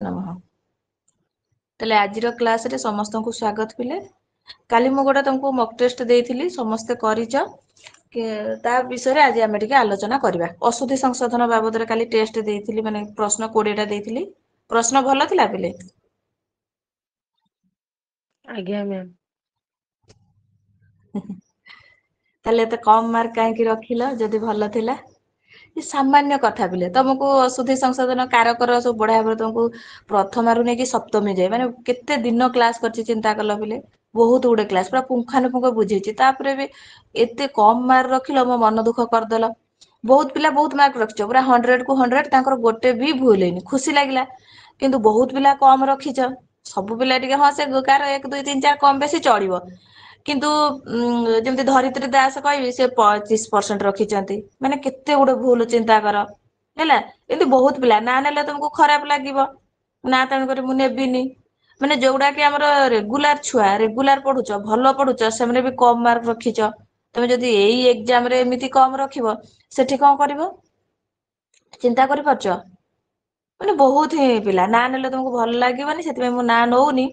नमः। ताले आजिर क्लास रे समस्त को स्वागत पिले। काली मु गोटा तुमको मॉक टेस्ट देइथिली समस्त करिच के ता विषय रे आज आमे टिके आलोचना करबा। अशुद्धि संशोधन बाबद रे काली टेस्ट देइथिली माने प्रश्न 20 टा देइथिली। प्रश्न भलो थिला पिले? आज्ञा मैम। ताले एते कम मार्क काहे कि रखिलो जदी भलो थिला? सामान्य कथा पिले तुमको अशुद्धि संशोधन कारकर सब बढ़िया भाव तुमको प्रथम रु नहीं कि सप्तमी जाए माने केते दिन क्लास करछि चिंता कल पिले बहुत गुडे क्लास पूरा पुंखानुपुंख बुझेछि तापरे भी एते कम मार्क रखिलो मो मन दुख करदेलो बहुत पिला बहुत मार्क रखिछो पूरा 100 को 100 तांकर गोटे भी भूल हैनी खुशी लागिला किंतु बहुत पिला कम रखिछो सब पिला टिके हां से कार 1 2 3 4 कम बेसी चढ़िबो किंतु जेमति धरित्री दास कहबी से 25% रखिचंती माने केते गुडे भूल चिंता कर हैला एति बहुत पिला ना नेले तुमको खराब लागिवो ना तमे करे मु नेबिनी माने जोउडा कि हमर रेगुलर छुआ रेगुलर पढुचो भलो पढुचो सेमने भी कम मार्क रखिचो तमे जदी एई एग्जाम रे एमिति कम रखिवो सेठी कोन करिवो चिंता करि परचो माने बहुत ही पिला ना नेले तुमको भल लागिवनी सेति मु ना नउनी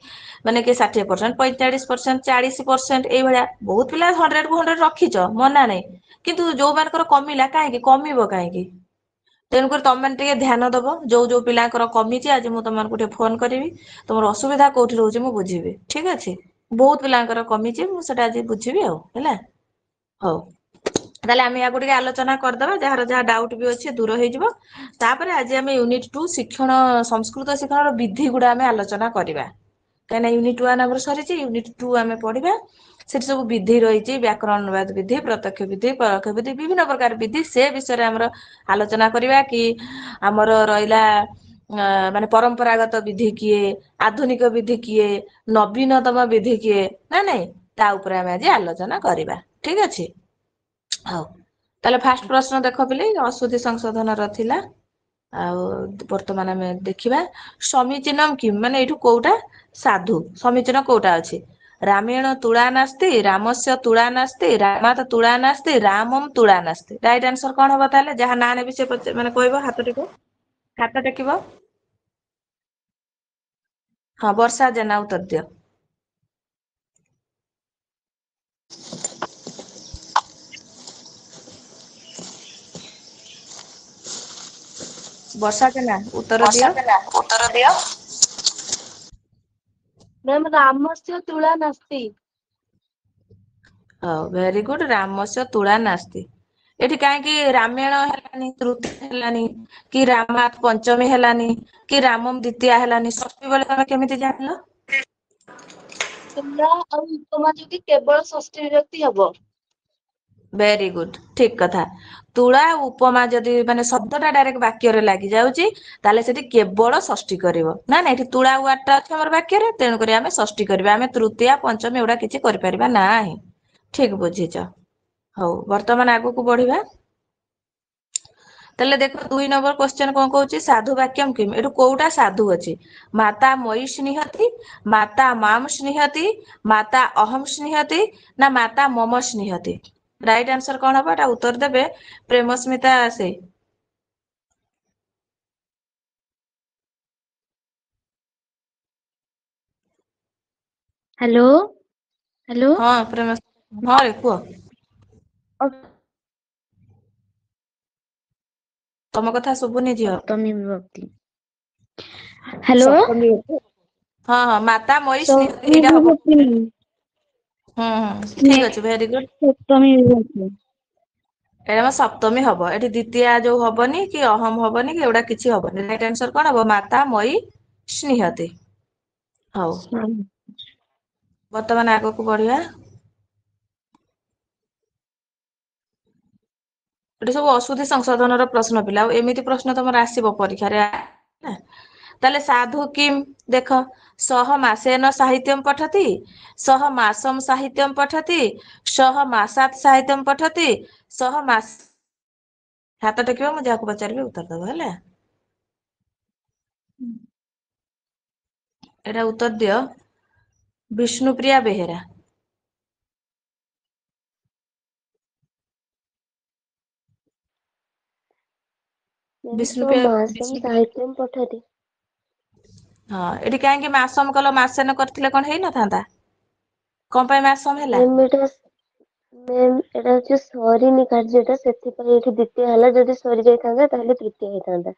माने के 60% 45% 40% एई भलिया बहुत पिला 100 को 100 रखिचो मना नै किंतु जो मानकर कमिला काहे कि कमिवो काहे कि तेन कर तम माने टिके ध्यान दबो जो जो पिलांकर कमिची आज मु तम मानकु फोन करिवि तमर असुविधा कोठी रहउची मु बुझिबि ठीक अछि बहुत पिलांकर कमिची मु सेटा आज बुझिबि आ हैला हो ताले आमे या गुटे आलोचना करदबा जहार जहा डाउट भी अछि दूर होई जिवो तापरे आज आमे यूनिट 2 शिक्षण संस्कृत शिक्षण विधि गुडा आमे आलोचना करिबा कहना यूनिट 1 हमर सरिची यूनिट 2 आमे पढिबा सेठी सब विधि रहिची व्याकरणवाद विधि प्रत्यक्ष विधि परख विधि विभिन्न प्रकार विधि से विषय रे हमर आलोचना करिबा कि हमर रहिला माने परंपरागत विधि किए आधुनिक विधि किए नवीनतम विधि किए ना नहीं ता ऊपर आमे आज आलोचना करिबा ठीक अछि हाउ ताले फास्ट प्रश्न देखो पिले अशुद्धि संशोधन रथिला आ वर्तमान आमे देखिबा समीचीनम कि माने एठु कोउटा साधु समीचीन कोउटा अछि रामायण तुला नास्ति रामस्य तुला नास्ति रामात तुला नास्ति रामम तुला नास्ति राइट आंसर कोन होबा ताले जहा ना ने से माने कहबो हाथ टेकिबो हां वर्षा जना उत्तर दियो वर्षा जना उत्तर वर्षा दियो देना उत्तर दियो मैम रामस्य तुला नास्ति वेरी गुड रामस्य तुला नास्ति एठी काहे कि रामायण हेलानी तृतीय हेलानी कि रामात पंचमी हेलानी कि रामम द्वितीय हेलानी षष्ठी बेले तमे केमिति जानिलो तुला और उपमा जदि केवल षष्ठी विभक्ति हबो वेरी गुड ठीक कथा तुला उपमा जदि माने शब्दटा डायरेक्ट वाक्य रे लागि जाउची ताले सेठी केवल षष्ठी करिवो ना ना एठी तुला वर्ड ता अछि हमर वाक्य रे तेनु करी आमे षष्ठी करबा आमे तृतीय पंचमी एडा किछि करि परिबा नाही ठीक बुझिଛ हौ वर्तमान आगु को बढ़िबा ताले देखो 2 नंबर क्वेश्चन कोन कहूची साधु वाक्यम किम एठु कोउटा साधु अछि माता मयि स्नेहति माता माम स्नेहति माता अहम स्नेहति ना माता मम स्नेहति राइट आंसर कोन हबा एटा उत्तर देबे प्रेमस्मिता से हेलो हेलो हां प्रेम हां रे को तम कथा सुबुनी जियो सप्तमी विभक्ति हेलो सप्तमी हां हां माता मयि स्नेहति सप्तमी एटा हबो विभक्ति ठीक अछि वेरी गुड सप्तमी विभक्ति एमा सप्तमी हबो एठी द्वितीय जो हबनी कि अहम हबनी कि एडा किछि हबनी राइट आंसर कोन हबो माता मयि स्नेहति हौ वर्तमान आगो को बढ़िया एटा सब अशुद्धि संशोधन रो प्रश्न पिला एमिति प्रश्न तमर आसीबो परीक्षा रे ताले साधु किम देखो सह मासेन साहित्यम पठति सह मासम साहित्यम पठति सह मासात साहित्यम पठति सह मास हाथ टेकिबो मु जाको पचारबी उत्तर दबो हैला एटा उत्तर दियो विष्णुप्रिया बेहेरा सो विष्णुप्रिया मासम साहित्यम पठति ହଁ ଏଠି କାହିଁକି ମାସମ କଲ ମାସେନ କରିଥିଲେ କଣ ହେଇନଥାନ୍ତା? କଣ ପାଇଁ ମାସମ ହେଲା? ଏଟା ହଉଛି ସରିନି କାର୍ଯ୍ୟଟା, ସେଥିପାଇଁ ଏଠି ଦ୍ୱିତୀୟ ହେଲା। ଯଦି ସରି ଯାଇଥାନ୍ତା ତାହେଲେ ତୃତୀୟ ହେଇଥାନ୍ତା।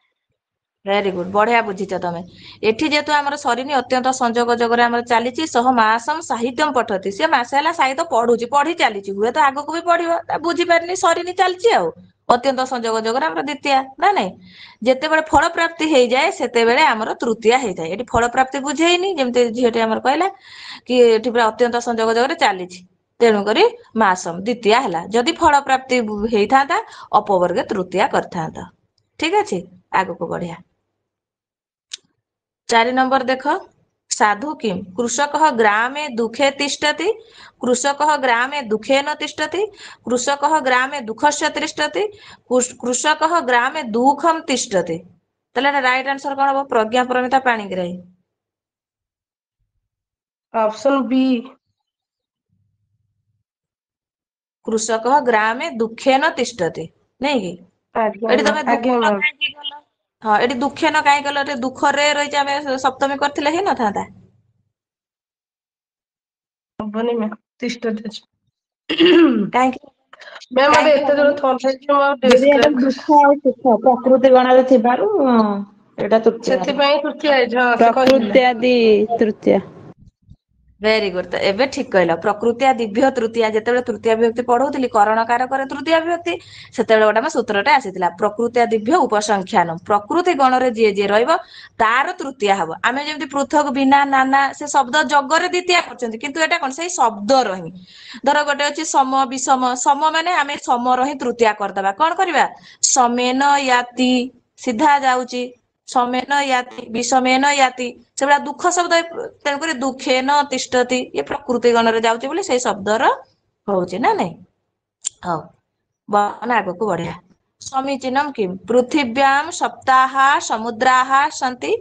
ଭେରି ଗୁଡ, ବଢିଆ ବୁଝିଛ ତମେ। ଏଠି ଯେହେତୁ ଆମର ସରିନି, ଅତ୍ୟନ୍ତ ସଂଯୋଗ ଯୋଗରେ ଆମର ଚାଲିଛି ସହ ମାସମ ସାହିତ୍ୟମ ପଠତି। ସେ ମାସେ ହେଲା ସାହିତ୍ୟ ପଢୁଛି, ପଢି ଚାଲିଛି, ହୁଏତ ଆଗକୁ ବି ପଢିବ, ବୁଝିପାରିନି ସରିନି ଚାଲିଛି ଆଉ। ଅତ୍ୟନ୍ତ ସଂଯୋଗ ଯୋଗରେ ଆମର ଦ୍ୱିତୀୟା ନା ନାଇଁ। ଯେତେବେଳେ ଫଳ ପ୍ରାପ୍ତି ହେଇଯାଏ ସେତେବେଳେ ଆମର ତୃତୀୟା ହେଇଥାଏ। ଏଠି ଫଳ ପ୍ରାପ୍ତି ବୁଝେଇନି, ଯେମିତି ଝିଅଟି ଆମର କହିଲା କି ଏଠି ପୁରା ଅତ୍ୟନ୍ତ ସଂଯୋଗ ଯୋଗରେ ଚାଲିଛି, ତେଣୁକରି ମାସମ ଦ୍ୱିତୀୟା ହେଲା। ଯଦି ଫଳ ପ୍ରାପ୍ତି ହେଇଥାନ୍ତା ଅପବର୍ଗେ ତୃତୀୟା କରିଥାନ୍ତା। ଠିକ ଅଛି, ଆଗକୁ ବଢିଆ। 4 ନମ୍ବର ଦେଖ, ସାଧୁ କିମ୍ କୃଷକः ଗ୍ରାମେ ଦୁଃଖେ ତିଷ୍ଠତି, କୃଷକः ଗ୍ରାମେ ଦୁଃଖେନ ତିଷ୍ଠତି, କୃଷକः ଗ୍ରାମେ ଦୁଃଖସ୍ୟ ତିଷ୍ଠତି, କୃଷକः ଗ୍ରାମେ ଦୁଃଖମ୍ ତିଷ୍ଠତି। ତାହେଲେ ଏଟା ରାଇଟ ଆନ୍ସର କଣ ହବ? ପ୍ରଜ୍ଞା ପ୍ରମିତା ପାଣିଗ୍ରାହୀ। ଅପସନ ବି। କୃଷକः ଗ୍ରାମେ ଦୁଃଖେନ ତିଷ୍ଠତି, ନାଇଁ କି? ଆଜ୍ଞା ଏଠି ମ୍ୟାମ୍, ତମେ ଆଜ୍ଞା ଦୁଃଖ ମ୍ୟାମ୍। କାହିଁକି କଲ? ହଁ ଏଠି ଦୁଃଖେନ କାହିଁ କଲ? ଏଠି ଦୁଃଖରେ ରହିଛି, ଆମେ ସପ୍ତମୀ କରିଥିଲେ ହେଇନଥାନ୍ତା? ହବନି ମ୍ୟାମ୍, ତିଷ୍ଠତି ଅଛି। କାହିଁକି ମ୍ୟାମ୍ ମତେ କାହିଁକି ଏତେ ଜୋର ହବନି? ଥଣ୍ଡା ହେଇଛି, ମୁଁ ଆଉ ଦିଦି ଏଟା ଡେସ୍କ୍ରାଇବ କରି ଦୁଃଖ ଆଉ ସୁଖ ପ୍ରକୃତି ଗଣରେ ଥିବାରୁ ଏଇଟା ତୃତୀୟ ହେଲା। ସେଥିପାଇଁ ତୃତୀୟ ହେଇଛି। ହଁ ସେ କହିଥିଲେ। ପ୍ରକୃତି ଆଦି ତୃତୀୟ। ଭେରି ଗୁଡ, ତ ଏବେ ଠିକ କହିଲ। ପ୍ରକୃତିଆ ଦିଭ୍ୟ ତୃତୀୟା, ଯେତେବେଳେ ତୃତୀୟା ବିଭକ୍ତି ପଢଉଥିଲି କରଣ କାରକରେ ତୃତୀୟା ବିଭକ୍ତି, ସେତେବେଳେ ଗୋଟେ ଆମ ସୂତ୍ରଟେ ଆସିଥିଲା, ପ୍ରକୃତିଆ ଦିଭ୍ୟ ଉପସଂଖ୍ୟାନ। ପ୍ରକୃତି ଗଣରେ ଯିଏ ଯିଏ ରହିବ ତାର ତୃତୀୟା ହବ। ଆମେ ଯେମିତି ପୃଥକ, ବିନା, ନାନା ସେ ଶବ୍ଦ ଜଗରେ ଦ୍ୱିତୀୟା କରିଛନ୍ତି, କିନ୍ତୁ ଏଟା କଣ ସେଇ ଶବ୍ଦର ହିଁ। ଧର ଗୋଟେ ଅଛି ସମ ବିଷମ, ସମ ମାନେ ଆମେ ସମର ହିଁ ତୃତୀୟା କରିଦବା। କଣ କରିବା? ସମେନ ୟାତି, ସିଧା ଯାଉଛି। ସମେନ ୟାତି, ବିଷମେନ ୟାତି, ସେଗୁଡା ଦୁଃଖ ଶବ୍ଦ। ତେଣୁକରି ଦୁଃଖେନ ତିଷ୍ଠତି, ଏ ପ୍ରକୃତି ଗଣରେ ଯାଉଛି ବୋଲି ସେଇ ଶବ୍ଦର ହଉଛି ନା ନାଇଁ। ହଉ ଆଗକୁ ବଢିଆ। ସମୀଚୀନମ୍ କିମ୍ ପୃଥିବ୍ୟାମ୍ ସପ୍ତାହ ସମୁଦ୍ରାଃ ସନ୍ତି,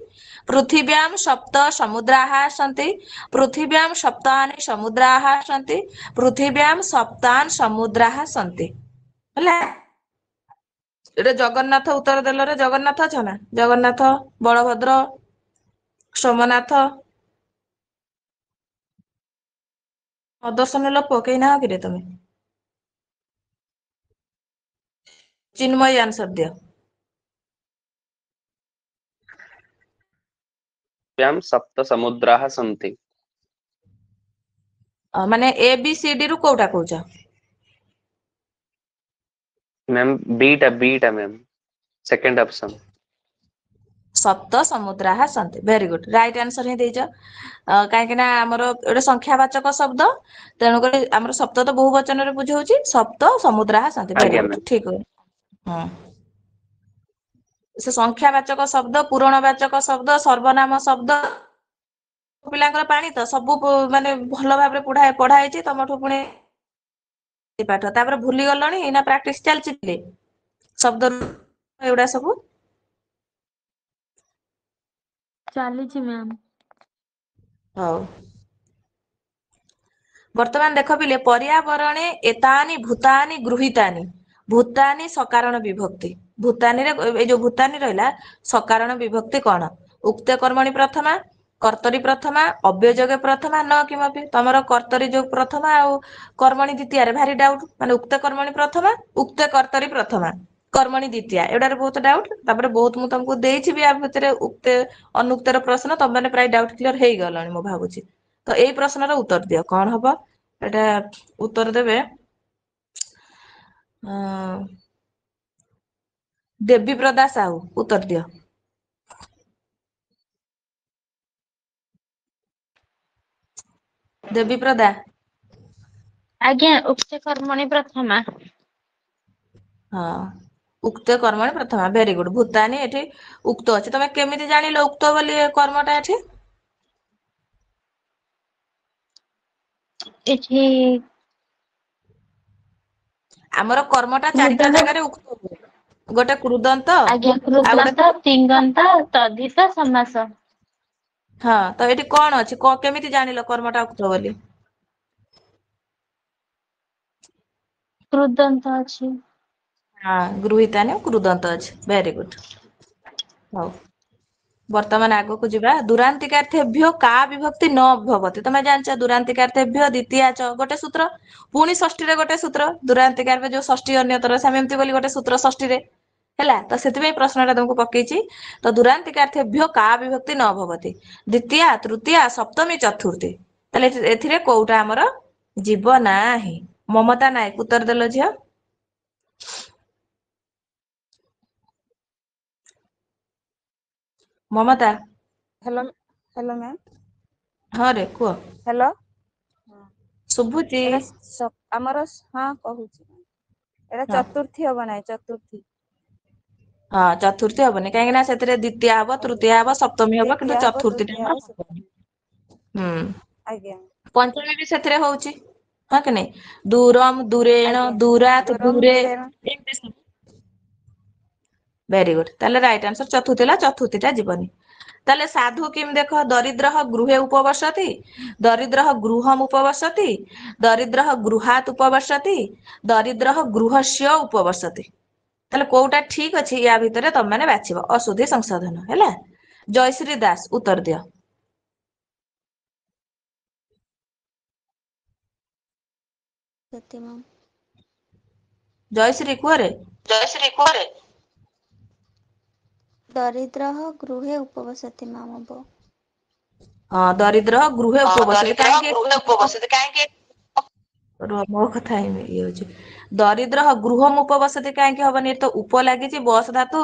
ପୃଥିବ୍ୟାମ୍ ସପ୍ତ ସମୁଦ୍ରାଃ ସନ୍ତି, ପୃଥିବ୍ୟାମ୍ ସପ୍ତାନି ସମୁଦ୍ରାଃ ସନ୍ତି, ପୃଥିବ୍ୟାମ୍ ସପ୍ତାନ୍ ସମୁଦ୍ରାଃ ସନ୍ତି। ହେଲା। ଏଟା ଜଗନ୍ନାଥ ଉତ୍ତର ଦେଲରେ, ଜଗନ୍ନାଥ ଅଛ ନା? ଜଗନ୍ନାଥ, ବଳଭଦ୍ର, ସୋମନାଥ, ଅଦର୍ଶନ ଲୋପ କେହି ନାହ କିରେ ତମେ? ଚିନ୍ମୟୀ ଆନ୍ସର ଦିଅ। ପ୍ୟାମ୍ ସପ୍ତ ସମୁଦ୍ରାଃ ସନ୍ତି। ମାନେ ଏ ବି ସି ଡି ରୁ କୋଉଟା କହୁଛ? ମ୍ୟାମ୍ ବିଟା ମ୍ୟାମ୍, ସେକେଣ୍ଡ ଅପସନ। ସପ୍ତ ସମୁଦ୍ରାଃ ସନ୍ତି, ଭେରି ଗୁଡ, ରାଇଟ ଆନ୍ସର ହିଁ ଦେଇଛ। କାହିଁକି ନା ଆମର ଗୋଟେ ସଂଖ୍ୟାବାଚକ ଶବ୍ଦ, ତେଣୁକରି ଆମର ସପ୍ତ ତ ବହୁ ବଚନରେ ବୁଝଉଛି, ସପ୍ତ ସମୁଦ୍ରାଃ ସନ୍ତି, ଭେରି ଆଜ୍ଞା ଗୁଡ, ମ୍ୟାମ୍। ଠିକ। ହଁ ସେ ସଂଖ୍ୟା ବାଚକ ଶବ୍ଦ, ପୂରଣ ବାଚକ ଶବ୍ଦ, ସର୍ବନାମ ଶବ୍ଦ, ପିଲାଙ୍କର ପାଣି ତ ସବୁ ମାନେ ଭଲ ଭାବରେ ପଢା ହେଇଛି ତମଠୁ। ପୁଣି ପାଠ ତାପରେ ଭୁଲି ଗଲଣି ନା ପ୍ରାକ୍ଟିସ ଚାଲିଛି ଶବ୍ଦ ଏଗୁଡା ସବୁ? ଚାଲିଛି ମ୍ୟାମ୍। ହଉ। ବର୍ତ୍ତମାନ ଦେଖ ପିଲେ, ପର୍ୟାବରଣେ ଏତାନି ଭୂତାନି ଗୃହୀତାନି। ଭୂତାନି ସକାରଣ ବିଭକ୍ତି। ଭୂତାନିରେ ଏଇ ଯୋଉ ଭୂତାନି ରହିଲା, ସକାରଣ ବିଭକ୍ତି କଣ? ଉକ୍ତ କର୍ମଣି ପ୍ରଥମା, କର୍ତ୍ତରୀ ପ୍ରଥମା, ଅବ୍ୟଯୋଗ ପ୍ରଥମା, ନ କିମପି। ତମର କର୍ତ୍ତରୀ ଯୋଉ ପ୍ରଥମା ଆଉ କର୍ମଣୀ ଦ୍ୱିତୀୟାରେ ଭାରି ଡାଉଟ, ମାନେ ଉକ୍ତ କର୍ମଣୀ ପ୍ରଥମା, ଉକ୍ତ କର୍ତ୍ତରୀ ପ୍ରଥମା, କର୍ମଣୀ ଦ୍ୱିତୀୟା, ଏଗୁଡାରେ ବହୁତ ଡାଉଟ। ତାପରେ ବହୁତ ମୁଁ ତମକୁ ଦେଇଥିବି ଆ ଭିତରେ ଉକ୍ତ ଅନୁକ୍ତର ପ୍ରଶ୍ନ, ତମ ମାନେ ପ୍ରାୟ ଡାଉଟ କ୍ଲିୟର ହେଇଗଲଣି ମୁଁ ଭାବୁଛି। ତ ଏଇ ପ୍ରଶ୍ନର ଉତ୍ତର ଦିଅ, କଣ ହବ? ଏଟା ଉତ୍ତର ଦେବେ ଦେବୀ ପ୍ରଦା ସାହୁ, ଉତ୍ତର ଦିଅ। ଦେବୀ ପ୍ରଦା। ଆଜ୍ଞା, ଉକ୍ତ କର୍ମଣି ପ୍ରଥମା। ହଁ ଉକ୍ତ କର୍ମଣି ପ୍ରଥମା, ଭେରି ଗୁଡ। ଭୂତାନି ଏଠି ଉକ୍ତ ଅଛି। ତମେ କେମିତି ଜାଣିଲ ଉକ୍ତ ବୋଲି କର୍ମଟା ଏଠି? ଏଠି ଆମର କର୍ମଟା ଚାରିଟା କୃଦନ୍ତ ଜାଗାରେ ଉକ୍ତ ହୁଏ। ଗୋଟେ କୃଦନ୍ତ, ଆଜ୍ଞା, ଆଉ ଗୋଟେ କୃଦନ୍ତ, ତିଙ୍ଗନ୍ତ, ତଦ୍ଧିତ ସମାସ। ହଁ ତ ଏଠି କଣ ଅଛି? କେମିତି ଜାଣିଲ କର୍ମଟା ଉକ୍ତ ବୋଲି? କୃଦନ୍ତ ଅଛି। ହଁ ଗୃହୀତାନି କୃଦନ୍ତ ଅଛି, ଭେରି ଗୁଡ। ହଉ ବର୍ତ୍ତମାନ ଆଗକୁ ଯିବା। ଦୁରାନ୍ତିକାର୍ଥେଭ୍ୟ କା ବିଭକ୍ତି ନ ଭବତି। ତମେ ଜାଣିଛ ଦୁରାନ୍ତିକାର୍ଥେଭ୍ୟ ଦ୍ୱିତୀୟା ଚ ଗୋଟେ ସୂତ୍ର, ପୁଣି ଷଷ୍ଠୀରେ ଗୋଟେ ସୂତ୍ର। ଦୁରାନ୍ତିକାରେ ଯୋଉ ଷଷ୍ଠୀ ଅନ୍ୟତର ସାମ୍ୟନ୍ତି ବୋଲି ଗୋଟେ ସୂତ୍ର ଷଷ୍ଠୀରେ ହେଲା। ତ ସେଥିପାଇଁ ପ୍ରଶ୍ନଟା ତମକୁ ପକେଇଛି। ତ ଦୁରାନ୍ତିକାର୍ଥେଭ୍ୟ କା ବିଭକ୍ତି ନ ଭବତି, ଦ୍ୱିତୀୟା ତୃତୀୟା ସପ୍ତମୀ ଚତୁର୍ଥୀ। ତାହେଲେ ଏଥିରେ କୋଉଟା ଆମର ଯିବ ନାହିଁ? ମମତା ନାୟକ ଉତ୍ତର ଦେଲ ଝିଅ। ମମତା। Hello hello ma'am. ହଁ ରେ କୁହ। ହ୍ୟାଲୋ। ଶୁଭୁଛି। ଏଇଟା ଆମର ହଁ କହୁଛି ଏଇଟା ହଁ ଚତୁର୍ଥୀ ହବ ନାହିଁ, ଚତୁର୍ଥୀ। ହଁ ଚତୁର୍ଥୀ ହବନି, କାହିଁକି ନା ସେଥିରେ ଦ୍ୱିତୀୟା ହବ, ଆଜ୍ଞା ତୃତୀୟା ହବ, ସପ୍ତମୀ ହବ, ଦ୍ଵିତୀୟ କିନ୍ତୁ ହବ ଚତୁର୍ଥୀ ଟା ତୃତୀୟ ଆମର ହବ ହବନି। ସପ୍ତମୀ। ହୁଁ। ଆଜ୍ଞା। ପଞ୍ଚମୀ ବି ସେଥିରେ ହଉଛି ହଁ କି ନାଇଁ? ଦୂରମ ଦୂରେଣ ଆଜ୍ଞା ଦୂରାତ ଦୂରମ୍ ଦୂରେ ଦୂରେଣ। ଏମିତି ସବୁ। Very good. ତାହେଲେ ରାଇଟ ଆନ୍ସର ଚତୁର୍ଥୀ ହେଲା, ଚତୁର୍ଥୀ ଟା ଯିବନି। ତାହେଲେ ସାଧୁ କିମ୍ ଦେଖ, ଦରିଦ୍ର ଗୃହେ ଉପବସତି, ଦରିଦ୍ର ଗୃହମ୍ ଉପବସତି, ଦରିଦ୍ର ଗୃହାତ୍ ଉପବସତି, ଦରିଦ୍ର ଗୃହସ୍ୟ ଉପବସତି। ତାହେଲେ କୋଉଟା ଠିକ ଅଛି ୟା ଭିତରେ ତମେ ମାନେ ବାଛିବ। ଅଶୁଦ୍ଧି ସଂଶୋଧନ ହେଲା। ଜୟଶ୍ରୀ ଦାସ ଉତ୍ତର ଦିଅ। ସତ୍ୟ ମ୍ୟାମ୍। ଜୟଶ୍ରୀ କୁହରେ। ଜୟଶ୍ରୀ କୁହରେ। ଦରିଦ୍ରଃ ଗୃହେ ଉପବସତି ମ୍ୟାମ୍ ହବ। ହଁ ଦରିଦ୍ର ଗୃହେ ଉପବସତି। ଦରିଦ୍ର କାହିଁକି ଗୃହେ ଉପବସତି କାହିଁକି? ରୁହ ମୋ କଥା ଇଏ ହଉଛି। ଦରିଦ୍ର ଗୃହମ୍ ଉପବସତି କାହିଁକି ହବନି? ଏଠି ତ ଉପ ଲାଗିଛି, ବସ୍ ଧାତୁ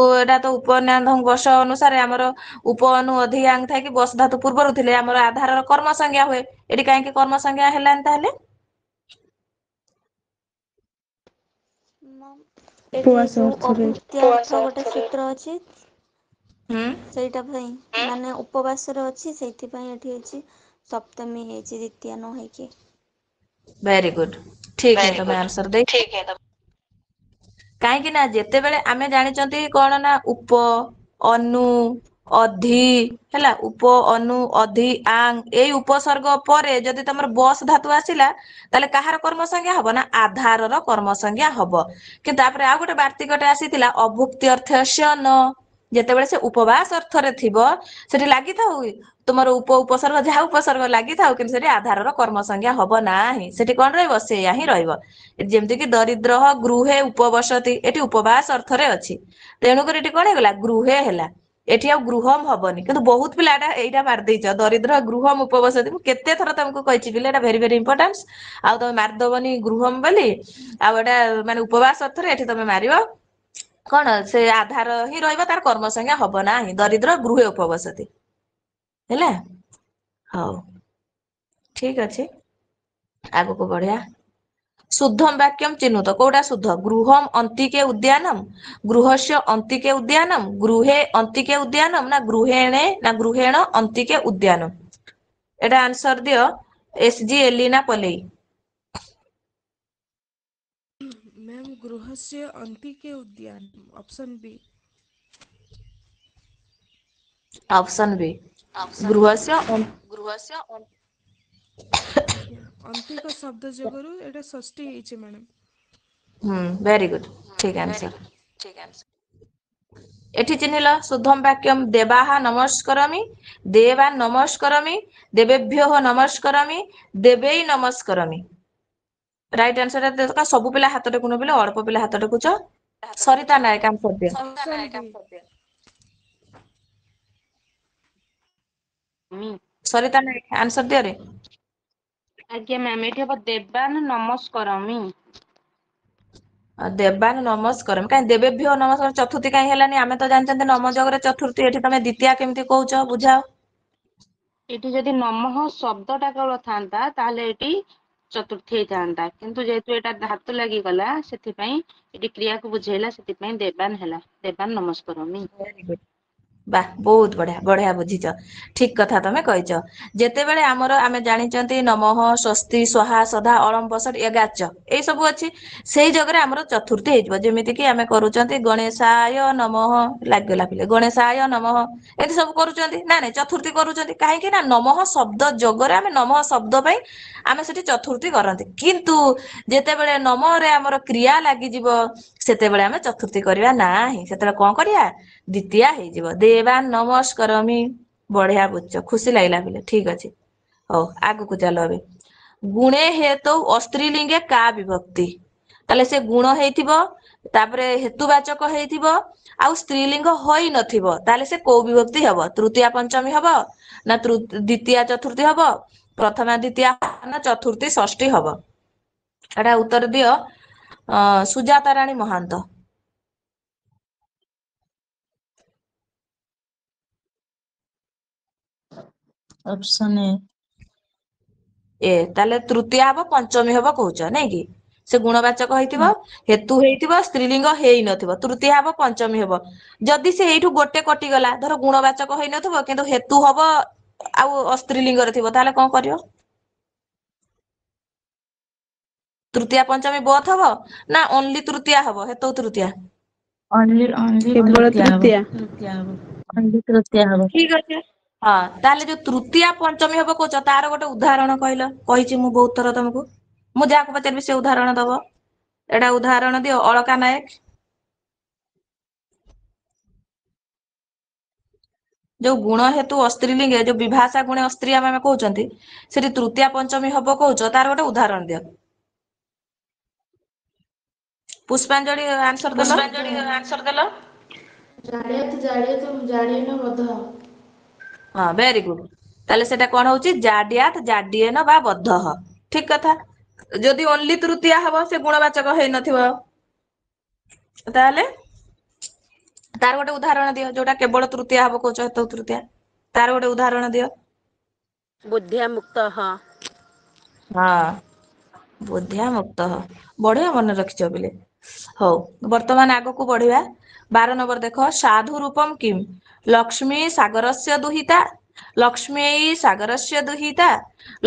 ଏଇଟା ତ ଉପନ୍ୟାଧ ବର୍ଷ ଅନୁସାରେ ଆମର ଉପ ଅନୁ ଅଧିଆଂ ଥାଇକି ବସ୍ ଧାତୁ ପୂର୍ବରୁ ଥିଲେ ଆମର ଆଧାରର କର୍ମ ସଂଜ୍ଞା ହୁଏ। ଏଠି କାହିଁକି କର୍ମ ସଂଜ୍ଞା ହେଲାନି ତାହେଲେ? ଏଠି ଯୋଉ ଅଭୁକ୍ତି ଅର୍ଥ ଗୋଟେ ସୂତ୍ର ଅଛି, ହୁଁ। ସେଇଟା ପାଇଁ ମାନେ ଉପବାସରେ ଅଛି, ସେଇଥିପାଇଁ ଏଠି ହେଇଛି ସପ୍ତମୀ ହେଇଛି, ଦ୍ୱିତୀୟା ନ ହେଇକି। Very good. ଠିକ ହିଁ ଭେରି ତମେ ଗୁଡ୍। ଆନ୍ସର ଦେଇ ଠିକ୍ ହେ କାହିଁକି ନା ଯେତେବେଳେ ଆମେ ଜାଣିଛନ୍ତି କଣ ନା ଉପ, ଅନୁ, ଅଧି ହେଲା, ଉପ ଅନୁ ଅଧି ଆଂ ଏଇ ଉପସର୍ଗ ପରେ ଯଦି ତମର ବସ୍ ଧାତୁ ଆସିଲା ତାହେଲେ କାହାର କର୍ମ ସଂଜ୍ଞା ହବ ନା ଆଧାରର କର୍ମ ସଂଜ୍ଞା ହବ। କିନ୍ତୁ ତାପରେ ଆଉ ଗୋଟେ ବାର୍ତ୍ତିକଟେ ଆସିଥିଲା ଅଭୁକ୍ତି ଅର୍ଥସ୍ୟ ନ, ଯେତେବେଳେ ସେ ଉପବାସ ଅର୍ଥରେ ଥିବ ସେଠି ଲାଗିଥାଉ ତୁମର ଉପସର୍ଗ ଯାହା ଉପସର୍ଗ ଲାଗିଥାଉ କିନ୍ତୁ ସେଠି ଆଧାରର କର୍ମ ସଂଜ୍ଞା ହବ ନାହିଁ। ସେଠି କଣ ରହିବ? ସେଇଆ ହିଁ ରହିବ। ଯେମିତି କିି ଦରିଦ୍ର ଗୃହେ ଉପବସତି, ଏଠି ଉପବାସ ଅର୍ଥରେ ଅଛି, ତେଣୁକରି ଏଠି କଣ ହେଇଗଲା? ଗୃହେ ହେଲା। ଏଠି ଆଉ ଗୃହମ୍ ହବନି। କିନ୍ତୁ ବହୁତ ପିଲା ଏଇଟା ମାରିଦେଇଛ, ଦରିଦ୍ର ଗୃହମ୍ ଉପବସତି। ମୁଁ କେତେ ଥର ତମକୁ କହିଛି ପିଲା, ଏଟା ଭେରି ଭେରି ଇମ୍ପୋର୍ଟାନ୍ସ। ଆଉ ତମେ ମାରିଦବନି ଗୃହମ୍ ବୋଲି। ଆଉ ଏଟା ମାନେ ଉପବାସ ଅର୍ଥରେ ଏଠି ତମେ ମାରିବ କଣ? ସେ ଆଧାର ହିଁ ରହିବ, ତାର କର୍ମ ସଂଜ୍ଞା ହବ ନାହିଁ। ଦରିଦ୍ର ଗୃହେ ଉପବସତି ହେଲା। ହଉ ଠିକ ଅଛି, ଆଗକୁ ବଢିଆ। ଶୁଦ୍ଧମ ବାକ୍ୟମ ଚିହ୍ନୁତ। କୋଉଟା ଶୁଦ୍ଧ? ଗୃହମ୍ ଅନ୍ତିକେ ଉଦ୍ୟାନମ୍, ଗୃହସ୍ୟ ଅନ୍ତିକେ ଉଦ୍ୟାନମ୍, ଗୃହେ ଅନ୍ତିକେ ଉଦ୍ୟାନମ୍, ନା ଗୃହେଣେ ନା ଗୃହେଣ ଅନ୍ତିକେ ଉଦ୍ୟାନମ୍। ଏଟା ଆନ୍ସର ଦିଅ ଏସ୍ ଜି ଏଲିନା ପଲେଇ। ମ୍ୟାମ୍ ଗୃହସ୍ୟ ଅନ୍ତିକେ ଉଦ୍ୟାନ, ଅପସନ୍ ବି। ଅପସନ ବି ଅପସନ୍ ବି ଗୃହସ୍ୟ ଗୃହସ୍ୟ ଆଜ୍ଞା, ଅନ୍ତିକ ଶବ୍ଦ ଯୋଗରୁ ଏଇଟା ଷଷ୍ଠୀ ହେଇଛି ମ୍ୟାଡ଼ାମ୍। ହୁଁ ଭେରି ଗୁଡ, ଠିକ ଭେରି ଆନ୍ସର। ଗୁଡ୍ ଠିକ୍ ଆନ୍ସର୍। ଏଠି ଚିହ୍ନିଲ ଶୁଦ୍ଧମ ବାକ୍ୟମ୍ ଦେବାହା ନମସ୍କରମି, ଦେବାନ୍ ନମସ୍କରମି, ଦେବେଭ୍ୟଃ ନମସ୍କରମି, ଦେବୈ ନମସ୍କରମି। ରାଇଟ୍ ଆନ୍ସର ଟା ସବୁ ପିଲା ହାତ ଟେକୁନ ପିଲା, ଅଳ୍ପ ପିଲା ହାତ ଟେକୁଛ। ସରିତା ନାୟକ ଆନ୍ସର ଦିଅ। Option B. Sarita Nayak answer ଦିଅରେ। ଆଜ୍ଞା ମ୍ୟାମ୍, ଏଇଠି ହବ ଦେବାନ୍ ନମସ୍କରମି। ଦେବାନ୍ ନମସ୍କରମ୍। କାହିଁ ଦେବେଭ୍ୟଃ ନମସ୍କାର ଚତୁର୍ଥୀ କାହିଁ ହେଲାନି? ଆମେ ତ ଜାଣିଛନ୍ତି ନମ ଯୋଗରେ ଚତୁର୍ଥୀ। ଏଠି ତମେ ଦ୍ୱିତୀୟା କେମିତି କହୁଛ ବୁଝାଅ? ଏଠି ଯଦି ନମଃ ଶବ୍ଦ ଟା କେବଳ ଥାନ୍ତା ତାହେଲେ ଏଠି ଚତୁର୍ଥୀ ହେଇଥାନ୍ତା, କିନ୍ତୁ ଯେହେତୁ ଏଇଟା ଧାତୁ ଲାଗିଗଲା ସେଥିପାଇଁ ଏଠି କ୍ରିୟାକୁ ବୁଝେଇଲା, ସେଥିପାଇଁ ଦେବାନ୍ ହେଲା। ଦେବାନ୍ ନମସ୍କରମି। Very good. ବାଃ ବହୁତ ବଢିଆ, ବଢିଆ ବୁଝିଛ। ଠିକ କଥା ତମେ କହିଛ। ଯେତେବେଳେ ଆମର ଆମେ ଜାଣିଛନ୍ତି ନମଃ, ସ୍ୱସ୍ତି, ସ୍ୱାହା, ସଦା, ଅଳମ୍, ବସଟ୍, ୟଗାଚ ଏଇ ସବୁ ଅଛି। ସେଇ ଜାଗାରେ ଆମର ଚତୁର୍ଥୀ ହେଇଯିବ। ଯେମିତି କିି ଆମେ କରୁଛନ୍ତି ଗଣେଶାୟ ନମଃ, ଲାଗିଗଲା ପିଲେ ଗଣେଶାୟ ନମଃ, ଏମିତି ସବୁ କରୁଛନ୍ତି ନା ନାଇଁ? ଚତୁର୍ଥୀ କରୁଛନ୍ତି କାହିଁକି ନା ନମଃ ଶବ୍ଦ ଯୋଗରେ ଆମେ ନମଃ ଶବ୍ଦ ପାଇଁ ଆମେ ସେଠି ଚତୁର୍ଥୀ କରନ୍ତି। କିନ୍ତୁ ଯେତେବେଳେ ନମରେ ଆମର କ୍ରିୟା ଲାଗିଯିବ ସେତେବେଳେ ଆମେ ଚତୁର୍ଥୀ କରିବା ନାହିଁ, ସେତେବେଳେ କଣ କରିବା, ଦ୍ୱିତୀୟା ହେଇଯିବ। ଦେବାନ ନମସ୍କରମି, ବଢିଆ ବୁଝଛ, ଖୁସି ଲାଗିଲା ପିଲେ, ଠିକ ଅଛି। ହଉ ଆଗକୁ ଚାଲ ଏବେ। ଗୁଣେ ହେତୁ ଅସ୍ତ୍ରୀଲିଙ୍ଗେ କା ବିଭକ୍ତି, ତାହେଲେ ସେ ଗୁଣ ହେଇଥିବ, ତାପରେ ହେତୁବାଚକ ହେଇଥିବ, ଆଉ ସ୍ତ୍ରୀଲିଙ୍ଗ ହୋଇ ନଥିବ, ତାହେଲେ ସେ କୋଉ ବିଭକ୍ତି ହବ? ତୃତୀୟା ପଞ୍ଚମୀ ହବ ନା ଦ୍ୱିତୀୟା ଚତୁର୍ଥୀ ହବ, ପ୍ରଥମା ଦ୍ୱିତୀୟା ନା ଚତୁର୍ଥୀ ଷଷ୍ଠୀ ହବ? ଏଟା ଉତ୍ତର ଦିଅ ସୁଜାତା ରାଣୀ ମହାନ୍ତ। ଅପସନ ଏ ତାହେଲେ ତୃତୀୟା ହବ ପଞ୍ଚମୀ ହବ କହୁଛ ନାଇଁ କି? ସେ ଗୁଣବାଚକ ହେଇଥିବ, ହେତୁ ହେଇଥିବ, ସ୍ତ୍ରୀଲିଙ୍ଗ ହେଇନଥିବ, ତୃତୀୟା ହବ ପଞ୍ଚମୀ ହବ। ଯଦି ସେ ଏଇଠୁ ଗୋଟେ କଟିଗଲା, ଧର ଗୁଣବାଚକ ହେଇନଥିବ କିନ୍ତୁ ହେତୁ ହବ ଆଉ ଅସ୍ତ୍ରୀଲିଙ୍ଗରେ ଥିବ, ତାହେଲେ କଣ କରିବ? ତୃତୀୟା ପଞ୍ଚମୀ ବୋଥ ହବ ନା ଓନ୍ଲି ତୃତୀୟା ହବ, ହେତୁ ତୃତୀୟା? ଅନଲି କେବଳ ତୃତୀୟା। ତୃତୀୟା ହବ। ଅନଲି ତୃତୀୟା ହବ। ଠିକ ଅଛି। ହଁ ତାହେଲେ ଯୋଉ ତୃତୀୟା ପଞ୍ଚମୀ ହବ କହୁଛ, ତାର ଗୋଟେ ଉଦାହରଣ କହିଲ। କହିଛି ମୁଁ ବହୁତ ଥର ତମକୁ, ମୁଁ ଯାହାକୁ ପଚାରିବି ସେ ଉଦାହରଣ ଦବ। ଏଟା ଉଦାହରଣ ଦିଅ, ଅଳକା ନାୟକ। ଯୋଉ ଗୁଣ ହେତୁ ଅସ୍ତ୍ରୀଲିଙ୍ଗେ, ଯୋଉ ବିଭାଷା ଗୁଣେ ଅସ୍ତ୍ରୀୟା ଆମେ କହୁଛନ୍ତି, ସେଠି ତୃତୀୟା ପଞ୍ଚମୀ ହବ କହୁଛ, ତାର ଗୋଟେ ଉଦାହରଣ ଦିଅ। ପୁଷ୍ପାଞ୍ଜଳି ଆନ୍ସର ଦେଲ। ଜାଡିୟନ ବଧ। ହଁ ଭେରି ଗୁଡ। ତାହେଲେ ସେଟା କଣ ହଉଛି? ଜାଡ୍ୟାତ ଜାଡିଏନ ବା ବଦ୍ଧଃ। ଠିକ କଥା। ଯଦି ଓନ୍ଲି ତୃତୀୟା ହବ, ସେ ଗୁଣବାଚକ ହେଇନଥିବ, ତାହେଲେ ତାର ଗୋଟେ ଉଦାହରଣ ଦିଅ, ଯୋଉଟା କେବଳ ତୃତୀୟା ହବ କହୁଛ, ହେତୁ ତୃତୀୟା, ତାର ଗୋଟେ ଉଦାହରଣ ଦିଅ। ବୁଦ୍ଧିଆ ମୁକ୍ତ ହ। ହଁ ବୁଦ୍ଧିଆ ମୁକ୍ତ, ବଢିଆ ମନେ ରଖିଛ ପିଲେ। ହଉ ବର୍ତ୍ତମାନ ଆଗକୁ ବଢିବା। 12 ନମ୍ବର ଦେଖ, ସାଧୁ ରୂପମ କିମ୍, ଲକ୍ଷ୍ମୀ ସାଗରସ୍ୟ ଦୁହିତା, ଲକ୍ଷ୍ମୀ ସାଗରସ୍ୟ ଦୁହିତା,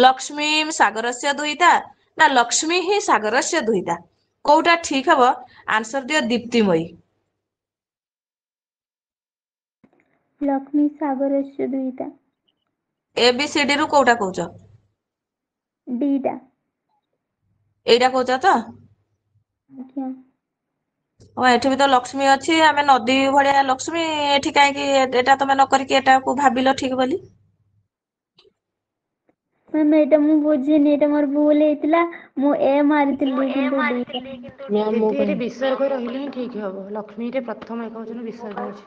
ଲକ୍ଷ୍ମୀ ସାଗରସ୍ୟ ଦୁହିତା, ନା ଲକ୍ଷ୍ମୀ ହିଁ ସାଗରସ୍ୟ ଦୁହିତା? କୋଉଟା ଠିକ ହବ? ଆନ୍ସର ଦିଅ ଦୀପ୍ତିମୟୀ। ଲକ୍ଷ୍ମୀ ସାଗରସ୍ୟ ଦୁହିତା। ଏ ବି ସି ଡି ରୁ କୋଉଟା କହୁଛ? ଡିଟା। ଏଇଟା କହୁଛ ତ? ଆଜ୍ଞା। ଏଠି ବି ତ ଲକ୍ଷ୍ମୀ ଅଛି, ଆମେ ନଦୀ ଭଳିଆ ଲକ୍ଷ୍ମୀ, ଏଠି କାହିଁକି ଏଟା ତମେ ନ କରିକି ଏଟାକୁ ଭାବିଲ ଠିକ ବୋଲି? ମ୍ୟାମ୍ ଏଇଟା ମୁଁ ବୁଝିନି, ଏଇଟା ମୋର ଭୁଲ ହେଇଥିଲା, ମୁଁ ଏ ମାରିଥିଲି କିନ୍ତୁ ଡିଟା। ଦିଦି ଏଠି ବିସର୍ଗ ରହିଲେ ହିଁ ଠିକ ହବ, ଲକ୍ଷ୍ମୀରେ ପ୍ରଥମ ଏକବଚନ ବିସର୍ଗ ଅଛି।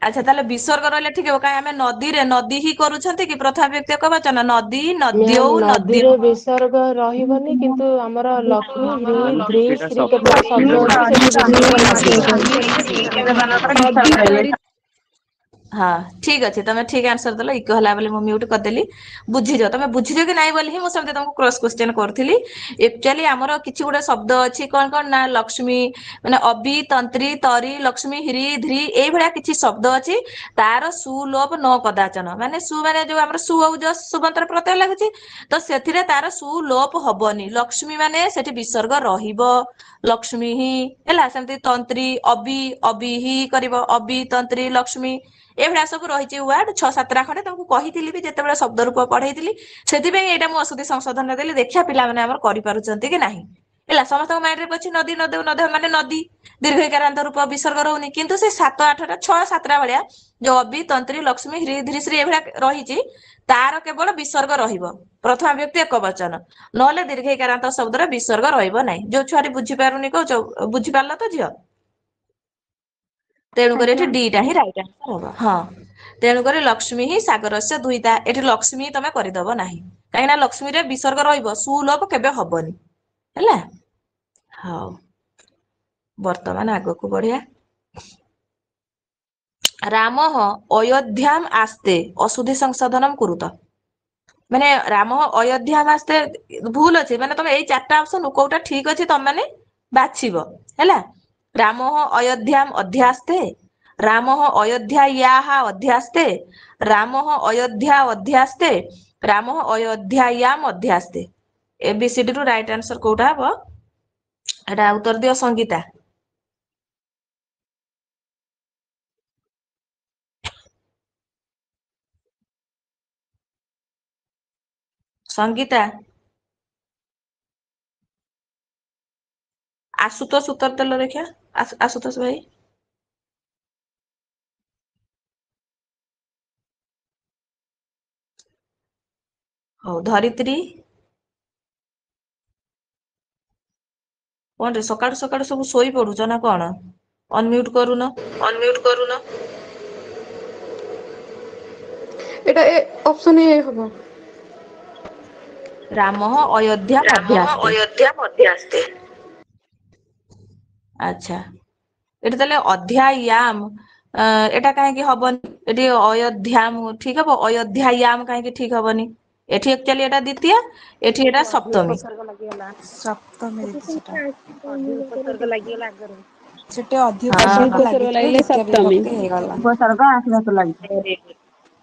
ଆଚ୍ଛା ତାହେଲେ ବିସର୍ଗ ରହିଲେ ଠିକ ହବ, କାହିଁ ଆମେ ନଦୀରେ ନଦୀ ହିଁ କରୁଛନ୍ତି କି ପ୍ରଥମା ବ୍ୟକ୍ତି ଏକବଚନ? ନଦୀ ନଦ୍ୟୌ ମ୍ୟାମ୍ ନଦ୍ୟୌ। ନଦୀରେ ବିସର୍ଗ ରହିବନି, କିନ୍ତୁ ଆମର ଲକ୍ଷ୍ମୀ ହ୍ରୀ ଦ୍ରି ଶ୍ରୀ କେତେଟା ଶବ୍ଦ ଅଛି ସେଠି ବିସର୍ଗ ନଥିବ। ହଁ ଠିକ ଅଛି, ତମେ ଠିକ ଆନ୍ସର ଦେଲ। ଇକୋ ହେଲା ବୋଲି ମୁଁ ମ୍ୟୁଟ କରିଦେଲି। ବୁଝିଛ, ତମେ ବୁଝିଛ କି ନାଇଁ ବୋଲି ହିଁ ମୁଁ ସେମିତି ତମକୁ କ୍ରସ କ୍ୱେଶ୍ଚନ କରୁଥିଲି। ଏକ୍ଚୁଆଲି ଆମର କିଛି ଗୋଟେ ଶବ୍ଦ ଅଛି, କଣ କଣ ନା ଲକ୍ଷ୍ମୀ, ମାନେ ଅବି, ତନ୍ତ୍ରୀ, ତରି, ଲକ୍ଷ୍ମୀ, ହ୍ରୀ ଧ୍ରୀ, ଏଇଭଳିଆ କିଛି ଶବ୍ଦ ଅଛି, ତାର ସୁଲୋପ ନ କଦାଚନ, ମାନେ ସୁ ମାନେ ଯୋଉ ଆମର ସୁ ହଉ ସୁବନ୍ତର ପ୍ରତ୍ୟୟ ଲାଗୁଛି, ତ ସେଥିରେ ତାର ସୁଲୋପ ହବନି। ଲକ୍ଷ୍ମୀ ମାନେ ସେଠି ବିସର୍ଗ ରହିବ, ଲକ୍ଷ୍ମୀ ହିଁ ହେଲା। ସେମିତି ତନ୍ତ୍ରୀ, ଅବି, ଅବି ହି କରିବ, ଅବି ତନ୍ତ୍ରୀ ଲକ୍ଷ୍ମୀ, ଏଇଭଳିଆ ସବୁ ରହିଛି ୱାର୍ଡ 6-7ଟା ଖଣ୍ଡେ, ତମକୁ କହିଥିଲି ବି ଯେତେବେଳେ ଶବ୍ଦ ରୂପ ପଢେଇଥିଲି। ସେଥିପାଇଁ ଏଇଟା ମୁଁ ଅସୁଧି ସଂଶୋଧନ ଦେଲି, ଦେଖିବା ପିଲାମାନେ ଆମର କରିପାରୁଛନ୍ତି କି ନାହିଁ। ହେଲା, ସମସ୍ତଙ୍କ ମାଇଣ୍ଡରେ ଅଛି ନଦୀ ନଦେଉ ନଦେଉ ମାନେ ନଦୀ, ଦୀର୍ଘଇକାରାନ୍ତ ରୂପ ବିସର୍ଗ ରହୁନି, କିନ୍ତୁ ସେ 7-8ଟା 6-7ଟା ଭଳିଆ ଯୋଉ ଅବି, ତନ୍ତ୍ରୀ, ଲକ୍ଷ୍ମୀ, ହ୍ରୀ ଧ୍ରୀ ଶ୍ରୀ ଏଭଳିଆ ରହିଛି, ତାର କେବଳ ବିସର୍ଗ ରହିବ, ପ୍ରଥମା ବ୍ୟକ୍ତି ଏକବଚନ, ନହେଲେ ଦୀର୍ଘଇକାରାନ୍ତ ଶବ୍ଦର ବିସର୍ଗ ରହିବ ନାହିଁ। ଯୋଉ ଛୁଆଟି ବୁଝିପାରୁନି କହୁଛ, ବୁଝିପାରିଲ ତ ଝିଅ? ତେଣୁକରି ଏଠି ଆଜ୍ଞା। ଡିଟା ହିଁ ରାଇଟ ଆନ୍ସର ହବ। ହଁ ତେଣୁକରି ଲକ୍ଷ୍ମୀ ହିଁ ସାଗରସ୍ୟ ଦୁହିତା, ଏଠି ଲକ୍ଷ୍ମୀ ତମେ କରିଦବ ନାହିଁ, କାହିଁକିନା ଲକ୍ଷ୍ମୀରେ ବିସର୍ଗ ରହିବ, ସୁଲୋପ କେବେ ହବନି। ହେଲା, ହଉ ବର୍ତ୍ତମାନ ଆଗକୁ ବଢିଆ। ରାମ ଅୟୋଧ୍ୟାମ ଆସ୍ତେ ଅଶୁଦ୍ଧି ସଂଶୋଧନମ କୁରୁତ, ମାନେ ରାମ ଅୟୋଧ୍ୟାମ ଆସ୍ତେ ଭୁଲ ଅଛି, ମାନେ ତମେ ଏଇ 4ଟା ଅପସନ କୋଉଟା ଠିକ ଅଛି ତମେ ମାନେ ବାଛିବ। ହେଲା, ରାମ ଅୟୋଧ୍ୟାମ ଅଧ୍ୟାସ୍ତେ, ରାମ ଅୟୋଧ୍ୟାୟାଃ ଅଧ୍ୟାସ୍ତେ, ରାମ ଅୟୋଧ୍ୟା ଅଧ୍ୟାସ୍ତେ, ରାମ ଅୟୋଧ୍ୟାୟାମ ଅଧ୍ୟାସ୍ତେ। ABCD ରୁ ରାଇଟ ଆନ୍ସର କୋଉଟା ହବ? ଏଟା ଉତ୍ତର ଦିଅ ସଙ୍ଗୀତା। ସଙ୍ଗୀତା ଆଶୁତୋଷ ଉତ୍ତର ଦେଲ ଦେଖିଆ। ଆଶୁତୋଷ ଭାଇ। ହଉ ଧରିତ୍ରୀ। କଣ ରେ ସକାଳୁ ସକାଳୁ ସବୁ ଶୋଇ ପଡୁଛ ନା କଣ? ଅନମ୍ୟୁଟ କରୁନ। ଅନମ୍ୟୁଟ କରୁନ। ଏଟା ଅପସନ ଏ ହବ। ରାମ ଅଯୋଧ୍ୟା ରାମଃ ମଧ୍ୟାସ୍ତେ। ଅଯୋଧ୍ୟା ମଧ୍ୟାସ୍ତେ। ଆଚ୍ଛା ଏଠି ତାହେଲେ ଅଧ୍ୟାୟାମ ଏଟା କାହିଁକି ହବନି? ଏଠି ଅୟୋଧ୍ୟାମ ଠିକ ହବ, ଅୟୋଧ୍ୟାୟାମ କାହିଁକି ଠିକ ହବନି? ଏଠି ଆକ୍ଚୁଆଲି ଏଟା ଦ୍ଵିତୀୟ, ଏଠି ଏଟା ସପ୍ତମୀ। ସପ୍ତମୀ ଏଠି ଦିଦି ସେଟା। ସେମିତି ଆସିବନି ଜାଗାରେ ଦେଖିବା। ସେଠି ଅଧି ହଁ ଉପସର୍ଗ ଲାଗିଥିଲେ ଲାଗିଲେ ଦ୍ଵିତୀୟ ସପ୍ତମୀ। ବିଭକ୍ତି ହେଇଗଲା। ଉପସର୍ଗ ଆସିବାକୁ ଲାଗିଛି।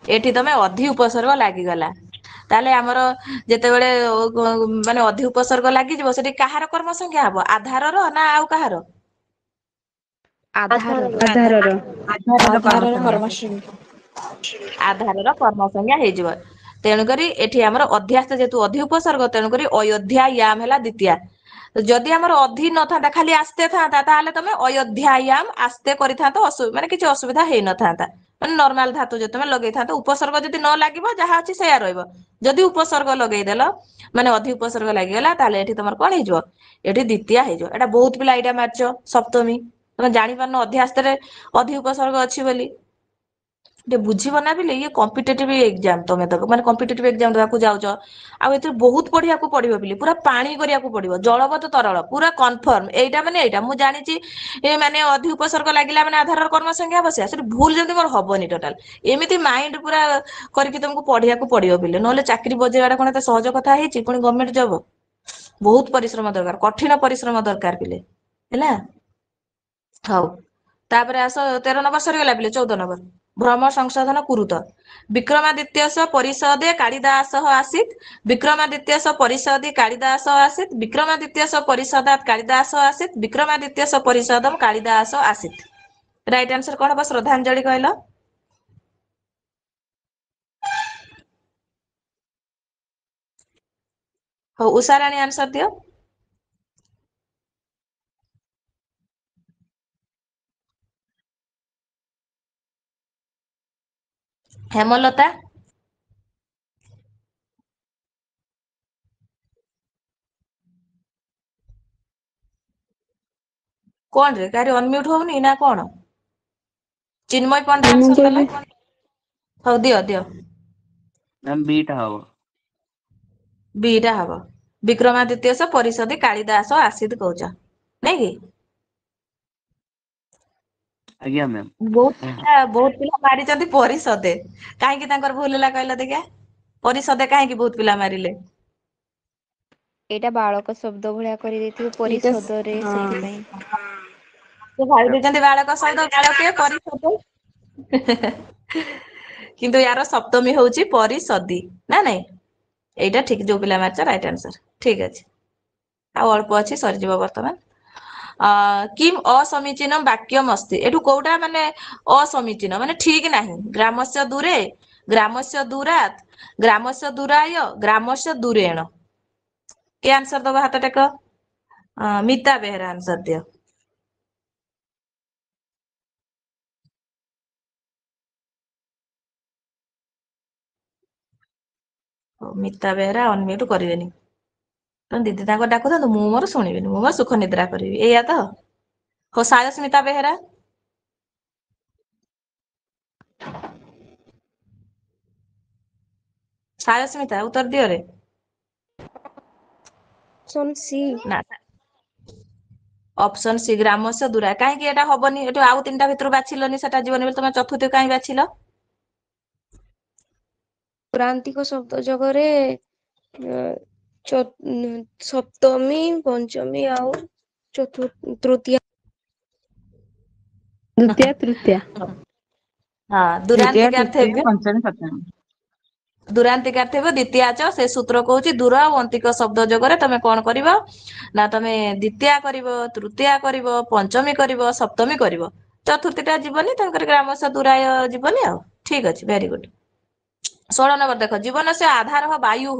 ଏଠି ତମେ ଅଧି ଉପସର୍ଗ ଲାଗିଗଲା। ତାହେଲେ ଆମର ଯେତେବେଳେ ମାନେ ଅଧି ଉପସର୍ଗ ଲାଗିଯିବ ସେଠି କାହାର କର୍ମ ସଂଜ୍ଞା ହବ? ଆଧାରର ନା ଆଉ କାହାର? ଆଧାରର। ଆଧାରର କର୍ମଶ୍ରେଣୀ। ଆଧାରର କର୍ମ ସଂଜ୍ଞା ହେଇଯିବ। ତେଣୁକରି ଏଠି ଆମର ଅଧ୍ୟାସ୍ତ ଯେହେତୁ ଅଧି ଉପସର୍ଗ, ତେଣୁକରି ଅୟୋଧ୍ୟାୟାମ ହେଲା ଦ୍ୱିତୀୟା। ଯଦି ଆମର ଅଧି ନଥାନ୍ତା ଖାଲି ଆସ୍ତେ ଥାନ୍ତା, ତାହେଲେ ତମେ ଅୟୋଧ୍ୟାୟାମ ଆସ୍ତେ କରିଥାନ୍ତ, ମାନେ କିଛି ଅସୁବିଧା ହେଇନଥାନ୍ତା। ମାନେ ନର୍ମାଲ ଧାତୁ ଯଦି ତମେ ଲଗେଇଥାନ୍ତ, ଉପସର୍ଗ ଯଦି ନ ଲାଗିବ ଯାହା ଅଛି ସେଇଆ ରହିବ। ଯଦି ଉପସର୍ଗ ଲଗେଇଦେଲ, ମାନେ ଅଧି ଉପସର୍ଗ ଲାଗିଗଲା, ତାହେଲେ ଏଠି ତମର କଣ ହେଇଯିବ? ଏଠି ଦ୍ୱିତୀୟା ହେଇଯିବ। ଏଟା ବହୁତ ପିଲା ଏଇଟା ମାରିଛ ସପ୍ତମୀ। ତମେ ଜାଣିପାରୁନ ଅଧ୍ୟାସ୍ତରେ ଅଧି ଉପସର୍ଗ ଅଛି ବୋଲି। ଟିକେ ବୁଝିବ ନା ପିଲେ, ଇଏ କମ୍ପିଟେଟିଭ ଏକ୍ଜାମ ତମେ ଦବ, ମାନେ କମ୍ପିଟେଟିଭ ଏକ୍ଜାମ ଦେବାକୁ ଯାଉଛ। ଆଉ ଏଥିରେ ବହୁତ ପଢିବାକୁ ପଡିବ ପିଲେ, ପୁରା ପାଣି କରିବାକୁ ପଡିବ, ଜଳବତ ତରଳ ପୁରା କନଫର୍ମ। ଏଇଟା ମାନେ ଏଇଟା ମୁଁ ଜାଣିଛି ମାନେ ଅଧି ଉପସର୍ଗ ଲାଗିଲା ମାନେ ଆଧାରର କର୍ମ ସଂଜ୍ଞା ବସିବା, ସେଠି ଭୁଲ ଯେମିତି ମୋର ହବନି ଟୋଟାଲ। ଏମିତି ମାଇଣ୍ଡ ପୁରା କରିକି ତମକୁ ପଢିବାକୁ ପଡିବ ପିଲେ, ନହେଲେ ଚାକିରି ବଜେଇବାଟା କଣ ଏତେ ସହଜ କଥା ହେଇଛି, ପୁଣି ଗଭର୍ଣ୍ଣମେଣ୍ଟ ଜବ। ବହୁତ ପରିଶ୍ରମ ଦରକାର, କଠିନ ପରିଶ୍ରମ ଦରକାର ପିଲେ ହେଲା। ହଉ ତାପରେ ଆସ 13 ନମ୍ବର ସରିଗଲା ପିଲେ। 14 ନମ୍ବର ଭ୍ରମ ସଂଶୋଧନ କୁରୁତ। ବିକ୍ରମାଦିତ୍ୟସ ପରିଷଦେ କାଳିଦାସ ଆସିତ୍। ବିକ୍ରମାଦିତ୍ୟସ ପରିଷଦି କାଳିଦାସ ଆସିତ୍। ବିକ୍ରମାଦିତ୍ୟସ ପରିଷଦାତ୍ କାଳିଦାସ ଆସିତ୍। ବିକ୍ରମାଦିତ୍ୟସ ପରିଷଦମ୍ କାଳିଦାସ ଆସିତ୍। ରାଇଟ ଆନ୍ସର କଣ ହବ ଶ୍ରଦ୍ଧାଞ୍ଜଳି କହିଲ? ହଉ ଉଷାରାଣୀ ଆନ୍ସର ଦିଅ। ହେମଲତା। କଣ ରେ କାହାରି ଅନମ୍ୟୁଟ ହଉନି ନା କଣ? ଚିନ୍ମୟ ପଣ୍ଡା ମୁଁ ଆନ୍ସର କହିଲି ଦେଲା। ହଉ ଦିଅ ଦିଅ। ମ୍ୟାମ୍ ବି ଟା ହବ। ବିଟା ହବ। ବିକ୍ରମାଦିତ୍ୟସ ପରିଷଦି କାଳିଦାସ ଆସିତ୍ କହୁଛ ନାଇଁ କି? ଆଜ୍ଞା ମ୍ୟାମ୍। ବହୁତ ପିଲା ମାରିଛନ୍ତି ପରିଷଦେ, କାହିଁକି ତାଙ୍କର ଭୁଲ ହେଲା କହିଲ ଦେଖିଆ? ପରିଷଦେ କାହିଁକି ବହୁତ ପିଲା ମାରିଲେ? ଏଇଟା ବାଳକ ଶବ୍ଦ ଭଳିଆ କରିଦେଇଥିବେ ଏଇଟା ପରିଷଦରେ, ହଁ ସେଥିପାଇଁ। ସେ ଭାବି ଦେଇଛନ୍ତି ବାଳକ ଶବ୍ଦ, ବାଳକେ ପରିଷଦ। କିନ୍ତୁ ୟାର ସପ୍ତମୀ ହଉଛି ପରିଷଦି ନା ନାଇଁ? ଏଇଟା ଠିକ, ଯୋଉ ପିଲା ମାରିଛ ରାଇଟ ଆନ୍ସର ଠିକ ଅଛି। ଆଉ ଅଳ୍ପ ଅଛି ସରିଯିବ ବର୍ତ୍ତମାନ। କିମ୍ ଅସମୀଚୀନ ବାକ୍ୟମ ଅସ୍ତି, ଏଠୁ କୋଉଟା ମାନେ ଅସମୀଚୀନ ମାନେ ଠିକ ନାହିଁ? ଗ୍ରାମସ୍ୟ ଦୂରେ, ଗ୍ରାମସ୍ୟ ଦୂରାତ୍, ଗ୍ରାମସ୍ୟ ଦୂରାୟ, ଗ୍ରାମସ୍ୟ ଦୂରେଣ। କିଏ ଆନ୍ସର ଦବ ହାତ ଟେକ? ମିତା ବେହେରା ଆନ୍ସର ଦିଅ। ହଉ ମିତା ବେହେରା ଅନମ୍ୟୁଟ କରିବେନି। ତମ ଦିଦି ତାଙ୍କ ଡାକୁଥାନ୍ତୁ, ମୁଁ ମୋର ଶୁଣିବିନି, ମୁଁ ମୋର ସୁଖ ନିଦ୍ରା କରିବି, ଏଇଆ ତ? ହଉ ସାୟସ୍ମିତା ବେହେରା। ସାୟସ୍ମିତା ଉତ୍ତର ଦିଅରେ। Option C. ନା ଅପସନ ସି ଗ୍ରାମସ୍ୟ ଦୂରା, କାହିଁକି ଏଟା ହବନି? ଏଠୁ ଆଉ ତିନିଟା ଭିତରୁ ବାଛିଲନି, ସେଟା ଯିବନି ବୋଲି ତମେ ଚତୁର୍ଥୀ କାହିଁ ବାଛିଲ? ପ୍ରାନ୍ତିକ ଶବ୍ଦ ଯୋଗରେ ସପ୍ତମୀ, ପଞ୍ଚମୀ ଆଉ ତୃତୀୟା। ଦ୍ଵିତୀୟା ତୃତୀୟା। ହଁ ଦ୍ଵିତୀୟ ଦୁରାନ୍ତିକାର ତୃତୀୟ ଥିବ। ପଞ୍ଚମୀ ସପ୍ତମୀ। ଦୁରାନ୍ତିକାର ଥିବ ଦ୍ୱିତୀୟାଚ, ସେ ସୂତ୍ର କହୁଛି ଦୂର ଆଉ ଅନ୍ତିକ ଶବ୍ଦ ଯୋଗରେ ତମେ କଣ କରିବ? ନା ତମେ ଦ୍ଵିତୀୟା କରିବ, ତୃତୀୟା କରିବ, ପଞ୍ଚମୀ କରିବ, ସପ୍ତମୀ କରିବ। ଚତୁର୍ଥୀ ଟା ଯିବନି, ତେଣୁକରି ଗ୍ରାମସ୍ୟ ଦୂରାୟ ଯିବନି ଆଉ। ଠିକ ଅଛି ଭେରି ଗୁଡ। 16 नंबर देख जीवनस्य आधार वायु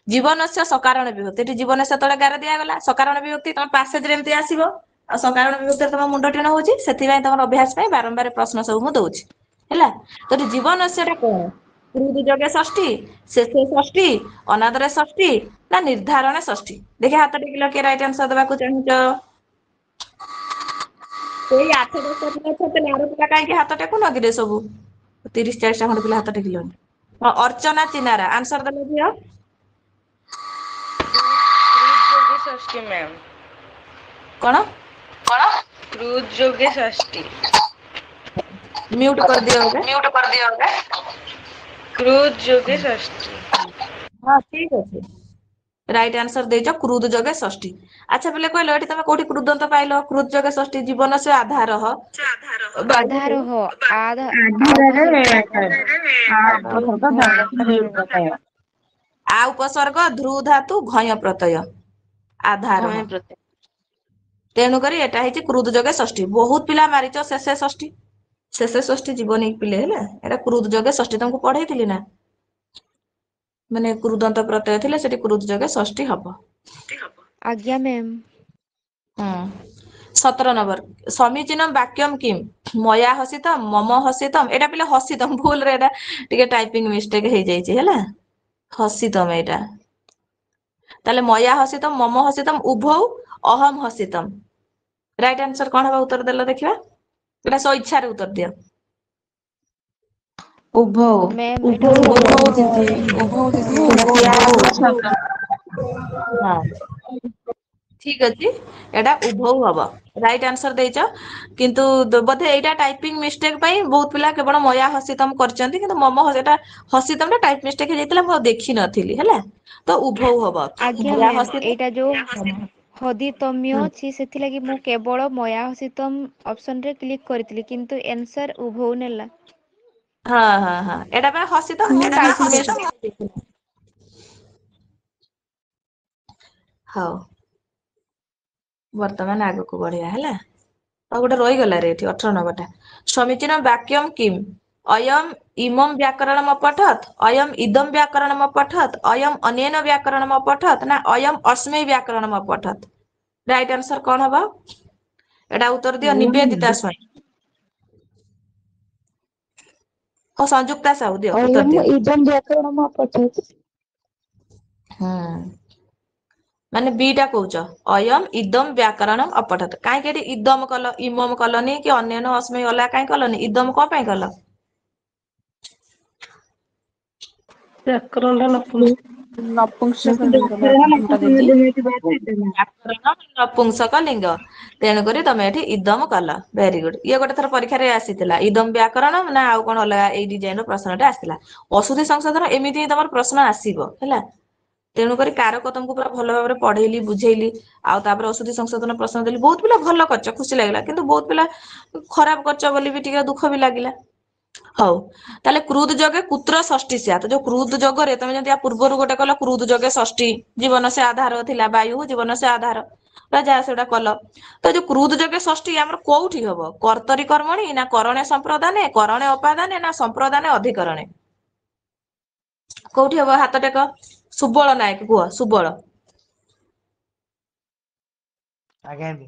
जीवनस्य सकारण विभक्ति एठी जीवनस्य तळे गार दिया गला सकारण विभक्ति तम पैसेज रे एमती आसीबो आ सकारण विभक्ति तम मुंड टिण होची सेति तम अभ्यास पय बारंबार प्रश्न सब मु दउची हैला तो जीवनस्य टा कोन क्रुद जगे षष्ठी शेषे षष्ठी अनादरे षष्ठी ना निर्धारण षष्ठी देखि हाथ टेकिलो के राइट आंसर देबा को चाहूचो एई 8 10 पिला छते लारो पिला काई के हाथ टेकु न गिरे सब 30 40 टा खंड पिला हाथ टेकिलो अर्चना चिनारा आंसर देले दियो क्रूज जोगे षष्ठी मैम कोन क्रूज जोगे षष्ठी म्यूट कर दियो ओके क्रूज जोगे षष्ठी हां ठीक अछि राइट आंसर देजो क्रुद जगे षष्ठी अच्छा पहले कहलो एठी तमे कोठी क्रुदंत पाइलो क्रुद जगे षष्ठी जीवन से आधार हो आधार हो आ उपसर्ग ध्रु धातु घय प्रत्यय आधार हो तेणु करी एटा हेची क्रुद जगे षष्ठी बहुत पिला मारिचो शेषे षष्ठी जीवन एक पिले हैला एटा क्रुद जगे षष्ठी तुमको पढैथिली ना माने क्रुदंत प्रत्यय थिले सेठी क्रुद जगे षष्ठी हबो आज्ञा मैम 17 नंबर समीचीनम वाक्यम किम मया हसितम मम हसितम एटा पिले हसितम भूल रे एटा टिके टाइपिंग मिस्टेक हे जाई छी हैला हसितम एटा ताले मया हसितम मम हसितम उभौ अहम हसितम राइट आंसर कोन हबा उत्तर देलो देखिबा एटा सो इच्छा रे उत्तर दियो उभौ मैम हां ठीक अछि एटा उभौ हबो राइट आंसर देइछ किंतु बोधे एटा टाइपिंग मिस्टेक पई बहुत पिला केवल मया हसितम करचंती किंतु मम हसिता हसितम टा टाइप मिस्टेक हे जैतला म देखि नथिली हैला तो उभौ हबो आज्ञा मया मैम हसितम एटा जो हदितम्य अछि सेथि लागि मु केवल मया हसितम ऑप्शन रे क्लिक करथिली किंतु आंसर उभौ नेला हां एटा बा हसितम मु टाइप मिस्टेक हां वर्तमान आगु को बढ़िया हैला आ गोटे रही गला रे एठी 18 नंबरटा समीचीन वाक्यम किम अयम इमम व्याकरणम अपठत अयम इदम व्याकरणम अपठत अयम अनेन व्याकरणम अपठत ना अयम अस्मै व्याकरणम अपठत राइट आंसर कोन हबा एटा उत्तर दियो निवेदिता स्वयं ओ संयुक्ता साहू दियो उत्तर दियो इदम व्याकरणम अपठत माने बीटा कहउच अयम इदम व्याकरणम अपठत काहे के इदम कल इमम कलनी कि अन्यन अस्मै अला काहे कलनी इदम को पय कल व्याकरण नपुंसक लिंग टा दीदी नपुंसक लिंग तेणु करी तमे एठी इदम कल वेरी गुड ये गोटे थर परीक्षा रे आसीतिला इदम व्याकरण ना आउ कोन अलगा एई डिजाइन रो प्रश्नटा आसीतिला अशुद्धि संशोधन एमिति तमर प्रश्न आसीबो हैला तेणु करी कारक तुमको पूरा भलो भाबरे पढेइली बुझेइली आ तापर अशुद्धि संशोधन प्रश्न देली बहुत पिला भलो करछ खुशी लागला किंतु बहुत पिला खराब करछ बोली भी टिके दुख भी लागिला हौ ताले क्रुद जगे कुत्र षष्ठी स्यात जो क्रुद जगरे तमे जंती पूर्वरु गोटे कल क्रुद जगे षष्ठी जीवन से आधार थिला वायु जीवन से आधार राजा सेटा कल तो जो क्रुद जगे षष्ठी हमर कोउठी हबो कर्तरी कर्मणि ना करणे संप्रदाने करणे अपादाने ना संप्रदाने अधिकरणे कोउठी हबो हाथ टेक सुबल नायक कुह सुबल आज्ञा भी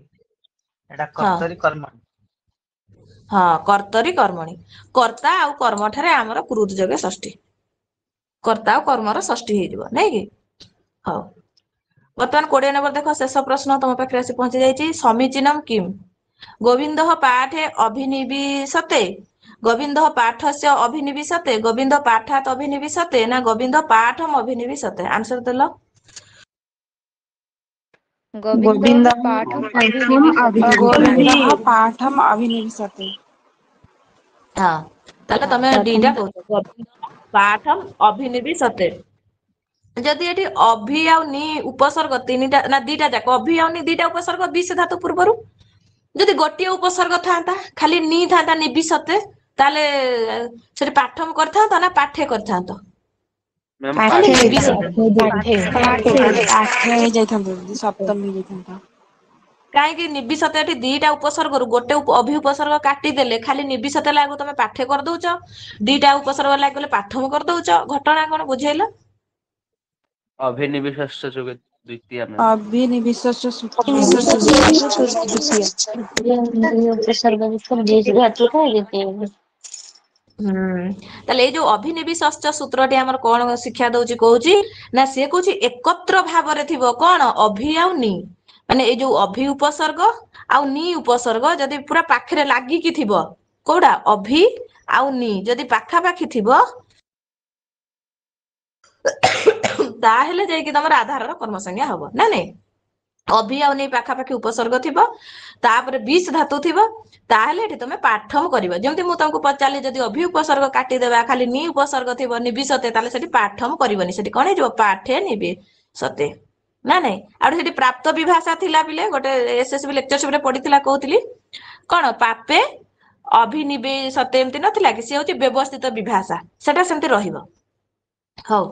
एटा कर्तरी कर्म हां कर्तरी कर्मणि कर्ता आ कर्म ठारे हमर क्रुद जगे षष्ठी कर्ता आ कर्मर षष्ठी हे जिवो नै कि हां वर्तमान 20 नंबर देखो शेष प्रश्न तुम पाखे आसी पहुंची जाइछि समीचीनम किम गोविंदः पाठे अभिनिविशते गोविंदः पाठस्य अभिनिविशते गोविंद पाठात अभिनिविशते ना गोविंद पाठम अभिनिविशते आंसर देलो गोविंदः पाठम अभिनिविशते हां ताले तमे डीटा कहू गोविंद पाठम अभिनिविशते जदि एठी अभि आ नि उपसर्ग तीनटा ना दीटा जाक अभि आ नि दीटा उपसर्ग विष धातु पूर्वरु जदि गोटिए उपसर्ग थांता खाली नि थांता निविशते ताले सेठी पाठम करथांता ना पाठे करथांता पाठे जाइथांतो सप्तमी जाइथांतो କାହିଁକି ନିବିସତେ ଏଠି ଦିଟା ଉପସର୍ଗରୁ ଗୋଟେ ଅଭି ଉପସର୍ଗ କାଟିଦେଲେ ଖାଲି ନିବିସତେ ଲାଗୁ ତମେ ପାଠେ କରିଦଉଛ, ଦିଟା ଉପସର୍ଗ ଲାଗିଲେ ପାଠମ କରିଦଉଛ। ଘଟଣା କଣ ବୁଝେଇଲ? ଅଭିନିବିଶସ୍ୟ ଯୋଗେ ଦ୍ୱିତୀୟ ମ୍ୟାମ୍। ଅଭିନିବିଶ୍ୱାସ ତାହେଲେ ଏଇ ଯୋଉ ଅଭିନିବିଷଶ୍ଚ ସୂତ୍ରଟି ଆମର କଣ ଶିକ୍ଷା ଦଉଛି କହୁଛି ନା ସିଏ କହୁଛି ଏକତ୍ର ଭାବରେ ଥିବ କଣ ଅଭି ଆଉ ନି, ମାନେ ଏଇ ଯୋଉ ଅଭି ଉପସର୍ଗ ଆଉ ନି ଉପସର୍ଗ ଯଦି ପୁରା ପାଖରେ ଲାଗିକି ଥିବ, କୋଉଟା ଅଭି ଆଉ ନି ଯଦି ପାଖାପାଖି ଥିବ ତାହେଲେ ଯାଇକି ତମର ଆଧାରର କର୍ମସଂଜ୍ଞା ହବ ନା ନାଇଁ। ଅଭି ଆଉ ନି ପାଖାପାଖି ଉପସର୍ଗ ଥିବ, ତାପରେ ବିସ୍ ଧାତୁ ଥିବ, ତାହେଲେ ଏଠି ତମେ ପାଠମ କରିବ। ଯେମିତି ମୁଁ ତମକୁ ପଚାରିଲି ଯଦି ଅଭି ଉପସର୍ଗ କାଟିଦେବା ଖାଲି ନି ଉପସର୍ଗ ଥିବ ନିବିସତେ, ତାହେଲେ ସେଠି ପାଠମ କରିବନି, ସେଠି କଣ ହେଇଯିବ ପାଠେ ନିବିସତେ ନା ନାଇଁ। ଆଉ ସେଠି ପ୍ରାପ୍ତ ବିଭାଷା ଥିଲା ପିଲେ, ଗୋଟେ ଏସଏସବି ଲେକ୍ଚରସିପରେ ପଢିଥିଲା କହୁଥିଲି କଣ ପାପେ ଅଭିନିବେଶତେ ଏମିତି ନଥିଲା କି, ସେ ହଉଛି ବ୍ୟବସ୍ଥିତ ବିଭାଷା, ସେଟା ସେମିତି ରହିବ। ହଉ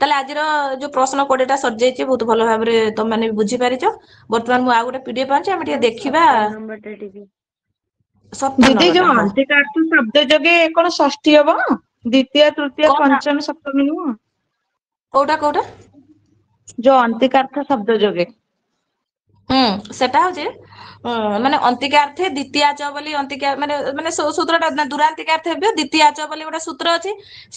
ତାହେଲେ ଆଜିର ଯୋଉ ପ୍ରଶ୍ନ 20ଟା ସରିଯାଇଛି, ବହୁତ ଭଲ ଭାବରେ ତମେ ମାନେ ବୁଝିପାରିଛ। ବର୍ତ୍ତମାନ ମୁଁ ଆଉ ଗୋଟେ ପିଡିଏଫ୍ ଆଣିଛି, ଆମେ ଟିକେ ଦେଖିବା 17 ନମ୍ବରଟା ଟିକେ 17 ଦିଦି ନମ୍ବରଟା। ଯୋଉ ହଉ ଅନ୍ତିକାର୍ଥ ଶବ୍ଦ ଯୋଗେ କଣ ଷଷ୍ଠୀ ହବ? ଦ୍ଵିତୀୟ ତୃତୀୟ କଣ ପଞ୍ଚମୀ ସପ୍ତମୀ ନୁହଁ? କୋଉଟା କୋଉଟା? ଯୋଉ ଅନ୍ତିକାର୍ଥ ଶବ୍ଦ ଯୋଗେ ସେଟା ହଉଛି ମାନେ ଅନ୍ତିକାର୍ଥେ ଦ୍ୱିତୀୟାଚ ବୋଲି ଅନ୍ତିକା ମାନେ ସୂତ୍ରଟା ଦୁରାନ୍ତିକାର୍ଥେ ଦ୍ୱିତୀୟାଚ ବୋଲି ଗୋଟେ ସୂତ୍ର ଅଛି।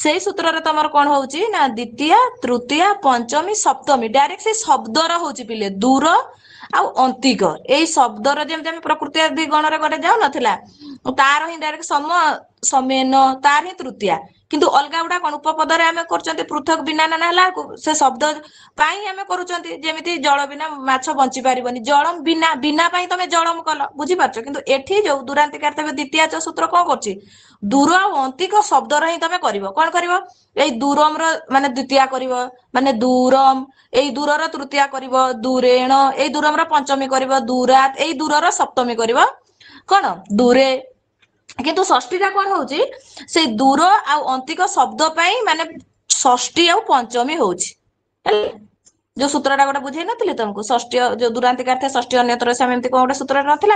ସେଇ ସୂତ୍ରରେ ତମର କଣ ହଉଛି ନା ଦ୍ୱିତୀୟା ତୃତୀୟା ପଞ୍ଚମୀ ସପ୍ତମୀ ଡାଇରେକ୍ଟ ସେଇ ଶବ୍ଦର ହଉଛି ପିଲେ ଦୂର ଆଉ ଅନ୍ତିକ, ଏଇ ଶବ୍ଦର ଯେମିତି ଆମେ ପ୍ରକୃତି ଆଦି ଗଣରେ ଗୋଟେ ଯାଉନଥିଲା, ତାର ହିଁ ଡାଇରେକ୍ଟ ସମେନ ତାର ହିଁ ତୃତୀୟା। କିନ୍ତୁ ଅଲଗା ଗୁଡା କଣ ଉପପଦରେ ଆମେ କରୁଛନ୍ତି, ପୃଥକ ବିନା ନାନା ହେଲା ସେ ଶବ୍ଦ ପାଇଁ ଆମେ କରୁଛନ୍ତି। ଯେମିତି ଜଳ ବିନା ମାଛ ବଞ୍ଚି ପାରିବନି, ଜଳମ ବିନା ବିନା ପାଇଁ ତମେ ଜଳମ କଲ, ବୁଝିପାରୁଛ। କିନ୍ତୁ ଏଠି ଯୋଉ ଦୁରାନ୍ତିକାର୍ଥ ଦ୍ୱିତୀୟାଚ ସୂତ୍ର କଣ କରୁଛି, ଦୂର ଆଉ ଅନ୍ତିକ ଶବ୍ଦର ହିଁ ତମେ କରିବ। କଣ କରିବ, ଏଇ ଦୂରମ ର ମାନେ ଦ୍ୱିତୀୟା କରିବ, ମାନେ ଦୂରମ, ଏଇ ଦୂରର ତୃତୀୟା କରିବ ଦୂରେଣ, ଏଇ ଦୂରମ ର ପଞ୍ଚମୀ କରିବ ଦୂରାତ, ଏଇ ଦୂରର ସପ୍ତମୀ କରିବ କଣ ଦୂରେ। କିନ୍ତୁ ଷଷ୍ଠୀ ଟା କଣ ହଉଛି, ସେଇ ଦୂର ଆଉ ଅନ୍ତିକ ଶବ୍ଦ ପାଇଁ ମାନେ ଷଷ୍ଠୀ ଆଉ ପଞ୍ଚମୀ ହଉଛି ହେଲା। ଯୋଉ ସୂତ୍ରଟା ଗୋଟେ ବୁଝେଇ ନଥିଲି ତମକୁ, ଷଷ୍ଠୀ ଯୋଉ ଦୁରାନ୍ତିକାର୍ଥେ ଷଷ୍ଠୀ ଅନ୍ୟତ୍ର ଏମିତି କଣ ଗୋଟେ ସୂତ୍ର ନଥିଲା,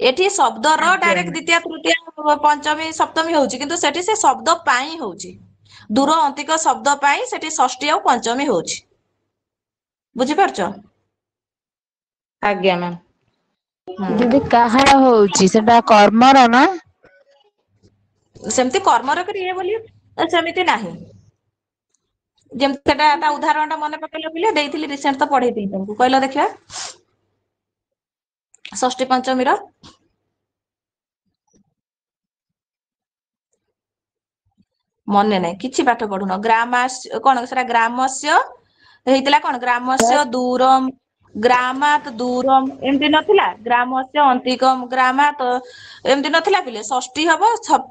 ଏଠି ଶବ୍ଦର ଆଜ୍ଞା ଡାଇରେକ୍ଟ ଦ୍ୱିତୀୟ ତୃତୀୟ ପଞ୍ଚମୀ ସପ୍ତମୀ ହଉଛି, କିନ୍ତୁ ସେଠି ସେ ଶବ୍ଦ ପାଇଁ ହଉଛି, ଦୂର ଅନ୍ତିକ ଶବ୍ଦ ପାଇଁ ସେଠି ଷଷ୍ଠୀ ଆଉ ପଞ୍ଚମୀ ହଉଛି। ବୁଝିପାରୁଛ? ଆଜ୍ଞା ମ୍ୟାମ୍। ଦିଦି କାହାର ହଉଛି ସେଟା କର୍ମର ନା? ସେମିତି କର୍ମର କରି ଇଏ ବୋଲି ସେମିତି ନାହିଁ। ଯେମିତି ସେଟା ତା ଉଦାହରଣ ଟା ମନେ ପକେଇଲ ପିଲେ, ଦେଇଥିଲି ରିସେଣ୍ଟ ତ ପଢେଇଥିଲି ତମକୁ, କହିଲ ଦେଖିବା ଷଷ୍ଠୀ ପଞ୍ଚମୀର। ମନେ ନାହିଁ, କିଛି ପାଠ ପଢୁନ। କଣ ସେଟା ଗ୍ରାମସ୍ୟ ହେଇଥିଲା, କଣ ଗ୍ରାମସ୍ୟ ଦୂରମ ଗ୍ରାମାତ ଦୂରମ ଏମିତି ନଥିଲା, ଗ୍ରାମସ୍ୟ ଅନ୍ତିକମ ଗ୍ରାମାତ ଏମିତି ନଥିଲା ପିଲେ। ଷଷ୍ଠୀ ହବ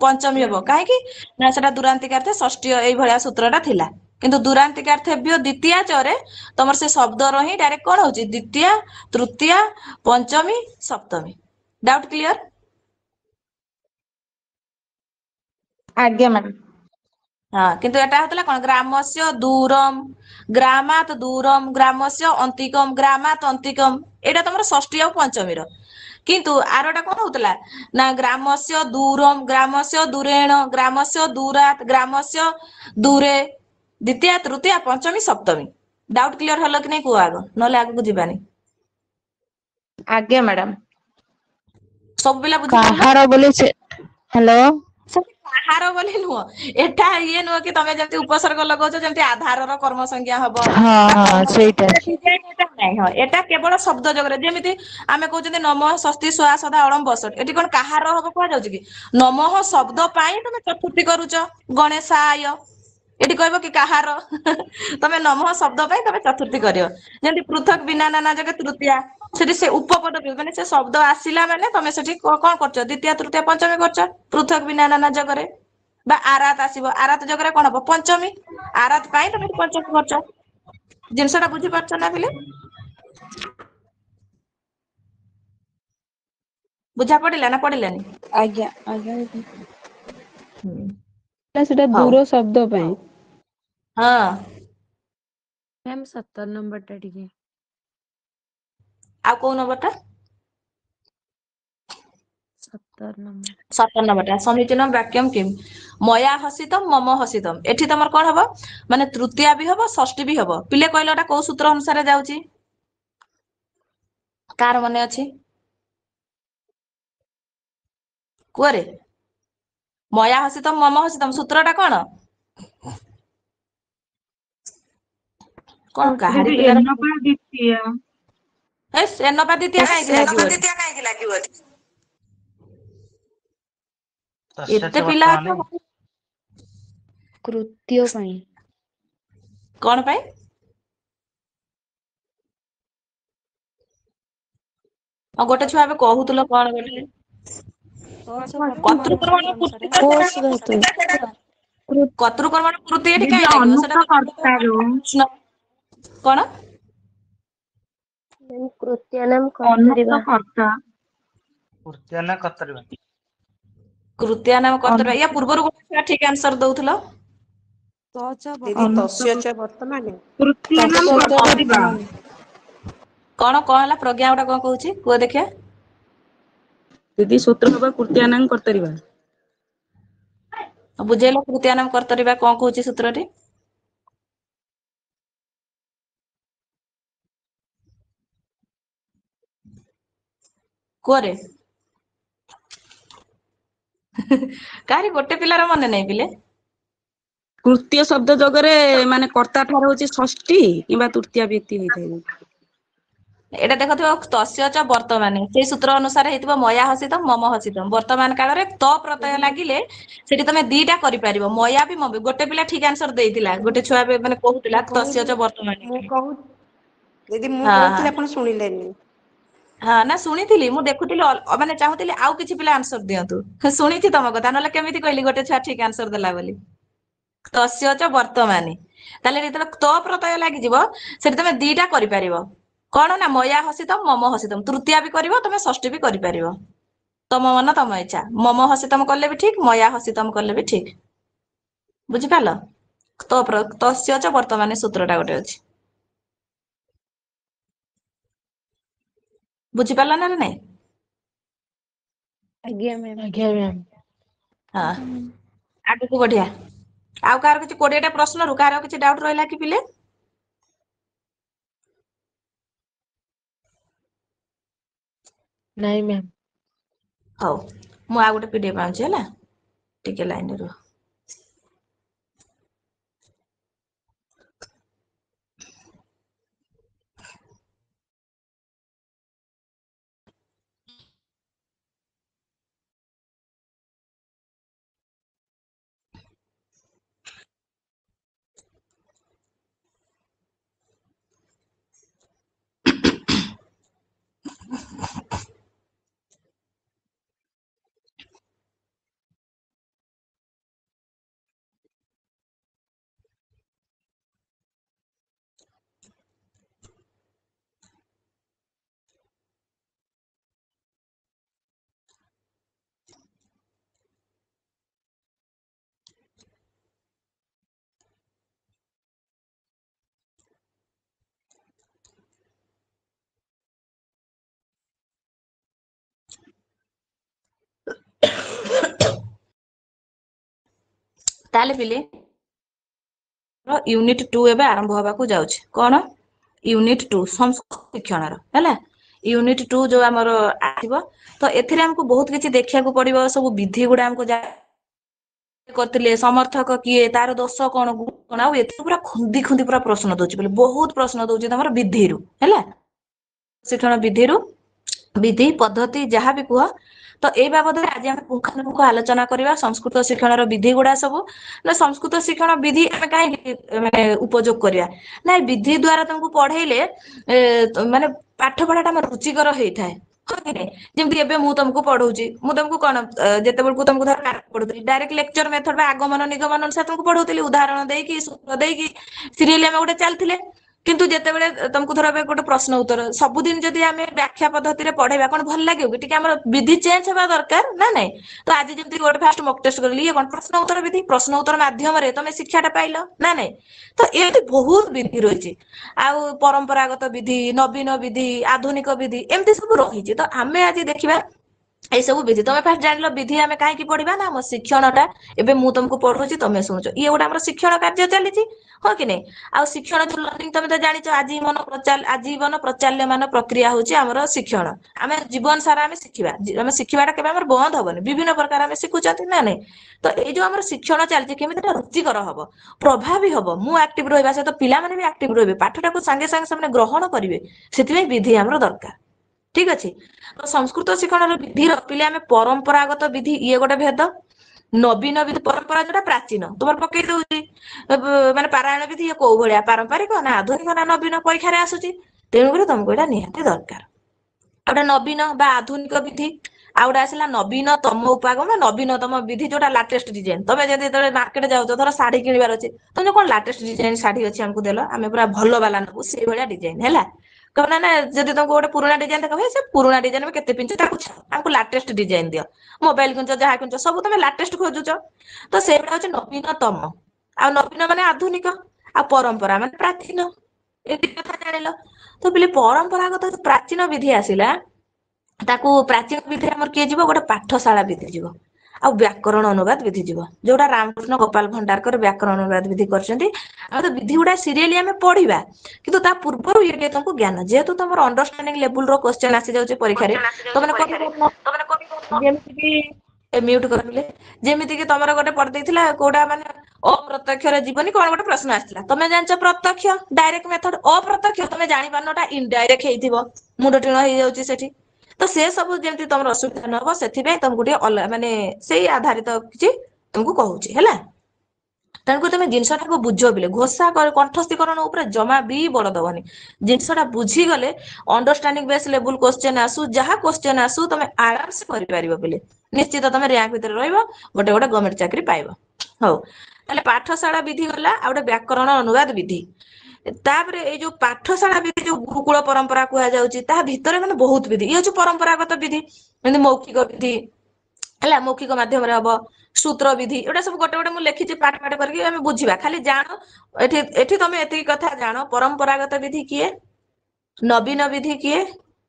ପଞ୍ଚମୀ ହବ, କାହିଁକି ନା ସେଟା ଦୁରାନ୍ତିକାର୍ଥେ ଷଷ୍ଠୀ ଏଇଭଳିଆ ସୂତ୍ରଟା ଥିଲା। କିନ୍ତୁ ଦୁରାନ୍ତିକାର୍ଥେବ୍ୟ ଦ୍ୱିତୀୟାଚରେ ତମର ସେ ଶବ୍ଦର ହିଁ ଡାଇରେକ୍ଟ କଣ ହଉଛି, ଦ୍ୱିତୀୟା ତୃତୀୟା ପଞ୍ଚମୀ ସପ୍ତମୀ। Doubt clear? ଆଜ୍ଞା ମ୍ୟାମ୍। ହଁ କିନ୍ତୁ ଏଟା ହଉଥିଲା କଣ ଗ୍ରାମସ୍ୟ ଦୂରମ ଗ୍ରାମାତ ଦୂରମ ଗ୍ରାମସ୍ୟ ଅନ୍ତିକମ ଗ୍ରାମାତ ଅନ୍ତିକମ, ଏଇଟା ତମର ଷଷ୍ଠୀ ଆଉ ପଞ୍ଚମୀର। କିନ୍ତୁ ଆରଟା କଣ ହଉଥିଲା ନା ଗ୍ରାମସ୍ୟ ଦୂରମ ଗ୍ରାମସ୍ୟ ଦୂରେଣ ଗ୍ରାମସ୍ୟ ଦୂରାତ ଗ୍ରାମସ୍ୟ ଦୂରେ, ଦ୍ୱିତୀୟା ତୃତୀୟା ପଞ୍ଚମୀ ସପ୍ତମୀ। ଡାଉଟ୍ କ୍ଲିୟର ହେଲା କି ନାଇଁ କୁହ ଆଗ, ନହେଲେ ଆଗକୁ ଯିବାନି। ଆଜ୍ଞା ମ୍ୟାଡାମ। ସବୁ ପିଲା ବୁଝିପାରିଲ? କାହାର ବୋଲି ସେ ହ୍ୟାଲୋ କାହାର ବୋଲି ନୁହଁ, ଏଟା ଇଏ ନୁହଁ କି ତମେ ଯେମିତି ଉପସର୍ଗ ଲଗାଉଛ ଯେମିତି ଆଧାରର କର୍ମ ସଂଜ୍ଞା ହବ ହଁ ବା ହଁ କର୍ମ ସେଇଟା ନାଇଁ। ହଁ ଏଟା କେବଳ ଶବ୍ଦ ଯୋଗରେ, ଯେମିତି ଆମେ କହୁଛନ୍ତି ନମଃ ଷଷ୍ଠୀ ସ୍ୱା ସଦା ଅଳମ୍ ବସଟ୍, ଏଠି କଣ କାହାର ହବ କୁହାଯାଉଛି କି? ନମଃ ଶବ୍ଦ ପାଇଁ ତମେ ଚତୁର୍ଥୀ କରୁଛ ଗଣେଶାୟ, ଏଠି କହିବ କି କାହାର? ତମେ ନମଃ ଶବ୍ଦ ପାଇଁ ତମେ ଚତୁର୍ଥୀ କରିବ। ଯେମିତି ପୃଥକ ବିନା ନାନା ଜାଗା ତୃତୀୟା, ସେଠି ସେ ଉପପଦ ମାନେ ସେ ଶବ୍ଦ ଆସିଲା ମାନେ ତମେ ସେଠି କଣ କରୁଛ, ଦ୍ୱିତୀୟ ତୃତୀୟ ପଞ୍ଚମୀ କରୁଛ। ପୃଥକ ବିନା ନାନା ଜାଗାରେ ବା ଆରାତ ଆସିବ, ଆରାତ ଜାଗାରେ କଣ ହବ ପଞ୍ଚମୀ, ଆରାତ ପାଇଁ ତମେ ପଞ୍ଚମୀ କରୁଛ। ଜିନିଷଟା ବୁଝିପାରୁଛ ନା ପିଲେ? ବୁଝା ପଡିଲା ନା ପଡିଲାନି? ଆଜ୍ଞା ଆଜ୍ଞା ଦିଦି। ହୁଁ ସେଟା ହଉ ଦୂର ଶବ୍ଦ ପାଇଁ। ହଁ ମ୍ୟାମ୍ 17 ନମ୍ବରଟା ଟିକେ ଆଉ କୋଉ ନମ୍ବରଟା? 17 নম্বর। 17 ନମ୍ବରଟା ସମୀଚୀନ ବାକ୍ୟମ୍ କିମ୍ ମୟା ହସିତମ୍ ମମ ହସିତମ୍। ଏଠି ତମର କଣ ହବ ମାନେ ତୃତୀୟା ବି ହବ ଷଷ୍ଠୀ ବି ହବ। ପିଲେ କହିଲ ଏଟା କୋଉ ସୂତ୍ର ଅନୁସାରେ ଯାଉଛି? କାର ମନେ ଅଛି? କୁହରେ ମୟା ହସିତମ୍ ମମ ହସିତମ୍ ସୂତ୍ରଟା କଣ? କଣ କାହାରି ପିଲାର ହେସ୍ ଏନପା ଦ୍ୱିତୀୟା କାହିଁକି ଲାଗିବ ଏଠି? ତସ୍ୟ ଏତେ ଚ ପିଲା ବର୍ତ୍ତମାନେ ଅଛ କୃତ୍ୟ ପାଇଁ। କଣ ପାଇଁ? ଆଉ ଗୋଟେ ଛୁଆ ଏବେ କହୁଥିଲ କଣ ଗୋଟେ ତ ବର୍ତ୍ତମାନ କର୍ତ୍ତୃକର୍ମଣ ସୂତ୍ର ଅନୁସାରେ କୋଷ ଧାତୁ। କର୍ତ୍ତୃକର୍ମଣ କୃତି ଏଠି କାହିଁ ଲାଗିବ ସେଟା ତ କଣ? କୃତ୍ୟାନାମ୍ କର୍ତ୍ତରିବା। କୃତ୍ୟ ନା କର୍ତ୍ତରିବା। କୃତ୍ୟା ନାମ କର୍ତ୍ତରିବା। ୟା ପୂର୍ବରୁ ଗୋଟେ ଛୁଆ ଠିକ ଆନ୍ସର ଦଉଥିଲ। ଦିଦି ତସ୍ୟ ଚ ବର୍ତ୍ତମାନେ ତସ୍ୟ ଚ ବର୍ତ୍ତମାନେ। କଣ ହେଲା ପ୍ରଜ୍ଞା ଗୋଟେ କଣ କହୁଛି କୁହ ଦେଖିଆ? ଦିଦି ସୂତ୍ର ହବ କୃତ୍ୟାନାଂ କର୍ତ୍ତରିବା। ବୁଝେଇଲ କୃତ୍ୟାନାମ କର୍ତ୍ତରିବା କଣ କହୁଛି ସୂତ୍ରଟି? କୁହରେ କାହାରି ଗୋଟେ ପିଲାର ମନେ ନାହିଁ ପିଲେ? କୃତ୍ୟ ଶବ୍ଦ ଯୋଗରେ ମାନେ କର୍ତ୍ତା ଠାରୁ ହଉଛି ଷଷ୍ଠୀ କିମ୍ବା ତୃତୀୟା ବ୍ୟକ୍ତି ହେଇଥାଏ। ଏଇଟା ଦେଖୁଥିବ ତସ୍ୟ ଚ ବର୍ତ୍ତମାନେ ସେଇ ସୂତ୍ର ଅନୁସାରେ ହେଇଥିବ ମୟା ହସିତମ୍ ମମ ହସିତମ୍। ବର୍ତ୍ତମାନ କାଳରେ ତ ପ୍ରତ୍ୟୟ ଲାଗିଲେ ସେଠି ତମେ ଦିଟା କରିପାରିବ ମୟା ବି ମମ ବି। ଗୋଟେ ପିଲା ଠିକ ଆନ୍ସର ଦେଇଥିଲା ଗୋଟେ ଛୁଆ ଏବେ ମାନେ କହୁଥିଲା ମୁଁ ତସ୍ୟ କହିଲି ଚ ବର୍ତ୍ତମାନେ ମୁଁ କହୁ ଦିଦି ମୁଁ ହଁ ହଁ। କହୁଥିଲି ଆପଣ ଶୁଣିଲେନି। ହଁ ନା ଶୁଣିଥିଲି ମୁଁ ଦେଖୁଥିଲି ମାନେ ଚାହୁଁଥିଲି ଆଉ କିଛି ପିଲା ଆନ୍ସର ଦିଅନ୍ତୁ। ଶୁଣିଛି ତମ କଥା ନହେଲେ କେମିତି କହିଲି ଗୋଟେ ଛୁଆ ଠିକ ଆନ୍ସର ଦେଲା ବୋଲି। ତସ୍ୟ ଚ ବର୍ତ୍ତମାନେ ତାହେଲେ ଯେତେବେଳେ ତ ପ୍ରତ୍ୟୟ ଲାଗିଯିବ ସେଠି ତମେ ଦିଟା କରିପାରିବ। କଣ ନା ମୟା ହସିତମ୍ ମମ ହସିତମ୍। ତୃତୀୟା ବି କରିବ ତମେ ଷଷ୍ଠୀ ବି କରିପାରିବ। ତମ ମନ ତମ ଇଚ୍ଛା ମମ ହସିତମ କଲେ ବି ଠିକ ମୟା ହସିତମ କଲେ ବି ଠିକ। ବୁଝିପାରିଲ ତସ୍ୟ ଚ ବର୍ତ୍ତମାନେ ସୂତ୍ରଟା ଗୋଟେ ଅଛି। ବୁଝିପାରିଲ ନା ନାଇଁ? ଆଜ୍ଞା ମ୍ୟାମ୍। ହଁ ଆଗକୁ ବଢିଆ। ଆଉ କାହାର କିଛି 20ଟା ପ୍ରଶ୍ନରୁ କାହାର କିଛି ଡାଉଟ ରହିଲା କି ପିଲେ? ନାଇଁ ମ୍ୟାମ୍। ହଉ ମୁଁ ଆଉ ଗୋଟେ ପିଡିଏଫ୍ ଆଣୁଛି ହେଲା ଟିକେ ଲାଇନରେ ରୁହ। ତାହେଲେ ପିଲେ ୟୁନିଟ୍ 2 ଏବେ ଆରମ୍ଭ ହବାକୁ ଯାଉଛି। କଣ? ୟୁନିଟ୍ 2 ସଂସ୍କୃତ ଶିକ୍ଷଣର ହେଲା। ୟୁନିଟ୍ 2 ଯୋଉ ଆମର ଆସିବ ତ ଏଥିରେ ଆମକୁ ବହୁତ କିଛି ଦେଖିବାକୁ ପଡିବ ସବୁ ବିଧି ଗୁଡା ଆମକୁ କରିଥିଲେ ସମର୍ଥକ କିଏ ତାର ଦୋଷ କଣ ଗୁଣ କଣ ଆଉ ଏଥିରୁ ପୁରା ଖୁନ୍ଦି ଖୁନ୍ଦି ପୁରା ପ୍ରଶ୍ନ ଦଉଛି ବୋଲି ବହୁତ ପ୍ରଶ୍ନ ଦଉଛି ତମର ବିଧିରୁ ହେଲା। ଶିକ୍ଷଣ ବିଧି ପଦ୍ଧତି ଯାହାବି କୁହ ତ ଏଇ ବାବଦରେ ଆଜି ଆମେ ପୁଙ୍ଖାନୁପୁଙ୍ଖ ଆଲୋଚନା କରିବା ସଂସ୍କୃତ ଶିକ୍ଷଣର ବିଧି ଗୁଡା ସବୁ। ନା ସଂସ୍କୃତ ଶିକ୍ଷଣ ବିଧି ଆମେ କାହିଁକି ମାନେ ଉପଯୋଗ କରିବା? ନାଇଁ ବିଧି ଦ୍ଵାରା ତମକୁ ପଢେଇଲେ ମାନେ ପାଠ ପଢା ଟା ଆମର ରୁଚିକର ହେଇଥାଏ। ହଁ କି ନାଇଁ? ଯେମିତି ଏବେ ମୁଁ ତମକୁ ପଢଉଛି ମୁଁ ତମକୁ କଣ ଯେତେବେଳକୁ ତମକୁ ଧର ପଢୁଥିଲି ଡାଇରେକ୍ଟ ଲେକ୍ଚର ମେଥଡ ବା ଆଗମନ ନିଗମନ ଅନୁସାରେ ତମକୁ ପଢଉଥିଲି ଉଦାହରଣ ଦେଇକି ସୂତ୍ର ଦେଇକି ସିରିଏଲ ଆମେ ଗୋଟେ ଚାଲିଥିଲେ କିନ୍ତୁ ଯେତେବେଳେ ତମକୁ ଧର ଏବେ ଗୋଟେ ପ୍ରଶ୍ନ ଉତ୍ତର ସବୁଦିନ ଯଦି ଆମେ ବ୍ୟାଖ୍ୟା ପଦ୍ଧତିରେ ପଢେଇବା କଣ ଭଲ ଲାଗିବ କି? ଟିକେ ଆମର ବିଧି ଚେଞ୍ଜ ହେବା ଦରକାର ନା ନାଇଁ? ତ ଆଜି ଯେମିତି ଗୋଟେ ଫାଷ୍ଟ ମକ୍ ଟେଷ୍ଟ କରିଲି, ଇଏ କଣ ପ୍ରଶ୍ନ ଉତ୍ତର ବିଧି, ପ୍ରଶ୍ନ ଉତ୍ତର ମାଧ୍ୟମରେ ତମେ ଶିକ୍ଷାଟା ପାଇଲ ନା ନାଇଁ? ତ ଏମିତି ବହୁତ ବିଧି ରହିଛି। ଆଉ ପରମ୍ପରାଗତ ବିଧି, ନବୀନ ବିଧି, ଆଧୁନିକ ବିଧି, ଏମିତି ସବୁ ରହିଛି। ତ ଆମେ ଆଜି ଦେଖିବା ଏଇ ସବୁ ବିଧି। ତମେ ଫାଷ୍ଟ ଜାଣିଲ ବିଧି ଆମେ କାହିଁକି ପଢିବା ନା ଆମ ଶିକ୍ଷଣଟା ଏବେ ମୁଁ ତମକୁ ପଢଉଛି ତମେ ଶୁଣୁଛ, ଇଏ ଗୋଟେ ଆମର ଶିକ୍ଷଣ କାର୍ଯ୍ୟ ଚାଲିଛି, ହଁ କି ନାଇଁ? ଆଉ ଶିକ୍ଷଣ ଲର୍ଣ୍ଣିଂ ତମେ ତ ଜାଣିଛ ଆଜୀବନ ପ୍ରଚାଲ୍ୟମାନ ପ୍ରକ୍ରିୟା ହଉଛି ଆମର ଶିକ୍ଷଣ। ଆମେ ଜୀବନ ସାରା ଆମେ ଶିଖିବା, ଆମେ ଶିଖିବାଟା କେବେ ଆମର ବନ୍ଦ ହବନି, ବିଭିନ୍ନ ପ୍ରକାର ଆମେ ଶିଖୁଛନ୍ତି ନା ନାଇଁ? ତ ଏଇ ଯୋଉ ଆମର ଶିକ୍ଷଣ ଚାଲିଛି କେମିତି ରୁଚିକର ହବ, ପ୍ରଭାବୀ ହବ, ମୁଁ ଆକ୍ଟିଭ ରହିବା ସହିତ ପିଲାମାନେ ବି ଆକ୍ଟିଭ ରହିବେ, ପାଠଟାକୁ ସାଙ୍ଗେ ସାଙ୍ଗେ ସେମାନେ ଗ୍ରହଣ କରିବେ, ସେଥିପାଇଁ ବିଧି ଆମର ଦରକାର। ଠିକ ଅଛି। ତ ସଂସ୍କୃତ ଶିକ୍ଷଣର ବିଧିର ପିଲେ ଆମେ ପରମ୍ପରାଗତ ବିଧି ଇଏ ଗୋଟେ ଭେଦ, ନବୀନ ବିଧି ପରମ୍ପରା ଯୋଉଟା ପ୍ରାଚୀନ ତୁମର ପକେଇ ଦଉଛି ମାନେ ପାରାୟଣ ବିଧି ଇଏ କୋଉ ଭଳିଆ ପାରମ୍ପରିକ ନା ଆଧୁନିକ ନା ନବୀନ ପରୀକ୍ଷାରେ ଆସୁଛି, ତେଣୁକରି ତମକୁ ଏଇଟା ନିହାତି ଦରକାର। ଆଉ ଗୋଟେ ନବୀନ ବା ଆଧୁନିକ ବିଧି, ଆଉ ଗୋଟେ ଆସିଲା ନବୀନତମ ଉପାଗମ, ନବୀନତମ ବିଧି ଯୋଉଟା ଲାଟେଷ୍ଟ ଡିଜାଇନ। ତମେ ଯଦି ଯେତେବେଳେ ମାର୍କେଟ ଯାଉଛ ଧର ଶାଢୀ କିଣିବାର ଅଛି, ତମେ କଣ ଲାଟେଷ୍ଟ ଡିଜାଇନ ଶାଢୀ ଅଛି ଆମକୁ ଦେଲ, ଆମେ ପୁରା ଭଲ ବାଲା ନବୁ ସେଇଭଳିଆ ଡିଜାଇନ ହେଲା। କହିବ ନା ଯଦି ତମକୁ ଗୋଟେ ପୁରୁଣା ଡିଜାଇନ କହିବେ ସେ ପୁରୁଣା ଡିଜାଇନ କେତେ ପିଞ୍ଚୁ ତାକୁ ଆମକୁ ଲାଟେଷ୍ଟ ଡିଜାଇନ ଦିଅ, ମୋବାଇଲ କିଣୁଛ ଯାହା କିଣୁଛ ସବୁ ତମେ ଲାଟେଷ୍ଟ ଖୋଜୁଛ, ତ ସେଇଗୁଡା ହଉଛି ନବୀନତମ। ଆଉ ନବୀନ ମାନେ ଆଧୁନିକ, ଆଉ ପରମ୍ପରା ମାନେ ପ୍ରାଚୀନ, ଏମିତି କଥା ଜାଣିଲ। ତ ପିଲେ ପରମ୍ପରାଗତ ପ୍ରାଚୀନ ବିଧି ଆସିଲା, ତାକୁ ପ୍ରାଚୀନ ବିଧିରେ ଆମର କିଏ ଯିବ, ଗୋଟେ ପାଠଶାଳା ବିଧି ଯିବ, ଆଉ ବ୍ୟାକରଣ ଅନୁବାଦ ବିଧି ଯିବ, ଯୋଉଟା ରାମକୃଷ୍ଣ ଗୋପାଳ ଭଣ୍ଡାରକର ବ୍ୟାକରଣ ଅନୁବାଦ ବିଧି କରିଛନ୍ତି। ଆଉ ତ ବିଧି ଗୁଡା ସିରିୟଲି ଆମେ ପଢିବା, କିନ୍ତୁ ତା ପୂର୍ବରୁ ଇଏ ଟିକେ ତମକୁ ଜ୍ଞାନ, ଯେହେତୁ ତମର ଅଣ୍ଡରଷ୍ଟାଣ୍ଡିଂ ଲେବୁଲ ର କ୍ୱେଶ୍ଚନ ଆସିଯାଉଛି ପରୀକ୍ଷାରେ, ତମେ କହିପାରୁନ ଯେମିତିକି ମ୍ୟୁଟ କରିଲେ, ଯେମିତିକି ତମର ଗୋଟେ ପଡିଦେଇଥିଲା କୋଉଟା ମାନେ ଅପ୍ରତ୍ୟକ୍ଷରେ ଯିବନି କଣ ଗୋଟେ ପ୍ରଶ୍ନ ଆସିଥିଲା, ତମେ ଜାଣିଛ ପ୍ରତ୍ୟକ୍ଷ ଡାଇରେକ୍ଟ ମେଥଡ, ଅପ୍ରତ୍ୟକ୍ଷ ତମେ ଜାଣିପାରୁନଟା ଇନଡାଇରେକ୍ଟ ହେଇଥିବ, ମୁଣ୍ଡ ଟିଣ ହେଇଯାଉଛି ସେଠି। ତ ସେ ସବୁ ଯେମିତି ତମର ଅସୁବିଧା ନ ହବ ସେଥିପାଇଁ ତମକୁ ଟିକେ ମାନେ ସେଇ ଆଧାରିତ କିଛି ତମକୁ କହୁଛି ହେଲା। ତେଣୁକରି ତମେ ଜିନିଷଟାକୁ ବୁଝ ବିଲେ, ଘୋଷା କଣ୍ଠସ୍ଥୀକରଣ ଉପରେ ଜମା ବି ବଳ ଦବନି। ଜିନିଷଟା ବୁଝିଗଲେ ଅଣ୍ଡରଷ୍ଟାଣ୍ଡିଂ ବେସ୍ ଲେବୁଲ କ୍ୱେଶ୍ଚନ ଆସୁ, ଯାହା କ୍ୱେଶ୍ଚନ ଆସୁ ତମେ ଆରାମସେ କରିପାରିବ ବୋଲି ନିଶ୍ଚିତ ତମେ ର୍ୟାଙ୍କ ଭିତରେ ରହିବ, ଗୋଟେ ଗଭର୍ଣ୍ଣମେଣ୍ଟ ଚାକିରି ପାଇବ। ହଉ, ତାହେଲେ ପାଠଶାଳା ବିଧି ଗଲା, ଆଉ ଗୋଟେ ବ୍ୟାକରଣ ଅନୁବାଦ ବିଧି। ତାପରେ ଏଇ ଯୋଉ ପାଠଶାଳା ବିଧି ଯୋଉ ଗୁରୁକୁଳ ପରମ୍ପରା କୁହାଯାଉଛି, ତାହା ଭିତରେ ମାନେ ବହୁତ ବିଧି, ଇଏ ହଉଛି ପରମ୍ପରାଗତ ବିଧି, ଯେମିତି ମୌଖିକ ବିଧି ହେଲା, ମୌଖିକ ମାଧ୍ୟମରେ ହବ, ସୂତ୍ର ବିଧି, ଏଗୁଟା ସବୁ ଗୋଟେ ଗୋଟେ ମୁଁ ଲେଖିଛି ପାଠ ପାଠ କରିକି ଆମେ ବୁଝିବା। ଖାଲି ଜାଣ ଏଠି ତମେ ଏତିକି କଥା ଜାଣ, ପରମ୍ପରାଗତ ବିଧି କିଏ, ନବୀନ ବିଧି କିଏ,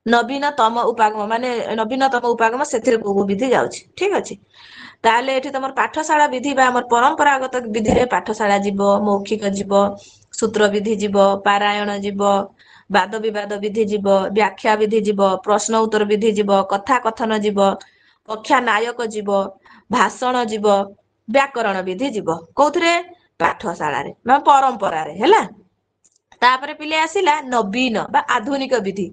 ନବୀନତମ ଉପାଗମ ମାନେ ନବୀନତମ ଉପାଗମ ସେଥିରେ କୋଉ ବିଧି ଯାଉଛି। ଠିକ ଅଛି। ତାହେଲେ ଏଠି ତମର ପାଠଶାଳା ବିଧି ବା ଆମର ପରମ୍ପରାଗତ ବିଧିରେ ପାଠଶାଳା ଯିବ, ମୌଖିକ ଯିବ, ସୂତ୍ର ବିଧି ଯିବ, ପାରାୟଣ ଯିବ, ବାଦ ବିବାଦ ବିଧି ଯିବ, ବ୍ୟାଖ୍ୟା ବିଧି ଯିବ, ପ୍ରଶ୍ନ ଉତ୍ତର ବିଧି ଯିବ, କଥା କଥନ ଯିବ, କକ୍ଷା ନାୟକ ଯିବ, ଭାଷଣ ଯିବ, ବ୍ୟାକରଣ ବିଧି ଯିବ। କୋଉଥିରେ? ପାଠଶାଳାରେ ବା ପରମ୍ପରାରେ ହେଲା। ତାପରେ ପିଲେ ଆସିଲା ନବୀନ ବା ଆଧୁନିକ ବିଧି,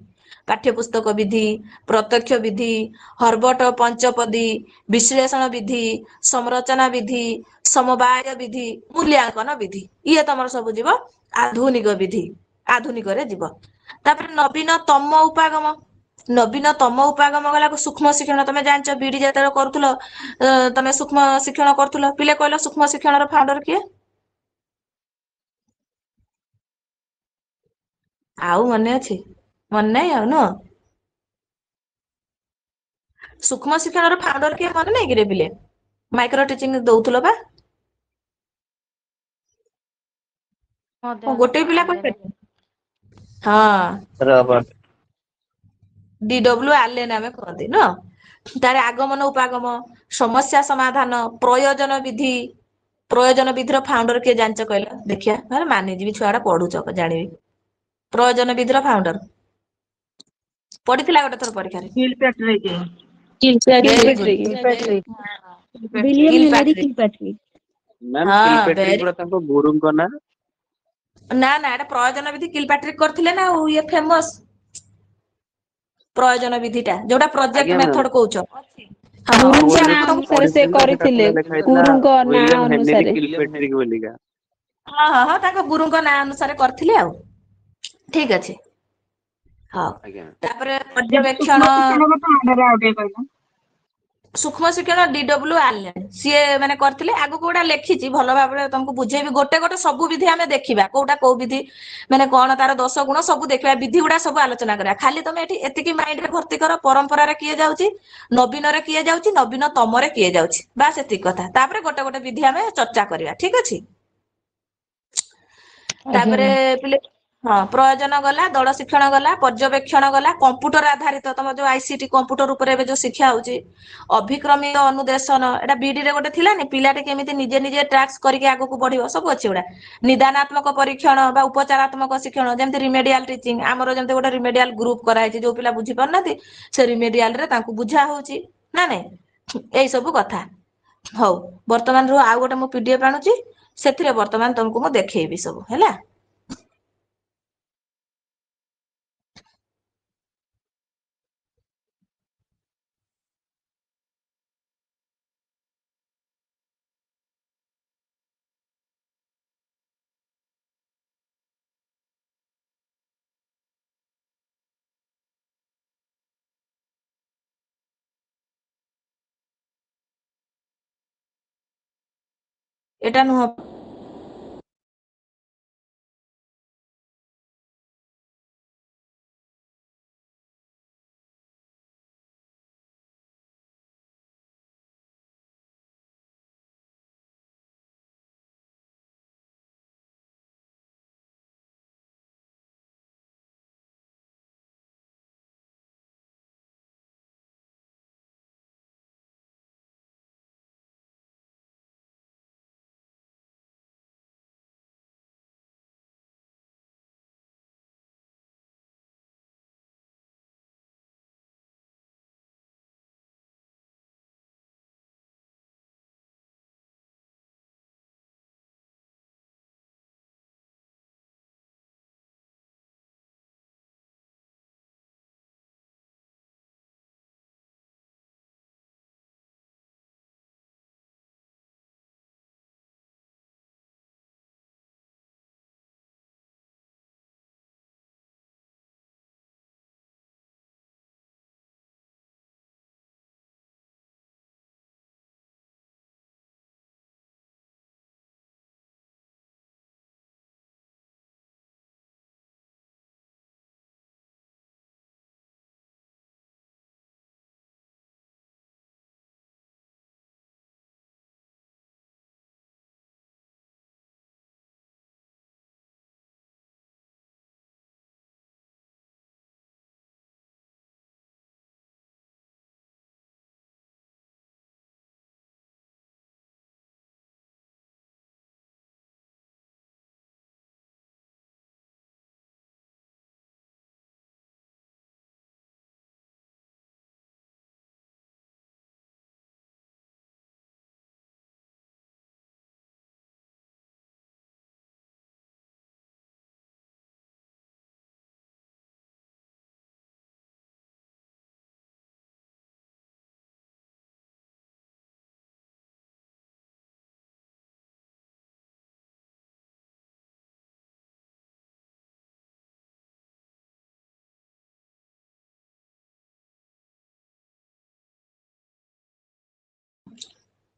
ପାଠ୍ୟପୁସ୍ତକ ବିଧି, ପ୍ରତ୍ୟକ୍ଷ ବିଧି, ହର୍ବଟ ପଞ୍ଚପଦୀ, ବିଶ୍ଳେଷଣ ବିଧି, ସଂରଚନା ବିଧି, ସମବାୟ ବିଧି, ମୂଲ୍ୟାଙ୍କନ ବିଧି, ଇଏ ତମର ସବୁ ଯିବ ଆଧୁନିକ ବିଧି, ଆଧୁନିକରେ ଯିବ। ତାପରେ ନବୀନତମ ଉପାଗମ, ନବୀନତମ ଉପାଗମ ଗଲାକୁ ସୂକ୍ଷ୍ମ ଶିକ୍ଷଣ, ତମେ ଜାଣିଛ ବିଡି ଯେତେବେଳେ କରୁଥିଲ ତମେ ସୂକ୍ଷ୍ମ ଶିକ୍ଷଣ କରୁଥିଲ, ପିଲେ କହିଲ ସୂକ୍ଷ୍ମ ଶିକ୍ଷଣର ଫାଉଣ୍ଡର କିଏ? ଆଉ ମନେ ଅଛି? ମନେ ନାହିଁ ଆଉ ନୁହଁ? ସୂକ୍ଷ୍ମ ଶିକ୍ଷଣର ଫାଉଣ୍ଡର କିଏ ମନେ ନାହିଁ କିରେ ପିଲେ? ମାଇକ୍ରୋ ଟିଚିଂ ଦଉଥିଲ ବା? ଗୋଟେ ପିଲା କହିପାରିବ? ହଁ, DW ଆଲେନ ଆମେ କହନ୍ତି ନୁହଁ? ତାର ଆଗମନ ଉପାଗମ, ସମସ୍ୟା ସମାଧାନ, ପ୍ରୟୋଜନ ବିଧି, ପ୍ରୟୋଜନ ବିଧିର ଫାଉଣ୍ଡର କିଏ ଜାଣିଛ କହିଲ ଦେଖିଆ? ନହେଲେ ମାନିଯିବି ଛୁଆ ଗୁଡା ପଢୁଛ ଜାଣିବି। ପ୍ରୟୋଜନ ବିଧିର ଫାଉଣ୍ଡର ପଡିଥିଲା ଗୋଟେ ଥର ପରୀକ୍ଷାରେ। William Henry Kilpatrick. ମ୍ୟାମ୍ କିଲପେଟ୍ରିକ ଗୁଡା ତାଙ୍କ ଗୁରୁଙ୍କ ନାଁ? ନା ନା, ଏଟା ପ୍ରୟୋଜନ ବିଧି କିଲପାଟ୍ରିକ କରିଥିଲେ ନା, ଆଉ ଇଏ ଫେମସ ପ୍ରୟୋଜନ ବିଧିଟା ଯୋଉଟା ପ୍ରୋଜେକ୍ଟ ଆଜ୍ଞା ମ୍ୟାମ୍। ମେଥଡ କହୁଛ। ମୁଁ ଗୁରୁଙ୍କ ଗୋଟେ ନାଁ ଯେତେବେଳେ ଅନୁସାରେ ସେ ପଢିଥିଲି ତ ସେଟା କରିଥିଲେ, ତଳେ ଲେଖା ହେଇଥିଲା ଗୁରୁଙ୍କ ନାଁ ୱିଲିୟମ ହେନରୀ ଅନୁସାରେ। କିଲପେଟ୍ରିକ ବୋଲିକା। ହଁ ହଁ ହଁ, ତାଙ୍କ ଗୁରୁଙ୍କ ନାଁ ଅନୁସାରେ କରିଥିଲେ ଆଉ। ଠିକ ଅଛି। ହଉ, ଆଜ୍ଞା। ତାପରେ ପର୍ଯ୍ୟବେକ୍ଷଣ, ସୂକ୍ଷ୍ମ ଶିକ୍ଷଣ DW ଆଲେନ୍ ସିଏ ମାନେ କରିଥିଲେ। ଆଗକୁ ଗୋଟା ଲେଖିଛି ଭଲ ଭାବରେ ତମକୁ ବୁଝେଇବି। ଗୋଟେ ଗୋଟେ ସବୁ ବିଧି ଆମେ ଦେଖିବା କୋଉଟା କୋଉ ବିଧି ମାନେ କଣ ତାର ଦୋଷ ଗୁଣ ସବୁ ଦେଖିବା, ବିଧି ଗୁଡା ସବୁ ଆଲୋଚନା କରିବା। ଖାଲି ତମେ ଏଠି ଏତିକି ମାଇଣ୍ଡରେ ଭର୍ତ୍ତି କର, ପରମ୍ପରାରେ କିଏ ଯାଉଛି, ନବୀନରେ କିଏ ଯାଉଛି, ନବୀନ ତମରେ କିଏ ଯାଉଛି, ବାସ୍ ଏତିକି କଥା। ତାପରେ ଗୋଟେ ଗୋଟେ ବିଧି ଆମେ ଚର୍ଚ୍ଚା କରିବା, ଠିକ ଅଛି। ଆଜ୍ଞା ତାପରେ ମ୍ୟାମ୍। ପିଲେ ହଁ ପ୍ରୟୋଜନ ଗଲା, ଦଳ ଶିକ୍ଷଣ ଗଲା, ପର୍ଯ୍ୟବେକ୍ଷଣ ଗଲା, କମ୍ପ୍ୟୁଟର ଆଧାରିତ ତମ ଯୋଉ ICT କମ୍ପ୍ୟୁଟର ଉପରେ ଏବେ ଯୋଉ ଶିକ୍ଷା ହଉଛି, ଅଭିକ୍ରମିକ ଅନୁଦେଶନ ଏଟା ବିଡି ରେ ଗୋଟେ ଥିଲାନି, ପିଲାଟେ କେମିତି ନିଜେ ନିଜେ ଟାସ୍କ କରିକି ଆଗକୁ ବଢିବ, ସବୁ ଅଛି ଗୁଡା। ନିଦାନାତ୍ମକ ପରୀକ୍ଷଣ ବା ଉପଚାରାତ୍ମକ ଶିକ୍ଷଣ, ଯେମିତି ରିମେଡିଆଲ ଟିଚିଂ, ଆମର ଯେମିତି ଗୋଟେ ରିମେଡିଆଲ ଗ୍ରୁପ କରାହେଇଛି, ଯୋଉ ପିଲା ବୁଝି ପାରୁନାହାନ୍ତି ସେ ରିମେଡିଆଲ ରେ ତାଙ୍କୁ ବୁଝା ହଉଛି ନା ନାଇଁ, ଏଇ ସବୁ କଥା। ହଉ ବର୍ତ୍ତମାନରୁ ଆଉ ଗୋଟେ ମୁଁ PDF ଆଣୁଛି, ସେଥିରେ ବର୍ତ୍ତମାନ ତମକୁ ମୁଁ ଦେଖେଇବି ସବୁ ହେଲା। ଏଟା ନୁହଁ।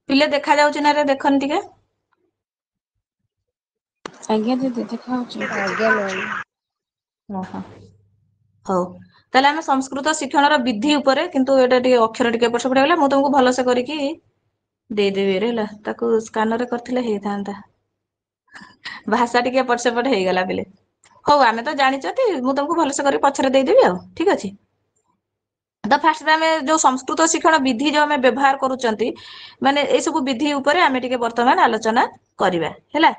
ପିଲେ ଦେଖା ଯାଉଛି ନା ରେ, ଦେଖନି ଟିକେ। ଆଜ୍ଞା ଦିଦି ଦେଖାହଉଛି। ଆଜ୍ଞା ମ୍ୟାମ୍। ଓହୋ ହଉ ତାହେଲେ ଆମେ ସଂସ୍କୃତ ଶିକ୍ଷଣର ବିଧି ଉପରେ, କିନ୍ତୁ ଏଇଟା ଟିକେ ଅକ୍ଷର ଟିକେ ଏପଟ ସେପଟ ହେଇଗଲା, ମୁଁ ତମକୁ ଭଲସେ କରିକି ଦେଇଦେବି ହେଲା, ତାକୁ ସ୍କାନରରେ କରିଥିଲେ ହେଇଥାନ୍ତା। ଭାଷା ଟିକେ ଏପଟ ସେପଟ ହେଇଗଲା ପିଲେ। ହଉ ଆମେ ତ ଜାଣିଛନ୍ତି, ମୁଁ ତମକୁ ଭଲସେ କରି ପଛରେ ଦେଇଦେବି ଆଉ, ଠିକ ଅଛି। ତ ଫାଷ୍ଟ ଆମେ ଯୋଉ ସଂସ୍କୃତ ଶିକ୍ଷଣ ବିଧି ଯୋଉ ଆମେ ବ୍ୟବହାର କରୁଛନ୍ତି, ମାନେ ଏଇ ସବୁ ବିଧି ଉପରେ ଆମେ ଟିକେ ବର୍ତ୍ତମାନ ଆଲୋଚନା କରିବା ହେଲା।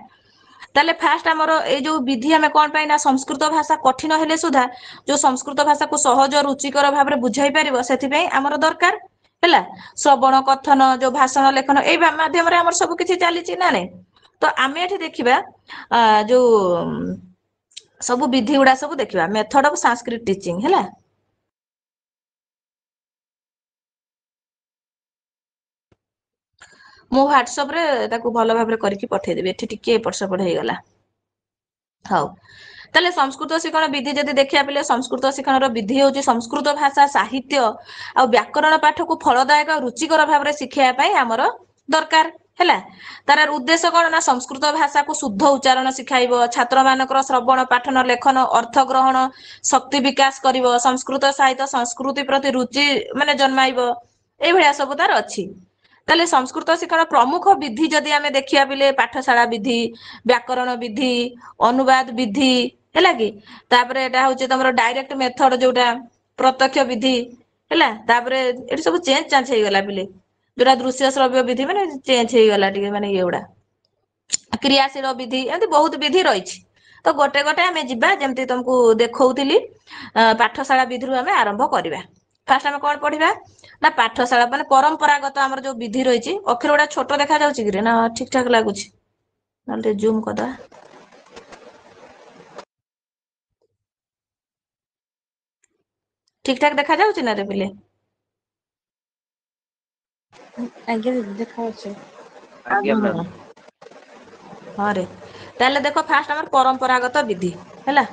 ତାହେଲେ ଫାଷ୍ଟ ଆମର ଏଇ ଯୋଉ ବିଧି ଆମେ କଣ ପାଇଁ ନା, ସଂସ୍କୃତ ଭାଷା କଠିନ ହେଲେ ସୁଦ୍ଧା ଯୋଉ ସଂସ୍କୃତ ଭାଷାକୁ ସହଜ ରୁଚିକର ଭାବରେ ବୁଝାଇ ପାରିବ, ସେଥିପାଇଁ ଆମର ଦରକାର ହେଲା। ଶ୍ରବଣ କଥନ ଯୋଉ ଭାଷଣ ଲେଖନ ଏଇ ମାଧ୍ୟମରେ ଆମର ସବୁ କିଛି ଚାଲିଛି ନା ନାଇଁ। ତ ଆମେ ଏଠି ଦେଖିବା ଯୋଉ ସବୁ ବିଧି ଗୁଡା ସବୁ ଦେଖିବା, ମେଥଡ ଅଫ ସାଂସ୍କ୍ରିଟ ଟିଚିଂ ହେଲା। ମୁଁ ହ୍ୱାଟ୍ସଆପ ରେ ତାକୁ ଭଲ ଭାବରେ କରିକି ପଠେଇଦେବି, ଏଠି ଟିକେ ଏପଟ ସେପଟ ହେଇଗଲା। ହଉ ତାହେଲେ ସଂସ୍କୃତ ଶିକ୍ଷଣ ବିଧି ଯଦି ଦେଖିବା ପିଲେ ସଂସ୍କୃତ ଶିକ୍ଷଣର ବିଧି ହେଉଛି ସଂସ୍କୃତ ଭାଷା ସାହିତ୍ୟ ଆଉ ବ୍ୟାକରଣ ପାଠକୁ ଫଳଦାୟକ ରୁଚିକର ଭାବରେ ଶିଖାଇବା ପାଇଁ ଆମର ଦରକାର ହେଲା। ତାର ଉଦ୍ଦେଶ୍ୟ କଣ ନା ସଂସ୍କୃତ ଭାଷାକୁ ଶୁଦ୍ଧ ଉଚ୍ଚାରଣ ଶିଖାଇବ, ଛାତ୍ରମାନଙ୍କର ଶ୍ରବଣ ପାଠନ ଲେଖନ ଅର୍ଥ ଗ୍ରହଣ ଶକ୍ତି ବିକାଶ କରିବ, ସଂସ୍କୃତ ସାହିତ୍ୟ ସଂସ୍କୃତି ପ୍ରତି ରୁଚି ମାନେ ଜନ୍ମାଇବ, ଏଇଭଳିଆ ସବୁ ତାର ଅଛି। ତାହେଲେ ସଂସ୍କୃତ ଶିକ୍ଷଣ ପ୍ରମୁଖ ବିଧି ଯଦି ଆମେ ଦେଖିବା ପିଲେ ପାଠଶାଳା ବିଧି, ବ୍ୟାକରଣ ବିଧି, ଅନୁବାଦ ବିଧି ହେଲା କି, ତାପରେ ଏଟା ହଉଛି ତମର ଡାଇରେକ୍ଟ ମେଥଡ ଯୋଉଟା ପ୍ରତ୍ୟକ୍ଷ ବିଧି ହେଲା, ତାପରେ ଏଠି ସବୁ ଚେଞ୍ଜ ଚାଞ୍ଜ ହେଇଗଲା ପିଲେ, ଯୋଉଟା ଦୃଶ୍ୟ ଶ୍ରବ୍ୟ ବିଧି ମାନେ ଚେଞ୍ଜ ହେଇଗଲା ଟିକେ ମାନେ ଇଏଗୁଡା, କ୍ରିୟାଶୀଳ ବିଧି, ଏମିତି ବହୁତ ବିଧି ରହିଛି। ତ ଗୋଟେ ଗୋଟେ ଆମେ ଯିବା, ଯେମିତି ତମକୁ ଦେଖଉଥିଲି ପାଠଶାଳା ବିଧିରୁ ଆମେ ଆରମ୍ଭ କରିବା। ଫାଷ୍ଟ ଆମେ କଣ ପଢିବା ନା ପାଠଶାଳା ମାନେ ପରମ୍ପରାଗତ ଆମର ଯୋଉ ବିଧି ରହିଛି। ଅକ୍ଷର ଗୁଡା ଛୋଟ ଦେଖାଯାଉଛି କି ନା ଠିକ ଠାକ ଲାଗୁଛି? ନହେଲେ ଟିକେ ଜୁମ କରିଦବା। ଠିକ ଠାକ ଦେଖାଯାଉଛି ନା ରେ ପିଲେ? ଆଜ୍ଞା ଦିଦି ଦେଖାଯାଉଛି। ଆଜ୍ଞା ମ୍ୟାମ୍। ହଁ ରେ, ତାହେଲେ ଦେଖ ଫାଷ୍ଟ ଆମର ପରମ୍ପରାଗତ ବିଧି ହେଲା।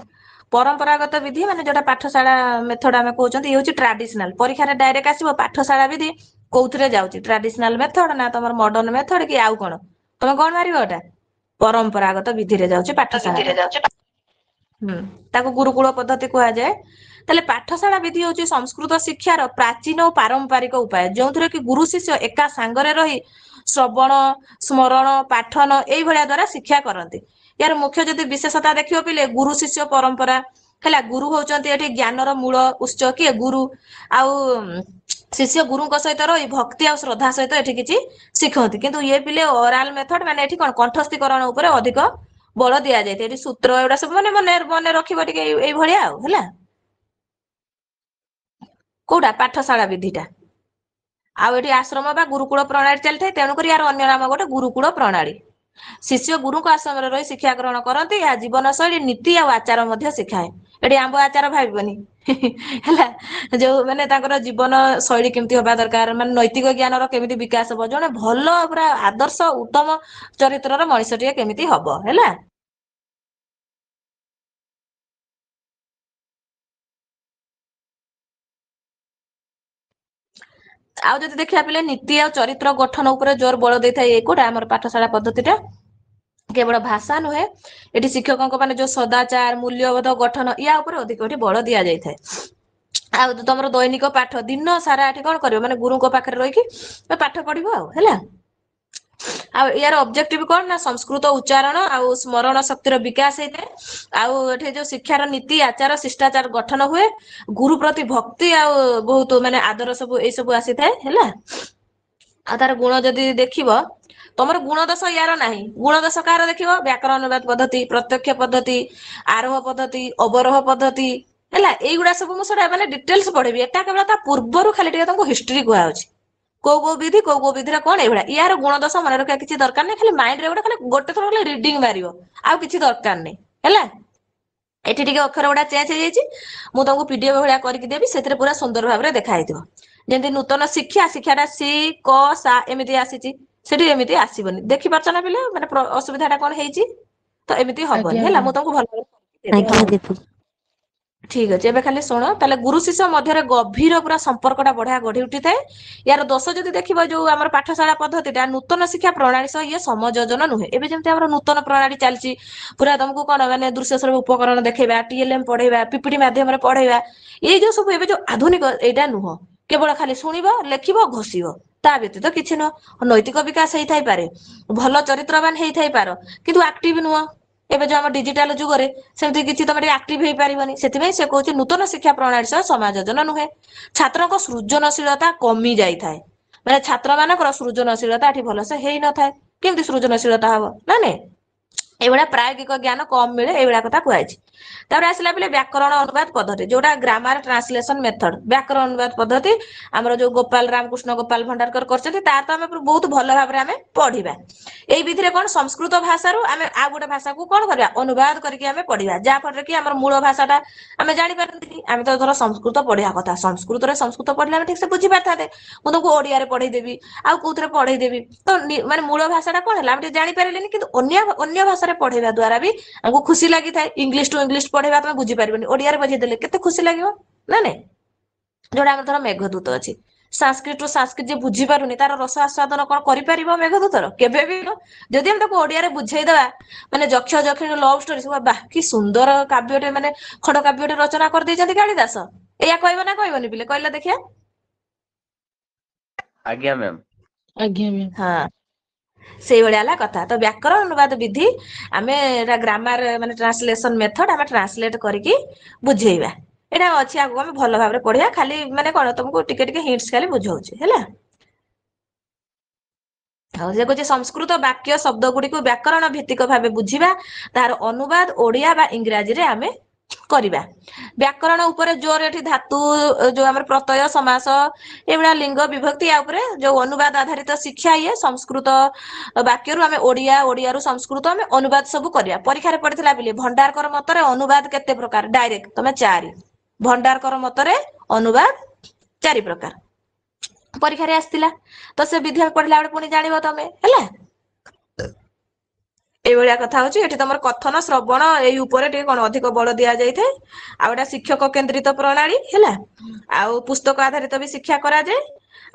ପରମ୍ପରାଗତ ବିଧି ମାନେ ଯୋଉଟା ପାଠଶାଳା ମେଥଡ ଆମେ କହୁଛନ୍ତି, ଇଏ ହଉଛି ଟ୍ରାଡିସନାଲ। ପରୀକ୍ଷାରେ ଡାଇରେକ୍ଟ ଆସିବ ପାଠଶାଳା ବିଧି କୋଉଥିରେ ଯାଉଛି, ଟ୍ରାଡିସନାଲ ମେଥଡ ନା ତମର ମଡର୍ଣ୍ଣ ମେଥଡ କି ଆଉ କଣ? ତମେ କଣ ମାରିବ ଏଟା? ପରମ୍ପରାଗତ ବିଧିରେ ଯାଉଛି ପାଠଶାଳାଟା। ତାକୁ ଗୁରୁକୁଳ ପଦ୍ଧତି କୁହାଯାଏ। ତାହେଲେ ପାଠଶାଳା ବିଧି ହଉଛି ସଂସ୍କୃତ ଶିକ୍ଷାର ପ୍ରାଚୀନ ଓ ପାରମ୍ପରିକ ଉପାୟ, ଯୋଉଥିରେ କି ଗୁରୁ ଶିଷ୍ୟ ଏକା ସାଙ୍ଗରେ ରହି ଶ୍ରବଣ ସ୍ମରଣ ପାଠନ ଏଇଭଳିଆ ଦ୍ଵାରା ଶିକ୍ଷା କରନ୍ତି। ୟାର ମୁଖ୍ୟ ଯଦି ବିଶେଷତା ଦେଖିବ ପିଲେ, ଗୁରୁ ଶିଷ୍ୟ ପରମ୍ପରା ହେଲା। ଗୁରୁ ହଉଛନ୍ତି ଏଠି ଜ୍ଞାନର ମୂଳ ଉତ୍ସ, କିଏ? ଗୁରୁ। ଆଉ ଶିଷ୍ୟ ଗୁରୁଙ୍କ ସହିତ ରହି ଭକ୍ତି ଆଉ ଶ୍ରଦ୍ଧା ସହିତ ଏଠି କିଛି ଶିଖନ୍ତି। କିନ୍ତୁ ଇଏ ପିଲେ ଓରାଲ ମେଥଡ ମାନେ ଏଠି କଣ କଣ୍ଠସ୍ଥିକରଣ ଉପରେ ଅଧିକ ବଳ ଦିଆଯାଇଥାଏ। ଏଠି ସୂତ୍ର ଏଗୁଡା ସବୁ ମାନେ ମନେ ରଖିବ ଟିକେ ଏଇଭଳିଆ ଆଉ ହେଲା। କୋଉଟା? ପାଠଶାଳା ବିଧିଟା। ଆଉ ଏଠି ଆଶ୍ରମ ବା ଗୁରୁକୁଳ ପ୍ରଣାଳୀ ଚାଲିଥାଏ, ତେଣୁକରି ୟାର ଅନ୍ୟ ନାମ ଗୋଟେ ଗୁରୁକୁଳ ପ୍ରଣାଳୀ। ଶିଷ୍ୟ ଗୁରୁଙ୍କ ଆଶ୍ରମରେ ରହି ଶିକ୍ଷା ଗ୍ରହଣ କରନ୍ତି। ଏହା ଜୀବନ ଶୈଳୀ ନୀତି ଆଉ ଆଚାର ମଧ୍ୟ ଶିଖାଏ। ଏଠି ଆମ୍ବ ଆଚାର ଭାବିବନି ହେଲା। ଯୋଉ ମାନେ ତାଙ୍କର ଜୀବନ ଶୈଳୀ କେମିତି ହବା ଦରକାର, ମାନେ ନୈତିକ ଜ୍ଞାନର କେମିତି ବିକାଶ ହବ, ଜଣେ ଭଲ ପୁରା ଆଦର୍ଶ ଉତ୍ତମ ଚରିତ୍ରର ମଣିଷଟିଏ କେମିତି ହବ ହେଲା। ଆଉ ଯଦି ଦେଖିବା ପିଲେ ନୀତି ଆଉ ଚରିତ୍ର ଗଠନ ଉପରେ ଜୋର ବଳ ଦେଇଥାଏ ଏଇ କୋଉଟା ଆମର ପାଠଶାଳା ପଦ୍ଧତିଟା। କେବଳ ଭାଷା ନୁହେଁ, ଏଠି ଶିକ୍ଷକଙ୍କ ମାନେ ଯୋଉ ସଦାଚାର ମୂଲ୍ୟବୋଧ ଗଠନ ୟା ଉପରେ ଅଧିକ ଏଠି ବଳ ଦିଆଯାଇଥାଏ। ଆଉ ତମର ଦୈନିକ ପାଠ ଦିନ ସାରା ଏଠି କଣ କରିବ, ମାନେ ଗୁରୁଙ୍କ ପାଖରେ ରହିକି ପାଠ ପଢିବ ଆଉ ହେଲା। ଆଉ ୟାର ଅବଜେକ୍ଟିଭ କଣ ନା ସଂସ୍କୃତ ଉଚ୍ଚାରଣ ଆଉ ସ୍ମରଣ ଶକ୍ତିର ବିକାଶ ହେଇଥାଏ। ଆଉ ଏଠି ଯୋଉ ଶିକ୍ଷାର ନୀତି ଆଚାର ଶିଷ୍ଟାଚାର ଗଠନ ହୁଏ, ଗୁରୁ ପ୍ରତି ଭକ୍ତି ଆଉ ବହୁତ ମାନେ ଆଦର ସବୁ ଏଇ ସବୁ ଆସିଥାଏ ହେଲା। ଆଉ ତାର ଗୁଣ ଯଦି ଦେଖିବ, ତମର ଗୁଣ ଦୋଷ ୟାର ନାହିଁ। ଗୁଣ ଦୋଷ କାହାର ଦେଖିବ? ବ୍ୟାକରଣ ଅନୁବାଦ ପଦ୍ଧତି, ପ୍ରତ୍ୟକ୍ଷ ପଦ୍ଧତି, ଆରୋହ ପଦ୍ଧତି, ଅବରୋହ ପଦ୍ଧତି ହେଲା। ଏଇଗୁଡା ସବୁ ମୁଁ ସେଟା ମାନେ ଡିଟେଲସ ପଢେଇବି। ଏଟା କେବଳ ତା ପୂର୍ବରୁ ଖାଲି ଟିକେ ତମକୁ ହିଷ୍ଟ୍ରି କୁହାଯାଉଛି, କୋଉ କୋଉ ବିଧି କୋଉ କୋଉ ବିଧିରେ କଣ ଏଇଭଳିଆ। ୟାର ଗୁଣ ଦୋଷ ମନେ ରଖିବା କିଛି ଦରକାର ନାହିଁ, ଖାଲି ମାଇଣ୍ଡରେ ଗୋଟେ ଥର ଖାଲି ରିଡିଙ୍ଗ ମାରିବ, ଆଉ କିଛି ଦରକାର ନାହିଁ ହେଲା। ଏଠି ଟିକେ ଅକ୍ଷର ଗୁଡା ଚେଞ୍ଜ ହେଇଯାଇଛି, ମୁଁ ତମକୁ ପିଡିଏଫ ଭଳିଆ କରିକି ଦେବି, ସେଥିରେ ପୁରା ସୁନ୍ଦର ଭାବରେ ଦେଖା ହେଇଥିବ। ଯେମିତି ନୂତନ ଶିକ୍ଷାଟା ସି କ ସା ଏମିତି ଆସିଛି, ସେଠି ଏମିତି ଆସିବନି। ଦେଖିପାରୁଛ ନା ପିଲା ମାନେ ଅସୁବିଧା ଟା କଣ ହେଇଛି? ତ ଏମିତି ହବନି ଆଜ୍ଞା ହେଲା। ମ୍ୟାମ୍। ମୁଁ ତମକୁ ଭଲ ଦେବି ଆଜ୍ଞା ହଉ। ଦିଦି। ଠିକ ଅଛି, ଏବେ ଖାଲି ଶୁଣ। ତାହେଲେ ଗୁରୁ ଶିଷ୍ୟ ମଧ୍ୟରେ ଗଭୀର ପୁରା ସମ୍ପର୍କଟା ବଢିଆ ଗଢି ଉଠିଥାଏ। ୟାର ଦୋଷ ଯଦି ଦେଖିବ, ଯୋଉ ଆମର ପାଠଶାଳା ପଦ୍ଧତିଟା ନୂତନ ଶିକ୍ଷା ପ୍ରଣାଳୀ ସହ ଇଏ ସମଯୋଜନ ନୁହେଁ। ଏବେ ଯେମିତି ଆମର ନୂତନ ପ୍ରଣାଳୀ ଚାଲିଛି, ପୁରା ତମକୁ କଣ ମାନେ ଦୃଶ୍ୟ ସ୍ୱରୂପ ଉପକରଣ ଦେଖେଇବା, ଟିଏଲଏମ୍ ପଢେଇବା, ପିପିଟି ମାଧ୍ୟମରେ ପଢେଇବା, ଏଇ ଯୋଉ ସବୁ ଏବେ ଯୋଉ ଆଧୁନିକ ଏଇଟା ନୁହଁ। କେବଳ ଖାଲି ଶୁଣିବ ଲେଖିବ ଘୋଷିବ, ତା ବ୍ୟତୀତ କିଛି ନୁହଁ। ନୈତିକ ବିକାଶ ହେଇଥାଇପାରେ, ଭଲ ଚରିତ୍ରବାନ ହେଇଥାଇପାର, କିନ୍ତୁ ଆକ୍ଟିଭ ନୁହଁ। ଏବେ ଯୋଉ ଆମ ଡିଜିଟାଲ ଯୁଗରେ ସେମିତି କିଛି ତମେ ଟିକେ ଆକ୍ଟିଭ ହେଇପାରିବନି। ସେଥିପାଇଁ ସେ କହୁଛି ନୂତନ ଶିକ୍ଷା ପ୍ରଣାଳୀ ସହ ସମାଯୋଜନ ନୁହେଁ। ଛାତ୍ରଙ୍କ ସୃଜନଶୀଳତା କମି ଯାଇଥାଏ, ମାନେ ଛାତ୍ର ମାନଙ୍କର ସୃଜନଶୀଳତା ଏଠି ଭଲସେ ହେଇନଥାଏ। କେମିତି ସୃଜନଶୀଳତା ହବ ନା ନାଇଁ? ଏଇଭଳିଆ ପ୍ରାୟୋଗିକ ଜ୍ଞାନ କମ ମିଳେ, ଏଇଭଳିଆ କଥା କୁହାଯାଇଛି। ତାପରେ ଆସିଲା ପିଲେ ବ୍ୟାକରଣ ଅନୁବାଦ ପଦ୍ଧତି, ଯୋଉଟା ଗ୍ରାମାର ଟ୍ରାନ୍ସଲେସନ ମେଥଡ। ବ୍ୟାକରଣ ଅନୁବାଦ ପଦ୍ଧତି ଆମର ଯୋଉ ଗୋପାଳ ରାମକୃଷ୍ଣ ଗୋପାଳ ଭଣ୍ଡାରକର କରିଛନ୍ତି, ତାର ତ ଆମେ ବହୁତ ଭଲ ଭାବରେ ଆମେ ପଢିବା। ଏଇ ବିଧିରେ କଣ ସଂସ୍କୃତ ଭାଷାରୁ ଆମେ ଆଉ ଗୋଟେ ଭାଷାକୁ କଣ କରିବା, ଅନୁବାଦ କରିକି ଆମେ ପଢିବା, ଯାହା ଫଳରେ କି ଆମର ମୂଳ ଭାଷାଟା ଆମେ ଜାଣିପାରନ୍ତି। ଆମେ ତ ଧର ସଂସ୍କୃତ ପଢିବା କଥା, ସଂସ୍କୃତ ପଢିଲେ ଆମେ ଠିକ ସେ ବୁଝି ପାରିଥାନ୍ତେ। ମୁଁ ତାଙ୍କୁ ଓଡିଆରେ ପଢେଇଦେବି, ଆଉ କୋଉଥିରେ ପଢେଇଦେବି, ତ ମାନେ ମୂଳ ଭାଷାଟା କଣ ହେଲା ଆମେ ଟିକେ ଜାଣିପାରିଲେନି। କିନ୍ତୁ ଅନ୍ୟ ଭାଷାରେ ପଢେଇବା ଦ୍ଵାରା ବି ଆମକୁ ଖୁସି ଲାଗିଥାଏ। ଇଂଲିଶ ଟୁ ଇଂଲିଶ ପଢେଇବା ତମେ ବୁଝିପାରିବନି, ଓଡିଆରେ ବୁଝେଇଦେଲେ କେତେ ଖୁସି ଲାଗିବ ନା ନାଇଁ? ଯୋଉଟା ଆମର ଧର ମେଘଦୂତ ଅଛି, ସାଂସ୍କ୍ରିଟରୁ ସାଂସ୍କ୍ରିଟ ଯିଏ ବୁଝିପାରୁନି ତାର ରସ ଆସ୍ୱାଦନ କଣ କରିପାରିବ ମେଘଦୂତର? କେବେ ବି ନୁହଁ। ଯଦି ଆମେ ତାକୁ ଓଡିଆରେ ବୁଝେଇଦବା, ମାନେ ଯକ୍ଷ ଯକ୍ଷିଣୀ ଲଭ ଷ୍ଟୋରି, ବାଃ କି ସୁନ୍ଦର କାବ୍ୟଟେ, ମାନେ ଖଣ୍ଡ କାବ୍ୟଟେ ରଚନା କରିଦେଇଛନ୍ତି କାଳିଦାସ, ଏଇଆ କହିବ ନା କହିବନି ପିଲେ? କହିଲେ ଦେଖିଆ। ଆଜ୍ଞା ମ୍ୟାମ୍। ଆଜ୍ଞା ମ୍ୟାମ୍। ହଁ, ସେଇଭଳିଆ ହେଲା କଥା। ତ ବ୍ୟାକରଣ ଅନୁବାଦ ବିଧି ଆମେ ଏଟା ଗ୍ରାମାର ମାନେ ଟ୍ରାନ୍ସଲେସନ ମେଥଡ ଆମେ ଟ୍ରାନ୍ସଲେଟ କରିକି ବୁଝେଇବା। ଏଇଟା ଅଛି, ଆଗକୁ ଆମେ ଭଲ ଭାବରେ ପଢିବା। ଖାଲି ମାନେ କଣ ତମକୁ ଟିକେ ଟିକେ ହିଣ୍ଟସ ଖାଲି ବୁଝଉଛି ହେଲା। ଆଉ ଯେ କହୁଛି ସଂସ୍କୃତ ବାକ୍ୟ ଶବ୍ଦ ଗୁଡିକୁ ବ୍ୟାକରଣ ଭିତ୍ତିକ ଭାବେ ବୁଝିବା, ତାର ଅନୁବାଦ ଓଡିଆ ବା ଇଂରାଜୀରେ ଆମେ କରିବା। ବ୍ୟାକରଣ ଉପରେ ଜୋର ଏଠି ଧାତୁ, ଯୋଉ ଆମର ପ୍ରତ୍ୟୟ, ସମାସ, ଏଇଭଳିଆ ଲିଙ୍ଗ ବିଭକ୍ତି, ୟା ଉପରେ ଯୋଉ ଅନୁବାଦ ଆଧାରିତ ଶିକ୍ଷା, ଇଏ ସଂସ୍କୃତ ବାକ୍ୟରୁ ଆମେ ଓଡିଆ, ଓଡିଆରୁ ସଂସ୍କୃତ ଆମେ ଅନୁବାଦ ସବୁ କରିବା। ପରୀକ୍ଷାରେ ପଡିଥିଲା ବୋଲି ଭଣ୍ଡାରକର ମତରେ ଅନୁବାଦ କେତେ ପ୍ରକାର? ଡାଇରେକ୍ଟ ତମେ 4। ଭଣ୍ଡାରକର ମତରେ ଅନୁବାଦ 4 ପ୍ରକାର ପରୀକ୍ଷାରେ ଆସିଥିଲା। ତ ସେ ବିଧି ପଢିଲା ବେଳେ ପୁଣି ଜାଣିବ ତମେ ହେଲା। ଏଇଭଳିଆ କଥା ହଉଛି। ଏଠି ତମର କଥନ ଶ୍ରବଣ ଏଇ ଉପରେ ଟିକେ କଣ ଅଧିକ ବଳ ଦିଆଯାଇଥାଏ। ଆଉ ଏଟା ଶିକ୍ଷକ କେନ୍ଦ୍ରିତ ପ୍ରଣାଳୀ ହେଲା। ଆଉ ପୁସ୍ତକ ଆଧାରିତ ବି ଶିକ୍ଷା କରାଯାଏ।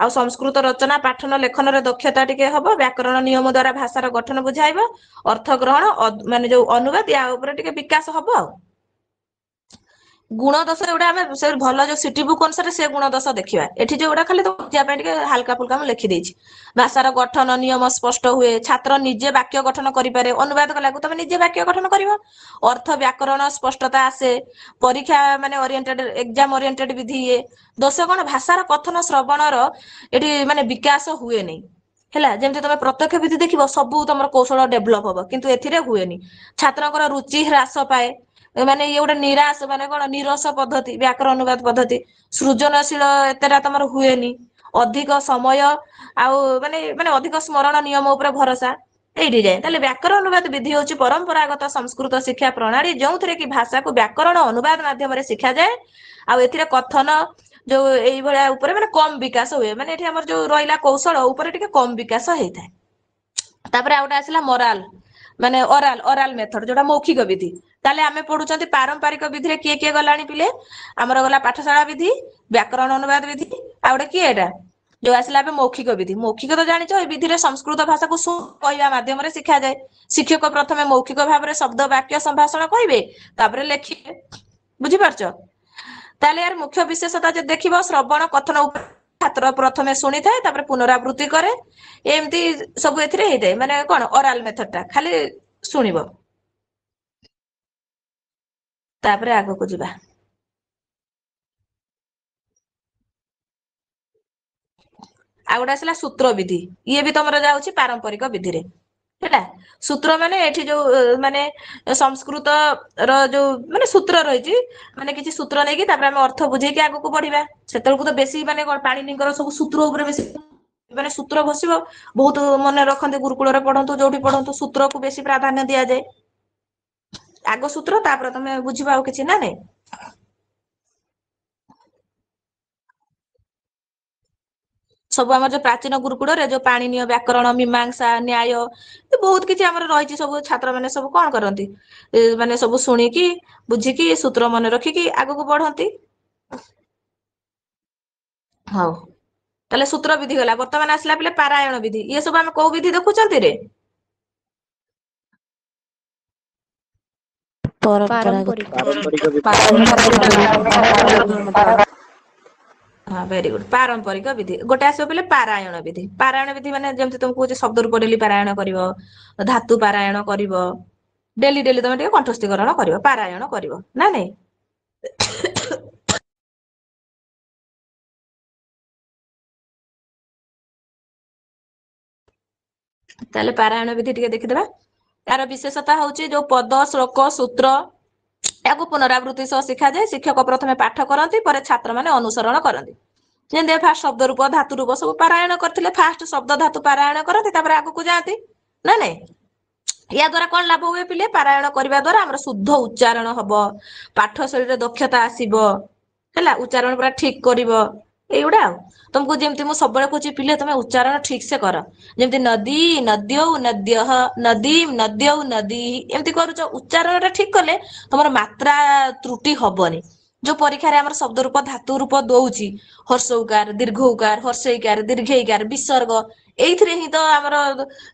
ଆଉ ସଂସ୍କୃତ ରଚନା ପାଠନ ଲେଖନର ଦକ୍ଷତା ଟିକେ ହବ। ବ୍ୟାକରଣ ନିୟମ ଦ୍ଵାରା ଭାଷାର ଗଠନ ବୁଝାଇବ। ଅର୍ଥ ଗ୍ରହଣ ମାନେ ଯୋଉ ଅନୁବାଦ, ୟା ଉପରେ ଟିକେ ବିକାଶ ହବ। ଆଉ ଗୁଣ ଦୋଷ ଯୋଉଟା ଆମେ ସେ ଭଲ ଯୋଉ ସିଟି ବୁକ୍ ଅନୁସାରେ ସେ ଗୁଣ ଦୋଷ ଦେଖିବା। ଏଠି ଯୋଉଟା ଖାଲି ବୁଝିବା ପାଇଁ ଟିକେ ହାଲକା ଫୁଲକା ମୁଁ ଲେଖିଦେଇଛି। ଭାଷାର ଗଠନ ନିୟମ ସ୍ପଷ୍ଟ ହୁଏ। ଛାତ୍ର ନିଜେ ବାକ୍ୟ ଗଠନ କରିପାରେ। ଅନୁବାଦ କଲାକୁ ତମେ ନିଜେ ବାକ୍ୟ ଗଠନ କରିବ। ଅର୍ଥ ବ୍ୟାକରଣ ସ୍ପଷ୍ଟତା ଆସେ। ପରୀକ୍ଷା ମାନେ ଓରିଏଣ୍ଟେଡ, ଏକ୍ଜାମ ଓରିଏଣ୍ଟେଡ ବିଧି। ଇଏ ଦୋଷ କଣ? ଭାଷାର କଥନ ଶ୍ରବଣର ଏଠି ମାନେ ବିକାଶ ହୁଏନି ହେଲା। ଯେମିତି ତମେ ପ୍ରତ୍ୟକ୍ଷ ବିଧି ଦେଖିବ ସବୁ ତମର କୌଶଳ ଡେଭଲପ ହବ, କିନ୍ତୁ ଏଥିରେ ହୁଏନି। ଛାତ୍ରଙ୍କର ରୁଚି ହ୍ରାସ ପାଏ। ମାନେ ଇଏ ଗୋଟେ ନିରାଶ, ମାନେ କଣ ନିରସ ପଦ୍ଧତି ବ୍ୟାକରଣ ଅନୁବାଦ ପଦ୍ଧତି। ସୃଜନଶୀଳ ଏତେଟା ତମର ହୁଏନି। ଅଧିକ ସମୟ ଆଉ ମାନେ ଅଧିକ ସ୍ମରଣ ନିୟମ ଉପରେ ଭରସା ଏଇଠି ଯାଏ। ତାହେଲେ ବ୍ୟାକରଣ ଅନୁବାଦ ବିଧି ହଉଛି ପରମ୍ପରାଗତ ସଂସ୍କୃତ ଶିକ୍ଷା ପ୍ରଣାଳୀ, ଯୋଉଥିରେ କି ଭାଷାକୁ ବ୍ୟାକରଣ ଅନୁବାଦ ମାଧ୍ୟମରେ ଶିଖାଯାଏ। ଆଉ ଏଥିରେ କଥନ ଯୋଉ ଏଇଭଳିଆ ଉପରେ ମାନେ କମ ବିକାଶ ହୁଏ। ମାନେ ଏଠି ଆମର ଯୋଉ ରହିଲା କୌଶଳ ଉପରେ ଟିକେ କମ ବିକାଶ ହେଇଥାଏ। ତାପରେ ଆଉ ଗୋଟେ ଆସିଲା ମରାଲ, ମାନେ ଅରାଲ ମେଥଡ, ଯୋଉଟା ମୌଖିକ ବିଧି। ତାହେଲେ ଆମେ ପଢୁଛନ୍ତି ପାରମ୍ପରିକ ବିଧିରେ କିଏ କିଏ ଗଲାଣି ପିଲେ? ଆମର ଗଲା ପାଠଶାଳା ବିଧି, ବ୍ୟାକରଣ ଅନୁବାଦ ବିଧି, ଆଉ ଗୋଟେ କିଏ ଏଟା ଯୋଉ ଆସିଲା ଏବେ ମୌଖିକ ବିଧି। ମୌଖିକ ତ ଜାଣିଛ, ଏଇ ବିଧିରେ ସଂସ୍କୃତ ଭାଷାକୁ କହିବା ମାଧ୍ୟମରେ ଶିଖାଯାଏ। ଶିକ୍ଷକ ପ୍ରଥମେ ମୌଖିକ ଭାବରେ ଶବ୍ଦ ବାକ୍ୟ ସମ୍ଭାଷଣ କହିବେ, ତାପରେ ଲେଖିବେ। ବୁଝିପାରୁଛ? ତାହେଲେ ୟାର ମୁଖ୍ୟ ବିଶେଷତା ଯଦି ଦେଖିବ, ଶ୍ରବଣ କଥନ ଉପରେ ଛାତ୍ର ପ୍ରଥମେ ଶୁଣିଥାଏ, ତାପରେ ପୁନରାବୃତ୍ତି କରେ। ଏମିତି ସବୁ ଏଥିରେ ହେଇଥାଏ। ମାନେ କଣ ଅରାଲ ମେଥଡ ଟା ଖାଲି ଶୁଣିବ। ତାପରେ ଆଗକୁ ଯିବା। ଆଉ ଗୋଟେ ଆସିଲା ସୂତ୍ର ବିଧି। ଇଏ ବି ତମର ଯାଉଛି ପାରମ୍ପରିକ ବିଧିରେ ହେଲା। ସୂତ୍ର ମାନେ ଏଠି ଯୋଉ ମାନେ ସଂସ୍କୃତ ର ଯୋଉ ମାନେ ସୂତ୍ର ରହିଛି, ମାନେ କିଛି ସୂତ୍ର ନେଇକି ତାପରେ ଆମେ ଅର୍ଥ ବୁଝେଇକି ଆଗକୁ ବଢିବା। ସେତେବେଳକୁ ତ ବେଶୀ ମାନେ କଣ ପାଣିନିଙ୍କର ସବୁ ସୂତ୍ର ଉପରେ ବେଶୀ ମାନେ ସୂତ୍ର ଘୋଷିବ। ବହୁତ ମନେ ରଖନ୍ତି, ଗୁରୁକୁଳରେ ପଢନ୍ତୁ, ଯୋଉଠି ପଢନ୍ତୁ, ସୂତ୍ରକୁ ବେଶୀ ପ୍ରାଧାନ୍ୟ ଦିଆଯାଏ। ଆଗ ସୂତ୍ର, ତାପରେ ତମେ ବୁଝିବ ଆଉ କିଛି, ନା ନାଇଁ? ସବୁ ଆମର ଯୋଉ ପ୍ରାଚୀନ ଗୁରୁକୁଳରେ ଯୋଉ ପାଣିନୀୟ ବ୍ୟାକରଣ, ମୀମାଂସା, ନ୍ୟାୟ, ବହୁତ କିଛି ଆମର ରହିଛି। ସବୁ ଛାତ୍ର ମାନେ ସବୁ କଣ କରନ୍ତି? ମାନେ ସବୁ ଶୁଣିକି ବୁଝିକି ସୂତ୍ର ମନେ ରଖିକି ଆଗକୁ ବଢନ୍ତି। ହଉ, ତାହେଲେ ସୂତ୍ର ବିଧି ଗଲା। ବର୍ତ୍ତମାନ ଆସିଲା ପିଲେ ପାରାୟଣ ବିଧି। ଇଏ ସବୁ ଆମେ କୋଉ ବିଧି ଦେଖୁଛନ୍ତି ରେ? ପାରମ୍ପରିକ। ପାରମ୍ପରିକ ବିଧି। ହଁ ଭେରି ଗୁଡ। ପାରମ୍ପରିକ ବିଧି। ଗୋଟେ ଆସିବ ପିଲେ ପାରାୟଣ ବିଧି। ପାରାୟଣ ବିଧି ମାନେ ଯେମିତି ତମକୁ କହୁଛି ଶବ୍ଦରୁ ପଡିଲି ପାରାୟଣ କରିବ, ଧାତୁ ପାରାୟଣ କରିବ, ଡେଲି ଡେଲି ତମେ ଟିକେ କଣ୍ଠସ୍ଥୀକରଣ କରିବ, ପାରାୟଣ କରିବ, ନା ନାଇଁ? ତାହେଲେ ପାରାୟଣ ବିଧି ଟିକେ ଦେଖିଦବା। ତାର ବିଶେଷତା ହଉଛି ଯୋଉ ପଦ, ଶ୍ଲୋକ, ସୂତ୍ର, ଏହାକୁ ପୁନରାବୃତ୍ତି ସହ ଶିଖାଯାଏ। ଶିକ୍ଷକ ପ୍ରଥମେ ପାଠ କରନ୍ତି, ପରେ ଛାତ୍ର ମାନେ ଅନୁସରଣ କରନ୍ତି। ଯେମିତି ଫାଷ୍ଟ ଶବ୍ଦ ରୂପ, ଧାତୁ ରୂପ ସବୁ ପାରାୟଣ କରିଥିଲେ। ଫାଷ୍ଟ ଶବ୍ଦ ଧାତୁ ପାରାୟଣ କରନ୍ତି, ତାପରେ ଆଗକୁ ଯାଆନ୍ତି, ନା ନାଇଁ? ୟା ଦ୍ଵାରା କଣ ଲାଭ ହୁଏ ପିଲେ? ପାରାୟଣ କରିବା ଦ୍ଵାରା ଆମର ଶୁଦ୍ଧ ଉଚ୍ଚାରଣ ହବ, ପାଠ ଶୈଳୀରେ ଦକ୍ଷତା ଆସିବ ହେଲା, ଉଚ୍ଚାରଣ ପୁରା ଠିକ କରିବ ଏଇଗୁଡା ଆଉ ତମକୁ ଯେମିତି ମୁଁ ସବୁବେଳେ କହୁଛି ପିଲେ ତମେ ଉଚ୍ଚାରଣ ଠିକ ସେ କର ଯେମିତି ନଦୀ ନଦ୍ୟୌ ନଦ୍ୟଃ ନଦୀ ନଦ୍ୟୌ ନଦୀ ଏମିତି କରୁଛ ଉଚ୍ଚାରଣ ଟା ଠିକ କଲେ ତମର ମାତ୍ରା ତ୍ରୁଟି ହବନି ଯୋଉ ପରୀକ୍ଷାରେ ଆମର ଶବ୍ଦ ରୂପ ଧାତୁ ରୂପ ଦଉଛି ହର୍ଷ ଉକାର ଦୀର୍ଘ ଉକାର ହର୍ଷଇକାର ଦୀର୍ଘଇକାର ବିସର୍ଗ ଏଇଥିରେ ହିଁ ତ ଆମର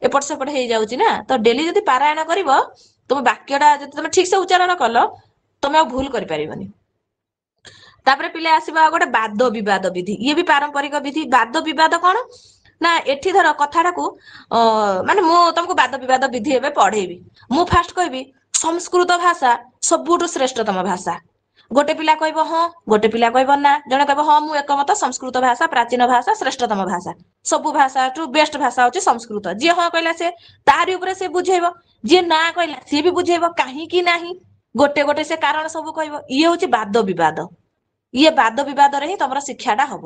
ଏପଟ ସେପଟ ହେଇଯାଉଛି ନା ତ ଡେଲି ଯଦି ପାରାୟଣ କରିବ ତମ ବାକ୍ୟଟା ଯଦି ତମେ ଠିକ ସେ ଉଚ୍ଚାରଣ କଲ ତମେ ଆଉ ଭୁଲ କରିପାରିବନି ତାପରେ ପିଲା ଆସିବା ଗୋଟେ ବାଦ ବିବାଦ ବିଧି ଇଏ ବି ପାରମ୍ପରିକ ବିଧି ବାଦ ବିବାଦ କଣ ନା ଏଠି ଧର କଥାଟାକୁ ମାନେ ମୁଁ ତମକୁ ବାଦ ବିବାଦ ବିଧି ଏବେ ପଢେଇବି ମୁଁ ଫାଷ୍ଟ କହିବି ସଂସ୍କୃତ ଭାଷା ସବୁଠୁ ଶ୍ରେଷ୍ଠତମ ଭାଷା ଗୋଟେ ପିଲା କହିବ ହଁ ଗୋଟେ ପିଲା କହିବ ନା ଜଣେ କହିବ ହଁ ମୁଁ ଏକମତ ସଂସ୍କୃତ ଭାଷା ପ୍ରାଚୀନ ଭାଷା ଶ୍ରେଷ୍ଠତମ ଭାଷା ସବୁ ଭାଷାଠୁ ବେଷ୍ଟ ଭାଷା ହଉଛି ସଂସ୍କୃତ ଯିଏ ହଁ କହିଲା ସେ ତାରି ଉପରେ ସେ ବୁଝେଇବ ଯିଏ ନା କହିଲା ସିଏ ବି ବୁଝେଇବ କାହିଁକି ନାହିଁ ଗୋଟେ ଗୋଟେ ସେ କାରଣ ସବୁ କହିବ ଇଏ ହଉଛି ବାଦ ବିବାଦ ଇଏ ବାଦ ବିବାଦରେ ହିଁ ତମର ଶିକ୍ଷାଟା ହବ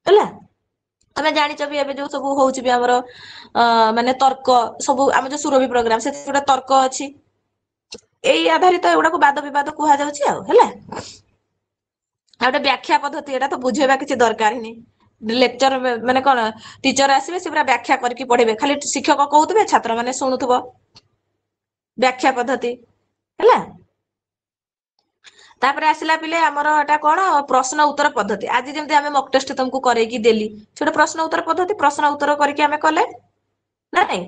ହେଲା ତମେ ଜାଣିଛ ବି ଏବେ ଯୋଉ ସବୁ ହଉଛି ବି ଆମର ମାନେ ତର୍କ ସବୁ ଆମ ଯୋଉ ସୁରଭି ପ୍ରୋଗ୍ରାମ ସେଥିରେ ଗୋଟେ ତର୍କ ଅଛି ଏଇ ଆଧାରିତ ଏଗୁଡାକୁ ବାଦ ବିବାଦ କୁହାଯାଉଛି ଆଉ ହେଲା ଆଉ ଗୋଟେ ବ୍ୟାଖ୍ୟା ପଦ୍ଧତି ଏଟା ତ ବୁଝେଇବା କିଛି ଦରକାର ହିଁ ଲେକ୍ଚର ମାନେ କଣ ଟିଚର ଆସିବେ ସେ ପୁରା ବ୍ୟାଖ୍ୟା କରିକି ପଢେଇବେ ଖାଲି ଶିକ୍ଷକ କହୁଥିବେ ଛାତ୍ର ମାନେ ଶୁଣୁଥିବ ବ୍ୟାଖ୍ୟା ପଦ୍ଧତି ହେଲା ତାପରେ ଆସିଲା ପିଲେ ଆମର ଏଟା କଣ ପ୍ରଶ୍ନ ଉତ୍ତର ପଦ୍ଧତି ଆଜି ଯେମିତି ଆମେ ମକ୍ ଟେଷ୍ଟ ତମକୁ କରେଇକି ଦେଲି ସେଟା ପ୍ରଶ୍ନ ଉତ୍ତର ପଦ୍ଧତି ପ୍ରଶ୍ନ ଉତ୍ତର କରିକି ଆମେ କଲେ ନାଇଁ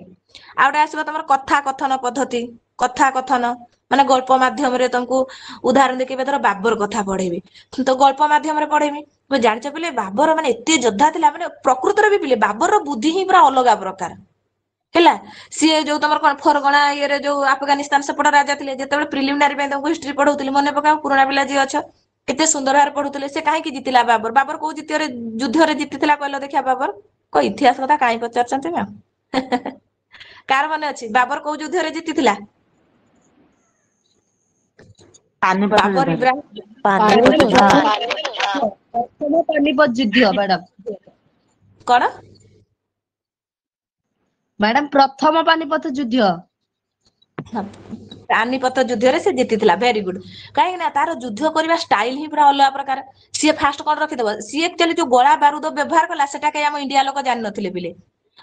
ଆଉ ଗୋଟେ ଆସିବ ତମର କଥା କଥନ ପଦ୍ଧତି କଥା କଥନ ମାନେ ଗଳ୍ପ ମାଧ୍ୟମରେ ତମକୁ ଉଦାହରଣ ଦେଖେଇବେ ଧର ବାବର କଥା ପଢେଇବି ତ ଗଳ୍ପ ମାଧ୍ୟମରେ ପଢେଇବି ତମେ ଜାଣିଛ ପିଲେ ବାବର ମାନେ ଏତେ ଯୋଦ୍ଧା ଥିଲା ମାନେ ପ୍ରକୃତରେ ବି ପିଲେ ବାବରର ବୁଦ୍ଧି ହିଁ ପୁରା ଅଲଗା ପ୍ରକାର ହେଲା ସିଏ ଯୋଉ ତମର କଣ ଫରଗଣା ଇଏରେ ଯୋଉ ଆଫଗାନିସ୍ତାନ ସେପଟ ରାଜା ଥିଲେ ଯେତେବେଳେ ପ୍ରିଲିମିନାରୀ ପାଇଁ ତାଙ୍କୁ ହିଷ୍ଟ୍ରି ପଢଉଥିଲି ମନେ ପକାଅ ପୁରୁଣା ପିଲା ଯିଏ ଅଛ କେତେ ସୁନ୍ଦର ଭାବରେ ପଢୁଥିଲେ ସେ କାହିଁକି ଜିତିଲା ବାବର ବାବର କୋଉ ଯୁଦ୍ଧରେ ଜିତିଥିଲା କହିଲ ଦେଖିଆ ବାବର କୋଉ ଇତିହାସ କଥା କାହିଁ ପଚାରୁଛନ୍ତି ମ୍ୟାମ କାର ମନେ ଅଛି ବାବର କୋଉ ଯୁଦ୍ଧରେ ଜିତିଥିଲା ବାବର ଇବ୍ରାହିମ ପ୍ରଥମ ପାନିପତ ଯୁଦ୍ଧ ମ୍ୟାଡାମ କଣ ମ୍ୟାଡାମ ପ୍ରଥମ ପାନିପତ ଯୁଦ୍ଧ ପାନିପତ ଯୁଦ୍ଧରେ ସେ ଜିତିଥିଲା ଭେରି ଗୁଡ କାହିଁକି ନା ତାର ଯୁଦ୍ଧ କରିବା ଷ୍ଟାଇଲ ହିଁ ପୁରା ଅଲଗା ପ୍ରକାର ସିଏ ଫାଷ୍ଟ କଣ ରଖିଦବ ସିଏ ଆକ୍ଚୁଆଲି ଯୋଉ ଗୋଳା ବାରୁଦ ବ୍ୟବହାର କଲା ସେଟା କେହି ଆମ ଇଣ୍ଡିଆ ଲୋକ ଜାଣିନଥିଲେ ପିଲେ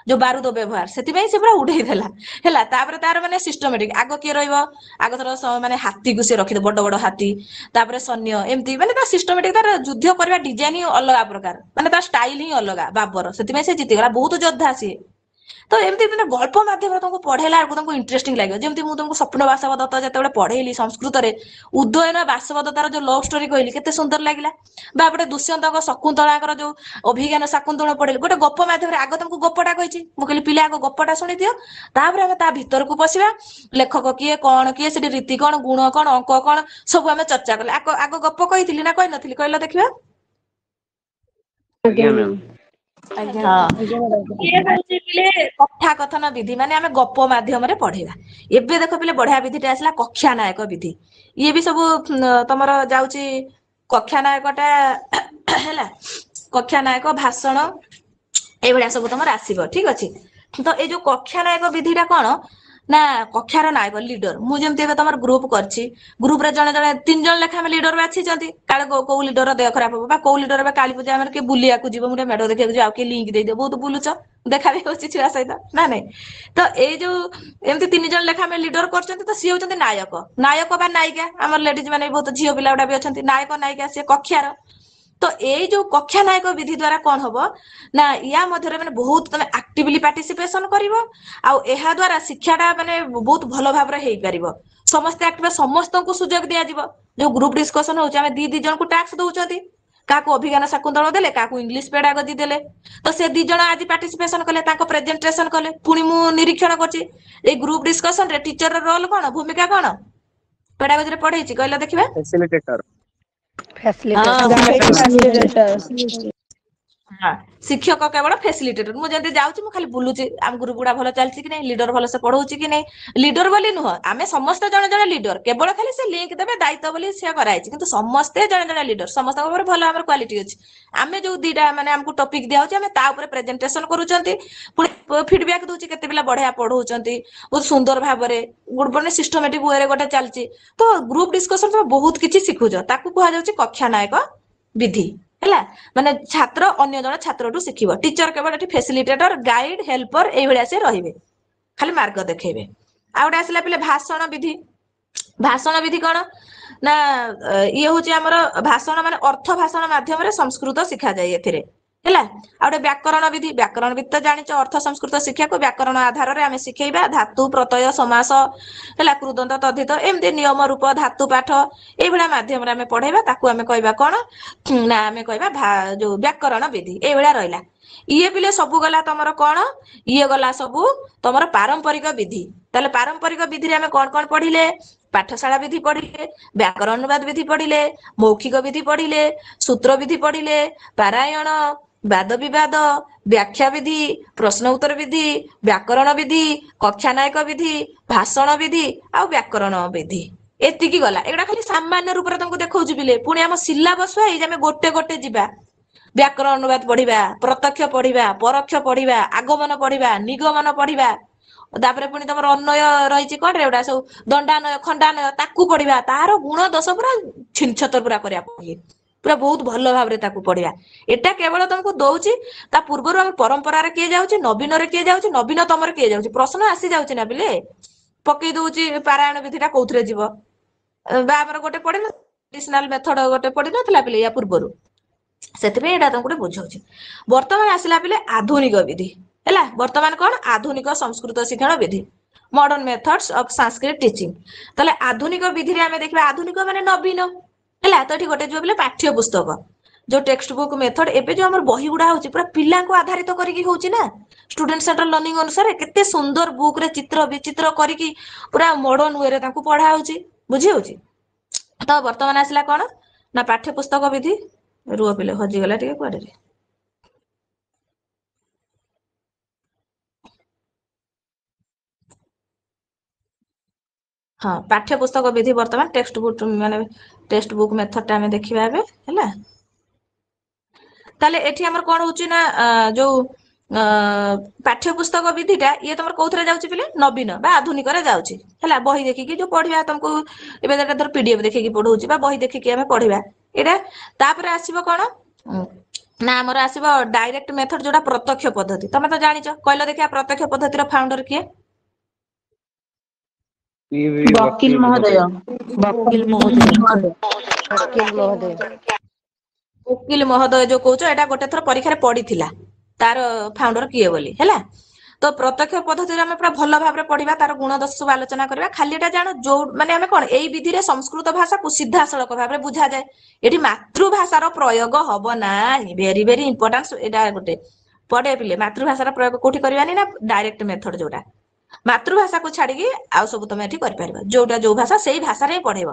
ଯୋଉ ବାରୁଦ ବ୍ୟବହାର ସେଥିପାଇଁ ସେ ପୁରା ଉଡେଇ ଦେଲା ହେଲା ତାପରେ ତାର ମାନେ ସିଷ୍ଟମେଟିକ ଆଗ କିଏ ରହିବ ଆଗ ଥର ମାନେ ହାତୀକୁ ସେ ରଖିଦବ ବଡ ବଡ ହାତୀ ତାପରେ ସୈନ୍ୟ ଏମିତି ମାନେ ତା ସିଷ୍ଟମେଟିକ ତାର ଯୁଦ୍ଧ କରିବା ଡିଜାଇନ ହିଁ ଅଲଗା ପ୍ରକାର ମାନେ ତାର ଷ୍ଟାଇଲ ହିଁ ଅଲଗା ବାବର ସେଥିପାଇଁ ସେ ଜିତିଗଲା ବହୁତ ଯୋଦ୍ଧା ସିଏ ତ ଏମିତି ମାନେ ଗଳ୍ପ ମାଧ୍ୟମରେ ତମକୁ ପଢେଇଲା ବେଳକୁ ତମକୁ ଇଣ୍ଟରେଷ୍ଟିଂ ଲାଗିବ ଯେମିତି ମୁଁ ତମକୁ ସ୍ୱପ୍ନ ବାସବ ଦତ୍ତ ଯେତେବେଳେ ପଢେଇଲି ସଂସ୍କୃତରେ ଉଦୟନ ବାସବ ଦତ୍ତାର ଯୋଉ ଲଭ ଷ୍ଟୋରି କହିଲି କେତେ ସୁନ୍ଦର ଲାଗିଲା ବା ଗୋଟେ ଦୁଷ୍ୟନ୍ତଙ୍କ ଶକୁନ୍ତଳାଙ୍କର ଯୋଉ ଅଭିଜ୍ଞାନ ଶାକୁନ୍ତଳ ପଢେଇଲି ଗୋଟେ ଗପ ମାଧ୍ୟମରେ ଆଗ ତମକୁ ଗପଟା କହିଛି ମୁଁ କହିଲି ପିଲା ଆଗ ଗପଟା ଶୁଣିଦିଅ ତାପରେ ଆମେ ତା ଭିତରକୁ ପଶିବା ଲେଖକ କିଏ କଣ କିଏ ସେଠି ରୀତି କଣ ଗୁଣ କଣ ଅଙ୍କ କଣ ସବୁ ଆମେ ଚର୍ଚ୍ଚା କଲେ ଆଗ ଗପ କହିଥିଲି ନା କହିନଥିଲି କହିଲ ଦେଖିବା ଆଜ୍ଞା ମ୍ୟାମ ଇଏ ହଉଛି ପିଲେ କଥା କଥନ ବିଧି ମାନେ ଆମେ ଗପ ମାଧ୍ୟମରେ ପଢେଇବା ଏବେ ଦେଖ ପିଲେ ବଢିଆ ବିଧିଟା ଆସିଲା କକ୍ଷା ନାୟକ ବିଧି ଇଏ ବି ସବୁ ତମର ଯାଉଛି କକ୍ଷା ନାୟକଟା ହେଲା କକ୍ଷା ନାୟକ ଭାଷଣ ଏଇଭଳିଆ ସବୁ ତମର ଆସିବ ଠିକ ଅଛି ତ ଏଇ ଯୋଉ କକ୍ଷା ନାୟକ ବିଧିଟା କଣ ନା କକ୍ଷାର ନାୟକ ଲିଡର ମୁଁ ଯେମିତି ଏବେ ତମର ଗ୍ରୁପ କରିଛି ଗ୍ରୁପରେ ଜଣେ ଜଣେ 3 ଜଣ ଲେଖା ଆମେ ଲିଡର ବାଛିଛନ୍ତି କାଳେ କୋଉ ଲିଡର ଦେହ ଖରାପ ହବ ବା କୋଉ ଲିଡର ଏବେ କାଳୀ ପୂଜା ଆମର କିଏ ବୁଲିବାକୁ ଯିବ ମୁଁ ମେଢ ଦେଖିବାକୁ ଯିବ ଆଉ କିଏ ଲିଙ୍କ ଦେଇଦିଅ ବହୁତ ବୁଲୁଛ ଦେଖା ବି ହଉଛି ଛୁଆ ସହିତ ନା ନାଇଁ ତ ଏଇ ଯୋଉ ଏମିତି 3 ଜଣ ଲେଖା ଆମେ ଲିଡର କରୁଛନ୍ତି ତ ସିଏ ହଉଛନ୍ତି ନାୟକ ନାୟକ ବା ନାୟିକା ଆମର ଲେଡିଜ ମାନେ ବହୁତ ଝିଅ ପିଲା ଗୁଡା ବି ଅଛନ୍ତି ନାୟକ ନାୟିକା ସିଏ କକ୍ଷାର ତ ଏଇ ଯୋଉ କକ୍ଷା ନାୟକ ବିଧି ଦ୍ଵାରା କଣ ହବ ନା ୟା ମଧ୍ୟରେ ମାନେ ବହୁତ ତମେ ଆକ୍ଟିଭଲି ପାର୍ଟିସିପେସନ କରିବ ଆଉ ଏହା ଦ୍ଵାରା ଶିକ୍ଷାଟା ମାନେ ବହୁତ ଭଲ ଭାବରେ ହେଇପାରିବ ସମସ୍ତେ ଆକ୍ଟିଭ ସମସ୍ତଙ୍କୁ ସୁଯୋଗ ଦିଆଯିବ ଯୋଉ ଗ୍ରୁପ ଡିସ୍କସନ ହଉଛି ଆମେ ଦି ଜଣଙ୍କୁ ଟାସ୍କ ଦଉଛନ୍ତି କାହାକୁ ଅଭିଜ୍ଞାନ ଶାକୁନ୍ତଳ ଦେଲେ କାହାକୁ ଇଂଲିଶ ପେଡାଗୋଜି ଦେଲେ ତ ସେ 2 ଜଣ ଆଜି ପାର୍ଟିସିପେସନ କଲେ ତାଙ୍କ ପ୍ରେଜେଣ୍ଟେସନ କଲେ ପୁଣି ମୁଁ ନିରୀକ୍ଷଣ କରୁଛି ଏଇ ଗ୍ରୁପ ଡିସ୍କସନ ରେ ଟିଚର ର ରୋଲ କଣ ଭୂମିକା କଣ ପେଡାଗୋଜିରେ ପଢେଇଛି କହିଲ ଦେଖିବା ଫ୍ୟାସିଲିଟେଟର ହଁ ଶିକ୍ଷକ କେବଳ ଫେସିଲିଟେଟର ମୁଁ ଯେମିତି ଯାଉଛି ମୁଁ ଖାଲି ବୁଲୁଛି ଆମ ଗ୍ରୁପ ଗୁଡା ଭଲ ଚାଲିଛି କି ନାଇଁ ଲିଡର ଭଲ ସେ ପଢଉଛି କି ନାଇଁ ଲିଡର ବୋଲି ନୁହଁ ଆମେ ସମସ୍ତେ ଜଣେ ଜଣେ ଲିଡର କେବଳ ଖାଲି ସେ ଲିଙ୍କ ଦେବେ ଦାୟିତ୍ୱ ବୋଲି ସେ କରାଯାଇଛି କିନ୍ତୁ ସମସ୍ତେ ଜଣେ ଜଣେ ଲିଡର ସମସ୍ତଙ୍କ ଉପରେ ଭଲ ଆମର କ୍ୱାଲିଟି ଅଛି ଆମେ ଯୋଉ 2ଟା ମାନେ ଆମକୁ ଟପିକ ଦିଆହଉଛି ଆମେ ତା ଉପରେ ପ୍ରେଜେଣ୍ଟେସନ କରୁଛନ୍ତି ପୁଣି ଫିଡବ୍ୟାକ ଦଉଛି କେତେ ପିଲା ବଢିଆ ପଢଉଛନ୍ତି ବହୁତ ସୁନ୍ଦର ଭାବରେ ମାନେ ସିଷ୍ଟମେଟିକ ୱେରେ ଗୋଟେ ଚାଲିଛି ତ ଗ୍ରୁପ ଡିସ୍କସନ ତମେ ବହୁତ କିଛି ଶିଖୁଛ ତାକୁ କୁହାଯାଉଛି କକ୍ଷା ନାୟକ ବିଧି ହେଲା ମାନେ ଛାତ୍ର ଅନ୍ୟ ଜଣେ ଛାତ୍ରଠୁ ଶିଖିବ ଟିଚର କେବଳ ଏଠି ଫେସିଲିଟେଟର ଗାଇଡ ହେଲ୍ପର ଏଇଭଳିଆ ସେ ରହିବେ ଖାଲି ମାର୍ଗ ଦେଖେଇବେ। ଆଉ ଗୋଟେ ଆସିଲା ପିଲେ ଭାଷଣ ବିଧି। ଭାଷଣ ବିଧି କଣ ନା ଇଏ ହଉଛି ଆମର ଭାଷଣ ମାନେ ଅର୍ଥ ଭାଷଣ ମାଧ୍ୟମରେ ସଂସ୍କୃତ ଶିଖାଯାଏ ଏଥିରେ ହେଲା। ଆଉ ଗୋଟେ ବ୍ୟାକରଣ ବିଧି। ବ୍ୟାକରଣ ବିଧି ତ ଜାଣିଛ ଅର୍ଥ ସଂସ୍କୃତ ଶିକ୍ଷାକୁ ବ୍ୟାକରଣ ଆଧାରରେ ଆମେ ଶିଖେଇବା ଧାତୁ ପ୍ରତ୍ୟୟ ସମାସ ହେଲା କୃଦନ୍ତ ତଦ୍ଧିତ ଏମିତି ନିୟମ ରୂପ ଧାତୁ ପାଠ ଏଇଭଳିଆ ମାଧ୍ୟମରେ ଆମେ ପଢେଇବା ତାକୁ ଆମେ କହିବା କଣ ନା ଆମେ କହିବା ଯୋଉ ବ୍ୟାକରଣ ବିଧି ଏଇଭଳିଆ ରହିଲା। ଇଏ ପିଲେ ସବୁ ଗଲା ତମର କଣ ଇଏ ଗଲା ସବୁ ତମର ପାରମ୍ପରିକ ବିଧି। ତାହେଲେ ପାରମ୍ପରିକ ବିଧିରେ ଆମେ କଣ କଣ ପଢିଲେ ପାଠଶାଳା ବିଧି ପଢିଲେ ବ୍ୟାକରଣ ଅନୁବାଦ ବିଧି ପଢିଲେ ମୌଖିକ ବିଧି ପଢିଲେ ସୂତ୍ର ବିଧି ପଢିଲେ ପାରାୟଣ ବାଦ ବିବାଦ ବ୍ୟାଖ୍ୟା ବିଧି ପ୍ରଶ୍ନ ଉତ୍ତର ବିଧି ବ୍ୟାକରଣ ବିଧି କକ୍ଷା ନାୟକ ବିଧି ଭାଷଣ ବିଧି ଆଉ ବ୍ୟାକରଣ ବିଧି ଏତିକି ଗଲା। ଏଗୁଡା ଖାଲି ସାମାନ୍ୟ ରୂପରେ ତମକୁ ଦେଖଉଛି ପିଲେ ପୁଣି ଆମ ସିଲାବସ ୱାଇଜ ଆମେ ଗୋଟେ ଗୋଟେ ଯିବା। ବ୍ୟାକରଣ ଅନୁବାଦ ପଢିବା ପ୍ରତ୍ୟକ୍ଷ ପଢିବା ପରୋକ୍ଷ ପଢିବା ଆଗମନ ପଢିବା ନିଗମନ ପଢିବା ତାପରେ ପୁଣି ତମର ଅନ୍ବୟ ରହିଛି କଣ ରେ ଏଗୁଡା ସବୁ ଦଣ୍ଡାନୟ ଖଣ୍ଡାନୟ ତାକୁ ପଢିବା ତାର ଗୁଣ ଦୋଷ ପୁରା ଛିନଛତର ପୁରା କରିବାକୁ ପୁରା ବହୁତ ଭଲ ଭାବରେ ତାକୁ ପଢିବା। ଏଟା କେବଳ ତମକୁ ଦଉଛି ତା ପୂର୍ବରୁ ଆମ ପରମ୍ପରାରେ କିଏ ଯାଉଛି ନବୀନରେ କିଏ ଯାଉଛି ନବୀନତମରେ କିଏ ଯାଉଛି ପ୍ରଶ୍ନ ଆସି ଯାଉଛି ନା ପିଲେ ପକେଇ ଦଉଛି ପାରାୟଣ ବିଧି ଟା କୋଉଥିରେ ଯିବ ବା ଆମର ଗୋଟେ ପଡିନ ଟ୍ରାଡିସନାଲ ମେଥଡ ଗୋଟେ ପଡିନଥିଲା ପିଲେ ୟା ପୂର୍ବରୁ ସେଥିପାଇଁ ଏଇଟା ତମକୁ ଗୋଟେ ବୁଝଉଛି। ବର୍ତ୍ତମାନ ଆସିଲା ପିଲେ ଆଧୁନିକ ବିଧି ହେଲା। ବର୍ତ୍ତମାନ କଣ ଆଧୁନିକ ସଂସ୍କୃତ ଶିକ୍ଷଣ ବିଧି ମଡର୍ନ ମେଥଡସ ଅଫ ସାଂସ୍କ୍ରିଟ ଟିଚିଂ। ତାହେଲେ ଆଧୁନିକ ବିଧିରେ ଆମେ ଦେଖିବା ଆଧୁନିକ ମାନେ ନବୀନ ହେଲା। ତ ଏଠି ଗୋଟେ ଯିବ ପିଲେ ପାଠ୍ୟ ପୁସ୍ତକ ଯୋଉ ଟେକ୍ସଟ ବୁକ୍ ମେଥଡ ଏବେ ଯୋଉ ଆମର ବହି ଗୁଡା ହଉଛି ପୁରା ପିଲାଙ୍କୁ ଆଧାରିତ କରିକି ହଉଛି ନା ଷ୍ଟୁଡେଣ୍ଟ ସେଣ୍ଟର ଲର୍ଣ୍ଣିଂ ଅନୁସାରେ କେତେ ସୁନ୍ଦର ବୁକ ରେ ଚିତ୍ର ବିଚିତ୍ର କରିକି ପୁରା ମଡର୍ଣ ୱେରେ ତାଙ୍କୁ ପଢା ହଉଛି ବୁଝି ହଉଛି। ତ ବର୍ତ୍ତମାନ ଆସିଲା କଣ ନା ପାଠ୍ୟ ପୁସ୍ତକ ବିଧି। ରୁହ ପିଲେ ହଜିଗଲା ଟିକେ କୁଆଡେ ହଁ ପାଠ୍ୟ ପୁସ୍ତକ ବିଧି ବର୍ତ୍ତମାନ ଟେକ୍ସଟ ବୁକ୍ ମାନେ ଟେକ୍ସଟ ବୁକ୍ ମେଥଡ ଟା ଆମେ ଦେଖିବା ଏବେ ହେଲା। ତାହେଲେ ଏଠି ଆମର କଣ ହଉଛି ନା ଯୋଉ ପାଠ୍ୟ ପୁସ୍ତକ ବିଧିଟା ଇଏ ତମର କୋଉଥିରେ ଯାଉଛି ପିଲେ ନବୀନ ବା ଆଧୁନିକରେ ଯାଉଛି ହେଲା। ବହି ଦେଖିକି ଯୋଉ ପଢିବା ତମକୁ ଏବେ ଧର ପିଡିଏଫ ଦେଖିକି ପଢଉଛି ବା ବହି ଦେଖିକି ଆମେ ପଢିବା ଏଇଟା। ତାପରେ ଆସିବ କଣ ନା ଆମର ଆସିବ ଡାଇରେକ୍ଟ ମେଥଡ ଯୋଉଟା ପ୍ରତ୍ୟକ୍ଷ ପଦ୍ଧତି। ତମେ ତ ଜାଣିଛ କହିଲ ଦେଖିବା ପ୍ରତ୍ୟକ୍ଷ ପଦ୍ଧତିର ଫାଉଣ୍ଡର କିଏ? ବକିଲ ମହୋଦୟ। ବକିଲ ମହୋଦୟ। ଓକିଲ ମହୋଦୟ ଯୋଉ କହୁଛ ଏଇଟା ଗୋଟେ ଥର ପରୀକ୍ଷାରେ ପଡିଥିଲା ତାର ଫାଉଣ୍ଡର କିଏ ବୋଲି ହେଲା। ତ ପ୍ରତ୍ୟକ୍ଷ ପଦ୍ଧତିରେ ଆମେ ପୁରା ଭଲ ଭାବରେ ପଢିବା ତାର ଗୁଣ ଦୋଷ ସବୁ ଆଲୋଚନା କରିବା। ଖାଲି ଏଟା ଜାଣ ଯୋଉ ମାନେ ଆମେ କଣ ଏଇ ବିଧିରେ ସଂସ୍କୃତ ଭାଷାକୁ ସିଧାସଳଖ ଭାବରେ ବୁଝାଯାଏ। ଏଠି ମାତୃଭାଷାର ପ୍ରୟୋଗ ହବ ନାହିଁ। ଭେରି ଭେରି ଇମ୍ପୋର୍ଟାନ୍ସ ଏଇଟା ଗୋଟେ ପଡେ ପିଲେ ମାତୃଭାଷାର ପ୍ରୟୋଗ କୋଉଠି କରିବାନି ନା ଡାଇରେକ୍ଟ ମେଥଡ ଯୋଉଟା ମାତୃଭାଷାକୁ ଛାଡିକି ଆଉ ସବୁ ତମେ ଏଠି କରିପାରିବ। ଯୋଉଟା ଯୋଉ ଭାଷା ସେଇ ଭାଷାରେ ହିଁ ପଢେଇବ।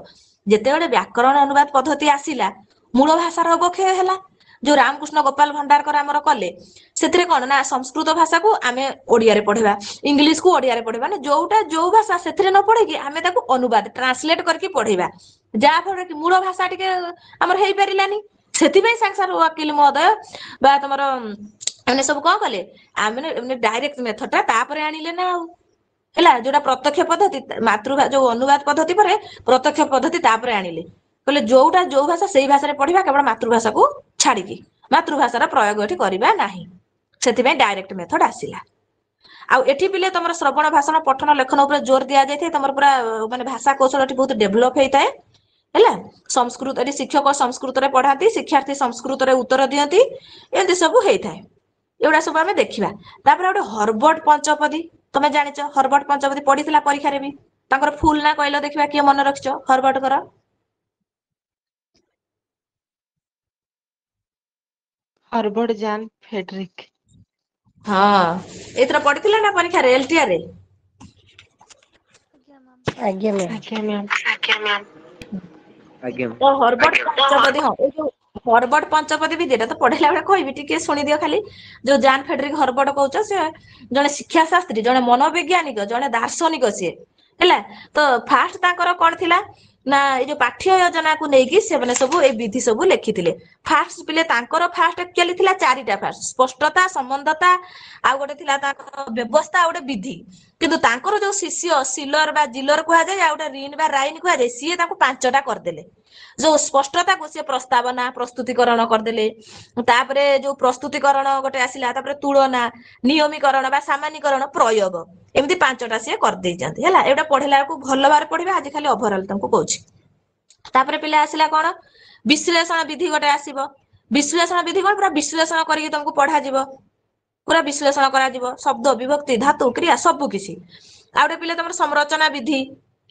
ଯେତେବେଳେ ବ୍ୟାକରଣ ଅନୁବାଦ ପଦ୍ଧତି ଆସିଲା ମୂଳ ଭାଷାର ଅବକ୍ଷୟ ହେଲା। ଯୋଉ ରାମକୃଷ୍ଣ ଗୋପାଳ ଭଣ୍ଡାରକର ଆମର କଲେ ସେଥିରେ କଣ ନା ସଂସ୍କୃତ ଭାଷାକୁ ଆମେ ଓଡିଆରେ ପଢେଇବା ଇଂଲିଶକୁ ଓଡିଆରେ ପଢେଇବା ନା ଯୋଉଟା ଯୋଉ ଭାଷା ସେଥିରେ ନ ପଢେଇକି ଆମେ ତାକୁ ଅନୁବାଦ ଟ୍ରାନ୍ସଲେଟ କରିକି ପଢେଇବା ଯାହା ଫଳରେ କି ମୂଳ ଭାଷା ଟିକେ ଆମର ହେଇପାରିଲାନି। ସେଥିପାଇଁ ସାଙ୍ଗେ ସାଙ୍ଗେ ଓକିଲ ମହୋଦୟ ବା ତମର ମାନେ ସବୁ କଣ କଲେ ଆମେ ଡାଇରେକ୍ଟ ମେଥଡ ଟା ତାପରେ ଆଣିଲେ ନା ଆଉ ହେଲା। ଯୋଉଟା ପ୍ରତ୍ୟକ୍ଷ ପଦ୍ଧତି ଯୋଉ ଅନୁବାଦ ପଦ୍ଧତି ପରେ ପ୍ରତ୍ୟକ୍ଷ ପଦ୍ଧତି ତାପରେ ଆଣିଲେ କହିଲେ ଯୋଉଟା ଯୋଉ ଭାଷା ସେଇ ଭାଷାରେ ପଢିବା କେବଳ ମାତୃଭାଷାକୁ ଛାଡିକି ମାତୃଭାଷାର ପ୍ରୟୋଗ ଏଠି କରିବା ନାହିଁ। ସେଥିପାଇଁ ଡାଇରେକ୍ଟ ମେଥଡ ଆସିଲା। ଆଉ ଏଠି ପିଲେ ତମର ଶ୍ରବଣ ଭାଷଣ ପଠନ ଲେଖନ ଉପରେ ଜୋର ଦିଆଯାଇଥାଏ। ତମର ପୁରା ମାନେ ଭାଷା କୌଶଳ ଏଠି ବହୁତ ଡେଭଲପ ହେଇଥାଏ ହେଲା। ସଂସ୍କୃତ ଏଠି ଶିକ୍ଷକ ସଂସ୍କୃତରେ ପଢାନ୍ତି ଶିକ୍ଷାର୍ଥୀ ସଂସ୍କୃତରେ ଉତ୍ତର ଦିଅନ୍ତି ଏମିତି ସବୁ ହେଇଥାଏ। ଏଗୁଡା ସବୁ ଆମେ ଦେଖିବା। ତାପରେ ଗୋଟେ ହର୍ବଟ ପଞ୍ଚପଦୀ ତମେ ଜାଣିଛ ହର୍ବଟ ପଞ୍ଚପଦୀ ପଢିଥିଲା ପରୀକ୍ଷାରେ ବି ତାଙ୍କର ଫୁଲ ନା କହିଲ ଦେଖିବା କିଏ ମନେ ରଖିଛ ହର୍ବଟଙ୍କର? ହର୍ବର୍ଟ ଜାନ୍ ଫେଡରିକ। ହଁ ଏଇଥର ପଡିଥିଲା ନା ପରୀକ୍ଷାରେ ଏଲଟିଆର ରେ? ଆଜ୍ଞା ମ୍ୟାମ୍। ଆଜ୍ଞା। ତ ହର୍ବଟ ପଞ୍ଚପଦୀ ହଁ ଏଇ ଯୋଉ ହର୍ବଟ ପଞ୍ଚପଦୀ ବିଦ୍ୟା ତ ପଢେଇଲା ବେଳେ କହିବି ଟିକେ ଶୁଣିଦିଅ ଖାଲି। ଯୋଉ ଜାନ୍ ଫେଡରିକ ହର୍ବଟ କହୁଛ ସେ ଜଣେ ଶିକ୍ଷା ଶାସ୍ତ୍ରୀ ଜଣେ ମନୋବୈଜ୍ଞାନିକ ଜଣେ ଦାର୍ଶନିକ ସିଏ ହେଲା। ତ ଫାଷ୍ଟ ତାଙ୍କର କଣ ଥିଲା ନା ଏଇ ଯୋଉ ପାଠ୍ୟ ଯୋଜନାକୁ ନେଇକି ସେମାନେ ସବୁ ଏଇ ବିଧି ସବୁ ଲେଖିଥିଲେ। ଫାଷ୍ଟ ପିଲେ ତାଙ୍କର ଫାଷ୍ଟ ଆକ୍ଚୁଆଲି ଥିଲା 4ଟା ଫାଷ୍ଟ ସ୍ପଷ୍ଟତା, ସମ୍ବନ୍ଧତା, ଆଉ ଗୋଟେ ଥିଲା ତାଙ୍କର ବ୍ୟବସ୍ଥା, ଆଉ ଗୋଟେ ବିଧି। କିନ୍ତୁ ତାଙ୍କର ଯୋଉ ଶିଷ୍ୟ ସିଲର ବା ଜିଲର କୁହାଯାଏ, ଆଉ ଗୋଟେ ରିନ୍ ବା ରାଇନ୍ କୁହାଯାଏ, ସିଏ ତାଙ୍କୁ 5ଟା କରିଦେଲେ। ଯୋଉ ସ୍ପଷ୍ଟତାକୁ ସିଏ ପ୍ରସ୍ତାବନା, ପ୍ରସ୍ତୁତିକରଣ କରିଦେଲେ। ତାପରେ ଯୋଉ ପ୍ରସ୍ତୁତିକରଣ ଗୋଟେ ଆସିଲା, ତାପରେ ତୁଳନା, ନିୟମୀକରଣ ବା ସାମାନ୍ୟକରଣ, ପ୍ରୟୋଗ, ଏମିତି 5ଟା ସିଏ କରିଦେଇଛନ୍ତି ହେଲା। ଏଇଟା ପଢିଲା ବେଳକୁ ଭଲ ଭାବରେ ପଢିବା, ଆଜି ଖାଲି ଓଭରଅଲ ତମକୁ କହୁଛି। ତାପରେ ପିଲା ଆସିଲା କଣ, ବିଶ୍ଳେଷଣ ବିଧି ଗୋଟେ ଆସିବ। ବିଶ୍ଳେଷଣ ବିଧି କଣ, ପୁରା ବିଶ୍ଳେଷଣ କରିକି ତମକୁ ପଢାଯିବ, ପୁରା ବିଶ୍ଳେଷଣ କରାଯିବ, ଶବ୍ଦ, ବିଭକ୍ତି, ଧାତୁ, କ୍ରିୟା ସବୁ କିଛି। ଆଉ ଗୋଟେ ପିଲା ତମର ସଂରଚନା ବିଧି,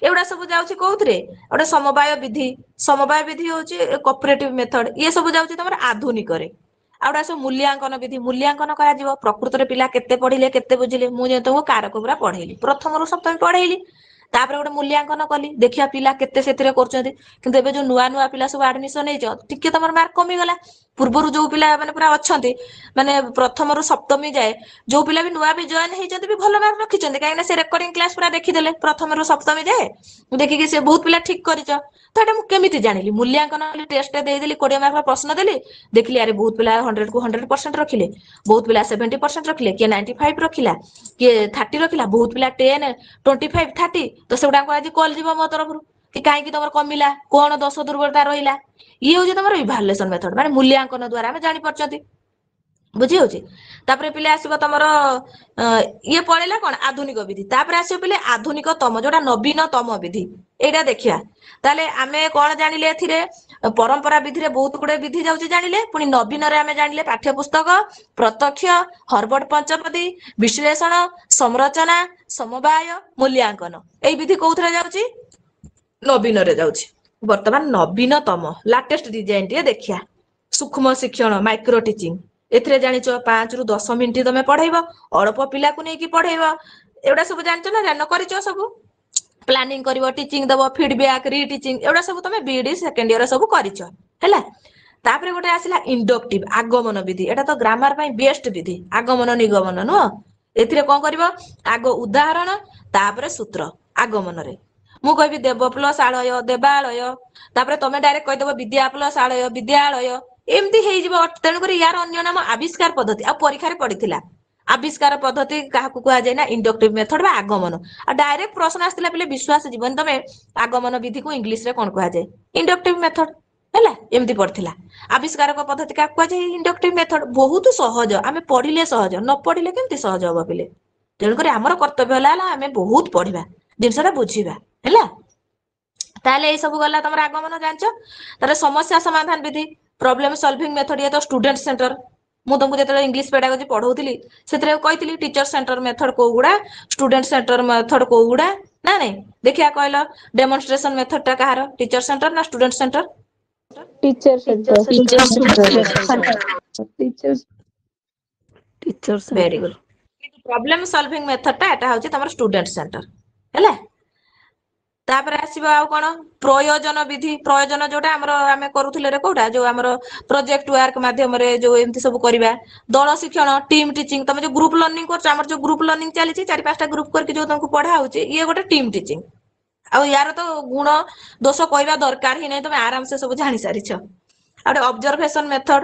ଏଗୁଡା ସବୁ ଯାଉଛି କୋଉଥିରେ, ଗୋଟେ ସମବାୟ ବିଧି। ସମବାୟ ବିଧି ହଉଛି କୋଅପରେଟିଭ ମେଥଡ, ଇଏ ସବୁ ଯାଉଛି ତମର ଆଧୁନିକରେ। ଆଉ ଗୋଟେ ସବୁ ମୂଲ୍ୟାଙ୍କନ ବିଧି, ମୂଲ୍ୟାଙ୍କନ କରାଯିବ ପ୍ରକୃତରେ ପିଲା କେତେ ପଢିଲେ, କେତେ ବୁଝିଲେ। ମୁଁ ଯେହେତୁ କାରକ ପୁରା ପଢେଇଲି, ପ୍ରଥମରୁ ସପ୍ତମ ପଢେଇଲି, ତାପରେ ଗୋଟେ ମୂଲ୍ୟାଙ୍କନ କଲି, ଦେଖିବା ପିଲା କେତେ ସେଥିରେ କରୁଛନ୍ତି। କିନ୍ତୁ ଏବେ ଯୋଉ ନୂଆ ନୂଆ ପିଲା ସବୁ ଆଡମିସନ ହେଇଛ, ଟିକେ ତମର ମାର୍କ କମିଗଲା। ପୂର୍ବରୁ ଯୋଉ ପିଲା ମାନେ ପୁରା ଅଛନ୍ତି, ମାନେ ପ୍ରଥମରୁ ସପ୍ତମୀ ଯାଏ, ଯୋଉ ପିଲା ବି ନୂଆ ବି ଜଏନ ହେଇଛନ୍ତି ବି ଭଲ ମାର୍କ ରଖିଛନ୍ତି, କାହିଁକିନା ସେ ରେକର୍ଡିଂ କ୍ଲାସ ପୁରା ଦେଖିଦେଲେ ପ୍ରଥମରୁ ସପ୍ତମୀ ଯାଏ, ଦେଖିକି ସେ ବହୁତ ପିଲା ଠିକ କରିଛ। ତ ଏଟା ମୁଁ କେମିତି ଜାଣିଲି, ମୂଲ୍ୟାଙ୍କନ ଟେଷ୍ଟ ଦେଇଦେଲି, 20 ମାର୍କର ପ୍ରଶ୍ନ ଦେଲି, ଦେଖିଲି ଆରେ ବହୁତ ପିଲା 100କୁ 100% ରଖିଲେ, ବହୁତ ପିଲା 70% ରଖିଲେ, କିଏ 95 ରଖିଲା, କିଏ 30 ରଖିଲା, ବହୁତ ପିଲା 10, 25, 30। ତ ସେଗୁଡାକୁ ଆଜି କଲ୍ ଯିବ ମୋ ତରଫରୁ କି କାହିଁକି ତମର କମିଲା, କଣ ଦୋଷ ଦୁର୍ବଳତା ରହିଲା। ଇଏ ହଉଛି ତମର ଇଭାଲୁଏସନ ମେଥଡ, ମାନେ ମୂଲ୍ୟାଙ୍କନ ଦ୍ଵାରା ଆମେ ଜାଣିପାରୁଛନ୍ତି। ବୁଝି ହଉଛି। ତାପରେ ପିଲା ଆସିବ ତମର ଇଏ ପଳେଇଲା କଣ, ଆଧୁନିକ ବିଧି। ତାପରେ ଆସିବ ପିଲେ ଆଧୁନିକତମ, ଯୋଉଟା ନବୀନତମ ବିଧି। ଏଇଟା ଦେଖିବା। ତାହେଲେ ଆମେ କଣ ଜାଣିଲେ ଏଥିରେ, ପରମ୍ପରା ବିଧିରେ ବହୁତ ଗୁଡେ ବିଧି ଯାଉଛି ଜାଣିଲେ, ପୁଣି ନବୀନରେ ଆମେ ଜାଣିଲେ ପାଠ୍ୟପୁସ୍ତକ, ପ୍ରତ୍ୟକ୍ଷ, ହରବର୍ଟ ପଞ୍ଚପଦୀ, ବିଶ୍ଳେଷଣ, ସଂରଚନା, ସମବାୟ, ମୂଲ୍ୟାଙ୍କନ। ଏଇ ବିଧି କୋଉଥିରେ ଯାଉଛି, ନବୀନରେ ଯାଉଛି। ବର୍ତ୍ତମାନ ନବୀନତମ ଲାଟେଷ୍ଟ ଡିଜାଇନ ଟିକେ ଦେଖିବା। ସୂକ୍ଷ୍ମ ଶିକ୍ଷଣ, ମାଇକ୍ରୋ ଟିଚିଂ। ଏଥିରେ ଜାଣିଛ 5ରୁ 10 ମିନିଟ୍ ତମେ ପଢେଇବ, ଅଳ୍ପ ପିଲାକୁ ନେଇକି ପଢେଇବ। ଏଗୁଡା ସବୁ ଜାଣିଛ ନା ଜାଣିନ, କରିଛ ସବୁ। ପ୍ଲାନିଂ କରିବ, ଟିଚିଂ ଦବ, ଫିଡବ୍ୟାକ୍, ରିଟିଚିଂ, ଏଗୁଡା ସବୁ ତମେ ବିଇଡି ସେକେଣ୍ଡ ଇୟର ସବୁ କରିଛ ହେଲା। ତାପରେ ଗୋଟେ ଆସିଲା ଇଣ୍ଡକ୍ଟିଭ, ଆଗମନ ବିଧି। ଏଟା ତ ଗ୍ରାମାର ପାଇଁ ବେଷ୍ଟ ବିଧି, ଆଗମନ ନିଗମନ ନୁହଁ। ଏଥିରେ କଣ କରିବ, ଆଗ ଉଦାହରଣ, ତାପରେ ସୂତ୍ର। ଆଗମନରେ ମୁଁ କହିବି ଦେବ ପ୍ଲସ ଆଳୟ, ଦେବାଳୟ, ତାପରେ ତମେ ଡାଇରେକ୍ଟ କହିଦବ ବିଦ୍ୟା ପ୍ଲସ ଆଳୟ, ବିଦ୍ୟାଳୟ, ଏମିତି ହେଇଯିବ। ତେଣୁକରି ୟାର ଅନ୍ୟ ନାମ ଆବିଷ୍କାର ପଦ୍ଧତି। ଆଉ ପରୀକ୍ଷାରେ ପଡିଥିଲା ଆବିଷ୍କାର ପଦ୍ଧତି କାହାକୁ କୁହାଯାଏ ନା, ଇଣ୍ଡକ୍ଟିଭ ମେଥଡ ବା ଆଗମନ। ଆଉ ଡାଇରେକ୍ଟ ପ୍ରଶ୍ନ ଆସିଥିଲା ପିଲେ, ବିଶ୍ୱାସ ଯିବନି ତମେ, ଆଗମନ ବିଧିକୁ ଇଂଲିଶରେ କଣ କୁହାଯାଏ, ଇଣ୍ଡକ୍ଟିଭ ମେଥଡ ହେଲା। ଏମିତି ପଡିଥିଲା। ଆବିଷ୍କାରକ ପଦ୍ଧତି କାହାକୁ କୁହାଯାଏ, ଇଣ୍ଡକ୍ଟିଭ ମେଥଡ। ବହୁତ ସହଜ, ଆମେ ପଢିଲେ ସହଜ, ନ ପଢିଲେ କେମିତି ସହଜ ହବ ପିଲେ। ତେଣୁକରି ଆମର କର୍ତ୍ତବ୍ୟ ହେଲା ଆମେ ବହୁତ ପଢିବା, ଜିନିଷଟା ବୁଝିବା ହେଲା। ତାହେଲେ ଏଇ ସବୁ ଗଲା ତମର ଆଗମନ ଜାଣିଛ। ତାପରେ ସମସ୍ୟା ସମାଧାନ ବିଧି, ପ୍ରୋବ୍ଲେମ ସଲଭିଂ ମେଥଡ, ଇଏ ତ ଷ୍ଟୁଡେଣ୍ଟ ସେଣ୍ଟର। ମୁଁ ତମକୁ ଯେତେବେଳେ ଇଂଲିଶ ପେଡାଗୋଜି ପଢଉଥିଲି, ସେଥିରେ କହିଥିଲି ଟିଚର ସେଣ୍ଟର ମେଥଡ କୋଉଗୁଡା, ଷ୍ଟୁଡେଣ୍ଟ ସେଣ୍ଟର ମେଥଡ କୋଉଗୁଡା, ନା ନାଇଁ। ଦେଖିଆ କହିଲ, ଡେମନଷ୍ଟ୍ରେସନ ମେଥଡ ଟା କାହାର, ଟିଚର ସେଣ୍ଟର ନା student centre. Teacher centre. Very good. Problem solving method ଟା ଏଟା ହଉଛି ତମର ଷ୍ଟୁଡେଣ୍ଟ ସେଣ୍ଟର ହେଲା। ତାପରେ ଆସିବ ଆଉ କଣ, ପ୍ରୟୋଜନ ବିଧି। ପ୍ରୟୋଜନ ଯୋଉଟା ଆମର ଆମେ କରୁଥିଲେ କୋଉଟା, ଯୋଉ ଆମର ପ୍ରୋଜେକ୍ଟ ୱାର୍କ ମାଧ୍ୟମରେ ଯୋଉ ଏମିତି ସବୁ କରିବା। ଦଳ ଶିକ୍ଷଣ, ଟିମ୍ ଟିଚିଂ, ତମେ ଯୋଉ ଗ୍ରୁପ ଲର୍ଣ୍ଣିଂ କରୁଛ, ଆମର ଯୋଉ ଗ୍ରୁପ ଲର୍ଣ୍ଣିଂ ଚାଲିଛି, 4-5ଟା ଗ୍ରୁପ କରିକି ଯୋଉ ତମକୁ ପଢା ହଉଛି, ଇଏ ଗୋଟେ ଟିମ୍ ଟିଚିଂ। ଆଉ ୟାର ତ ଗୁଣ ଦୋଷ କହିବା ଦରକାର ହିଁ ନାହିଁ, ତମେ ଆରାମସେ ସବୁ ଜାଣି ସାରିଛ। ଆଉ ଗୋଟେ ଅବଜରଭେସନ ମେଥଡ,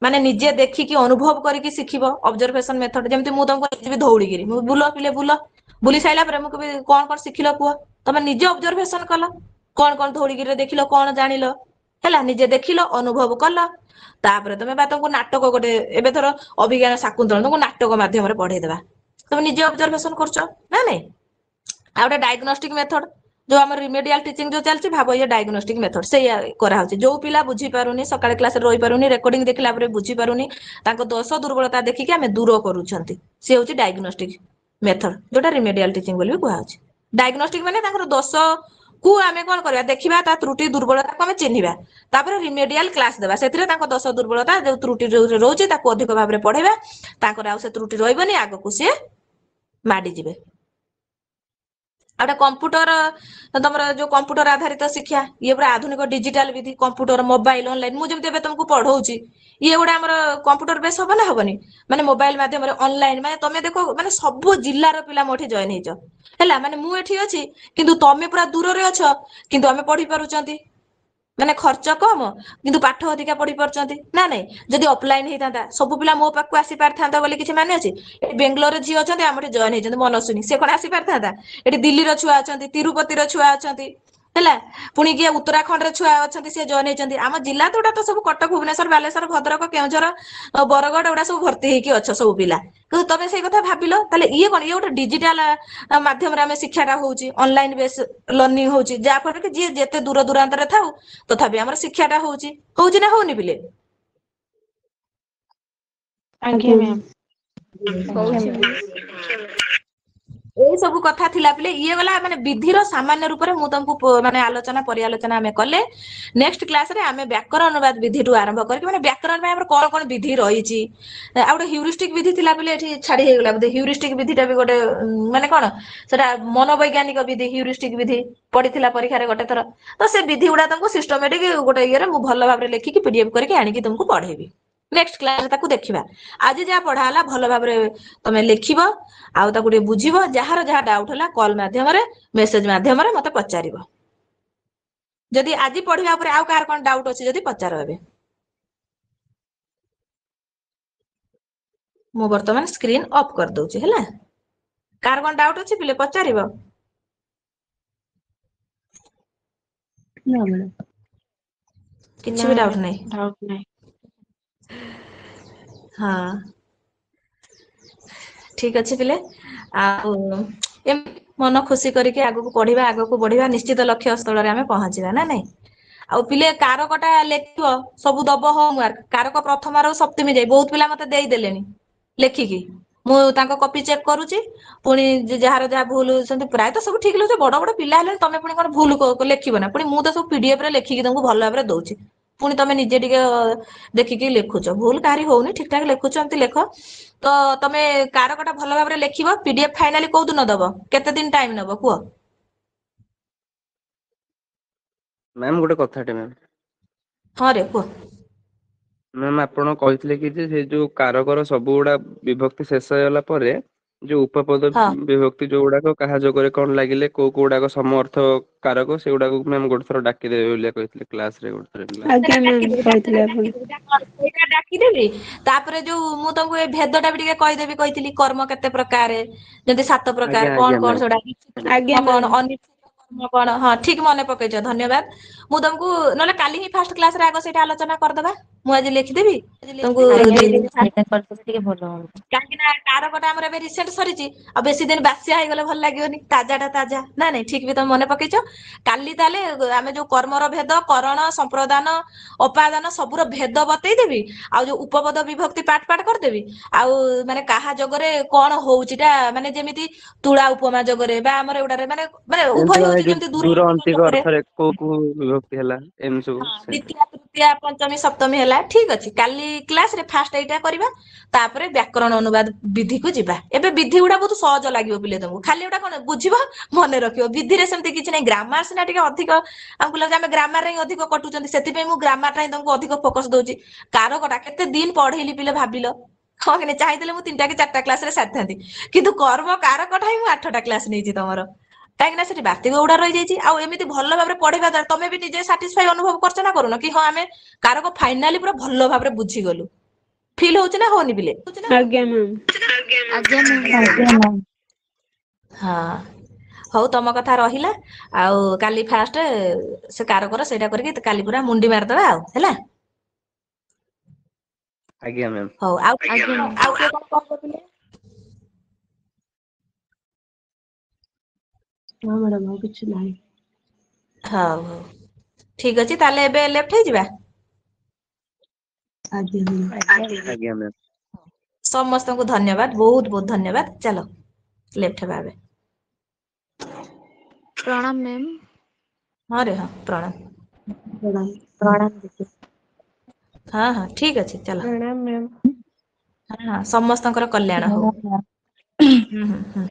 ମାନେ ନିଜେ ଦେଖିକି ଅନୁଭବ କରିକି ଶିଖିବ। ଅବଜରଭେସନ ମେଥଡ, ଯେମିତି ମୁଁ ତମକୁ ଯିବି ଧଉଳିଗିରି, ମୁଁ ବୁଲ ପିଲେ ବୁଲ, ବୁଲି ସାରିଲା ପରେ ମୁଁ କହିବି କଣ କଣ ଶିଖିଲ କୁହ, ତମେ ନିଜେ ଅବଜରଭେସନ କଲ, କଣ କଣ ଧଉଳିଗିରିରେ ଦେଖିଲ, କଣ ଜାଣିଲ ହେଲା। ନିଜେ ଦେଖିଲ, ଅନୁଭବ କଲ। ତାପରେ ତମେ ବା ତମକୁ ନାଟକ ଗୋଟେ, ଏବେ ଧର ଅଭିଜ୍ଞାନ ଶାକୁନ୍ତଳ, ତମକୁ ନାଟକ ମାଧ୍ୟମରେ ପଢେଇଦେବା, ତମେ ନିଜେ ଅବଜରଭେସନ କରୁଛ ନା ନାଇଁ। ଆଉ ଗୋଟେ ଡାଇଗ୍ନୋଷ୍ଟିକ ମେଥଡ, ଯୋଉ ଆମର ରିମେଡିଆଲ ଟିଚିଂ ଯୋଉ ଚାଲିଛି, ଭାବ ଇଏ ଡାଇଗ୍ନୋଷ୍ଟିକ ମେଥଡ। ସେଇଆ କରାହଉଛି, ଯୋଉ ପିଲା ବୁଝିପାରୁନି, ସକାଳେ କ୍ଲାସରେ ରହିପାରୁନି, ରେକର୍ଡିଂ ଦେଖିଲା ପରେ ବୁଝିପାରୁନି, ତାଙ୍କ ଦୋଷ ଦୁର୍ବଳତା ଦେଖିକି ଆମେ ଦୂର କରୁଛନ୍ତି, ସେ ହଉଛି ଡାଇଗ୍ନୋଷ୍ଟିକ ମେଥଡ, ଯୋଉଟା ରିମେଡିଆଲ ଟିଚିଂ ବୋଲି ବି କୁହାହଉଛି। ଡାଇଗ୍ନୋଷ୍ଟିକ ମାନେ ତାଙ୍କର ଦୋଷ କୁ ଆମେ କଣ କରିବା, ଦେଖିବା, ତା ତ୍ରୁଟି ଦୁର୍ବଳତାକୁ ଆମେ ଚିହ୍ନିବା, ତାପରେ ରିମେଡିଆଲ କ୍ଲାସ ଦେବା। ସେଥିରେ ତାଙ୍କ ଦୋଷ ଦୁର୍ବଳତା ଯୋଉ ତ୍ରୁଟି ରହୁଛି ତାକୁ ଅଧିକ ଭାବରେ ପଢେଇବା, ତାଙ୍କର ଆଉ ସେ ତ୍ରୁଟି ରହିବନି, ଆଗକୁ ସିଏ ମାଡିଯିବେ। आउटा कंप्यूटर तमर जो कंप्यूटर आधारित शिक्षा ये पूरा आधुनिक डिजिटल विधि कंप्यूटर मोबाइल ऑनलाइन मु जेमते तुमको पढ़ौची ये गुड़ा हमर कंप्यूटर बेस हबो ना हबनी माने मोबाइल माध्यम रे ऑनलाइन माने तमे देखो माने सब जिल्ला रो पिला मोठी जॉइन हेजो हैला माने मु एठी अछि किंतु तमे पूरा दूर रे अछ किंतु हमें पढ़ी पारुचंती माने खर्च कम किंतु पाठ अधिका पढ़ी पारुचंती ना नहीं जदि ऑफलाइन हेतांता सब पिला मो पाखु आसी पारथांता बोली किछि माने अछि ए बेंगलोर रे जी अछंती हमरे जॉइन हेजंती मनसुनी से कोन आसी पारथांता एठी दिल्ली रो छुआ अछंती तिरुपति रो छुआ अछंती हैला पुणी किए उत्तराखंड रे छुआ अछंती से जॉइन हेचंती आम जिल्ला तो तो सब कटक भुवनेश्वर बालेश्वर भद्रक केउझर बरगड उडा सब भर्ती हेकी अछ सब पिला कि तमे सेई कथा भाबिलो ताले ये कोन ये गोटे डिजिटल माध्यम रे हमें शिक्षाटा होउची ऑनलाइन बेस लर्निंग होउची जा पर कि जे जेते दूर दूरांतर रे थाउ तथापि हमर शिक्षाटा होउची ना होउनी बिले आज्ञा मैम होउची मैम এই सब कथा थिला पिले ये गला माने विधिर सामान्य रूप रे मु तुमको माने आलोचना परिआलोचना हमें कले नेक्स्ट क्लास रे हमें व्याकरण अनुवाद विधि रु आरंभ करके माने व्याकरण में हमर कोन कोन विधि रहिची आ गोटे ह्यूरिस्टिक विधि थिला पिले एठी छाडी हे गला ह्यूरिस्टिक विधिटा भी गोटे माने कोन सेटा मनोवैज्ञानिक विधि ह्यूरिस्टिक विधि पढिथिला परीक्षा रे गोटे थर तो से विधि गुडा तुमको सिस्टमैटिक गोटे ये रे मु भलो भाबरे लेखि कि पीडीएफ करके आनी कि तुमको पढेबी नेक्स्ट क्लास ताकू देखिबा आज जहा पढ़ा हला भलो भाबरे तमे लेखिबो आउ ताकू टे बुझिबो जहार जहा डाउट हला कॉल माध्यम रे मेसेज माध्यम रे मते पचारिबो जदि आज पढिबा ऊपर आउ कार कोन डाउट अछि जदि पचारो हेबे मु वर्तमान स्क्रीन ऑफ कर दउची हला कार कोन डाउट अछि पिले पचारिबो ना मैडम किछि भी डाउट नै डाउट नहीं हाँ ठीक अच्छे पिले मन खुशी करके आगू पढ़िबा आगू बढ़िबा निश्चित लक्ष्य स्थल रे हमें पहुंचीबा ना नहीं आ पिले कारकटा लेखिबो सब दबो होमवर्क कारक प्रथम आरो सप्तमी जाई बहुत पिला मते देई देलेनी लेखिकी मु तांको कॉपी चेक करूची पुणी जहार जहा भूल होती प्राय तो सब ठीक लगे बड़ बड़ पिला हेले तमे पुणी कोन भूल लेखिबो ना पुणी मु तो सब पीडीएफ रे लेखिकी तुमको भल भाबरे दउची पुणी तमे निजे टिके देखिकी लेखुच भूल कारी होउनी ठीक ठाक लेखुच एमती लेख तो तमे कारकटा भल भाबरे लेखिबो पीडीएफ फाइनली को दिन दबो केते दिन टाइम नबो कुओ मैम गोटे कथाटे मैम हां रे कुओ मैम आपण कहितले कि जे से जो कारकर सब गुडा विभक्ति शेष होला परे जो उपपद हाँ विभक्ति जो गुडाक कहा जोगरे कोन लागिले को गुडाक समर्थ कारक से गुडाक मैम गोटे थोर डाकी देबे बोलिया कहितले क्लास रे गोटे थोर आज्ञा मैम कहथिले आपण ସେଇଟା ଡାକିଦେବି ତାପରେ ଯୋଉ ମୁଁ ତମକୁ ଏ ଭେଦଟା ବି ଟିକେ କହିଦେବି କହିଥିଲି କର୍ମ କେତେ ପ୍ରକାର ଯେମିତି 7 ପ୍ରକାର ଆଜ୍ଞା କଣ ଆଜ୍ଞା କଣ मैम ସେଟା आज्ञा କଣ मैम ଅନିଶ୍ଚିତ କର୍ମ କଣ ହଁ ଠିକ ମନେ ପକେଇଛ ଧନ୍ୟବାଦ ମୁଁ ତମକୁ ନହେଲେ କାଲି ହିଁ ଫାର୍ଷ୍ଟ କ୍ଲାସରେ ଆଗ ସେଇଟା ଆଲୋଚନା କରିଦବା ମୁଁ ଆଜି ଲେଖିଦେବି ତମକୁ ଆଜ୍ଞା ଦେଇଦେବି ଦିଦି ସେଇଟା କରିଦେଲେ ଟିକେ ଭଲ ହୁଅନ୍ତା। କାହିଁକି ନା କାରକଟା ଆମର ଏବେ ରିସେଣ୍ଟ ସରିଛି ଆଉ ବେଶୀ ଦିନ ବାସିଆ ହେଇଗଲେ ଭଲ ଲାଗିବନି ତାଜାଟା ତାଜା ନା ନାଇଁ ଠିକ ବି ତମେ ମନେ ପକେଇଛ କାଲି ତାହେଲେ ଆମେ ଯୋଉ କର୍ମର ଭେଦ କରଣ ସମ୍ପ୍ରଦାନ ଅପାଦାନ ସବୁର ଭେଦ ବତେଇଦେବି ଆଉ ଯୋଉ ଉପପଦ ବିଭକ୍ତି ପାଠ ପାଠ କରିଦେବି ଆଉ ମାନେ କାହା ଯୋଗରେ କଣ ହଉଛିଟା ମାନେ ଯେମିତି ତୁଳା ଉପମା ଯୋଗରେ ବା ଆମର ଏଗୁଡାରେ ମାନେ ମାନେ ଉଭୟ ଏମିତି ହଉଛି ମାନେ ଯେମିତି ଦୂର ଦୂର ଅନ୍ତିକ ଯୋଗରେ ଅର୍ଥରେ କୋଉ ବିଭକ୍ତି ହେଲା ଏମିତି ସବୁ ହଁ ସେମିତି ଦ୍ଵିତୀୟ ତୃତୀୟ ପଞ୍ଚମୀ ସପ୍ତମୀ ହେଲା ଠିକ ଅଛି କାଲି କ୍ଲାସରେ ଫାଷ୍ଟ ଏଇଟା କରିବା ତାପରେ ବ୍ୟାକରଣ ଅନୁବାଦ ବିଧିକୁ ଯିବା ଏବେ ବିଧି ଗୁଡା ବହୁତ ସହଜ ଲାଗିବ ପିଲେ ତମକୁ ଖାଲି ଗୁଡା କଣ ବୁଝିବ ମନେ ରଖିବ ବିଧିରେ ସେମିତି କିଛି ନାହିଁ ଗ୍ରାମାର ସିନା ଟିକେ ଅଧିକ ଆମକୁ ଲାଗୁଛି ଆମେ ଗ୍ରାମାର ହିଁ ଅଧିକ କଟୁଛନ୍ତି ସେଥିପାଇଁ ମୁଁ ଗ୍ରାମାରଟା ହିଁ ତମକୁ ଅଧିକ ଫୋକସ ଦଉଛି କାରକଟା କେତେ ଦିନ ପଢେଇଲି ପିଲେ ଭାବିଲ ହଁ କି ଚାହିଁଥିଲେ ମୁଁ 3ଟା କି 4ଟା କ୍ଲାସରେ ସାରିଥାନ୍ତି କିନ୍ତୁ କର୍ମ କାରକଟା ହିଁ ମୁଁ 8ଟା କ୍ଲାସ ନେଇଛି ତମର କାହିଁକି ନା ସେଠି ବାତିକ ଗୁଡା ରହିଯାଇଛି ଆଉ ଏମିତି ଭଲ ଭାବରେ ପଢେଇବା ଦ୍ୱାରା ତମେ ବି ନିଜେ ସାଟିସ୍ଫାଇ ଅନୁଭବ କରୁଛ ନା କରୁନ କି ହଁ ଆମେ କାରକ ଫାଇନାଲି ପୁରା ଭଲ ଭାବରେ ବୁଝିଗଲୁ ଫିଲ୍ ହଉଛି ନା ହଉନି ପିଲେ आज्ञा मैम ଆଜ୍ଞା ମ୍ୟାମ୍ ଆଜ୍ଞା ମ୍ୟାମ୍ ହଁ ହଉ ତମ କଥା ରହିଲା ଆଉ କାଲି ଫାଷ୍ଟ ସେ କାରକର ସେଇଟା କରିକି କାଲି ପୁରା ମୁଣ୍ଡି ମାରିଦବା ଆଉ ହେଲା ଆଜ୍ଞା ମ୍ୟାମ୍ ହଉ ଆଉ ଆଜ୍ଞା ମ୍ୟାମ୍ ଆଉ କିଏ କଣ କହିବ ପିଲେ ହଁ मैडम ଆଉ କିଛି ନାହିଁ ହଉ ହଉ ଠିକ ଅଛି ତାହେଲେ ଏବେ ଲେଫ୍ଟ ହେଇଯିବା आज्ञा मैम ଆଜ୍ଞା ମ୍ୟାମ୍ ସମସ୍ତଙ୍କୁ ଧନ୍ୟବାଦ ବହୁତ ବହୁତ ଧନ୍ୟବାଦ ଚାଲ ଲେଫ୍ଟ ହେବା ଏବେ ପ୍ରଣାମ ମ୍ୟାମ୍ ହଁ ରେ ହଁ ପ୍ରଣାମ प्रणाम ପ୍ରଣାମ ଦିଦି। ହଁ ହଁ ଠିକ ଅଛି ଚାଲ प्रणाम मैम ହଁ ହଁ ସମସ୍ତଙ୍କର କଲ୍ୟାଣ ହଉ ପ୍ରଣାମ ମ୍ୟାମ୍। ହୁଁ ହୁଁ ହୁଁ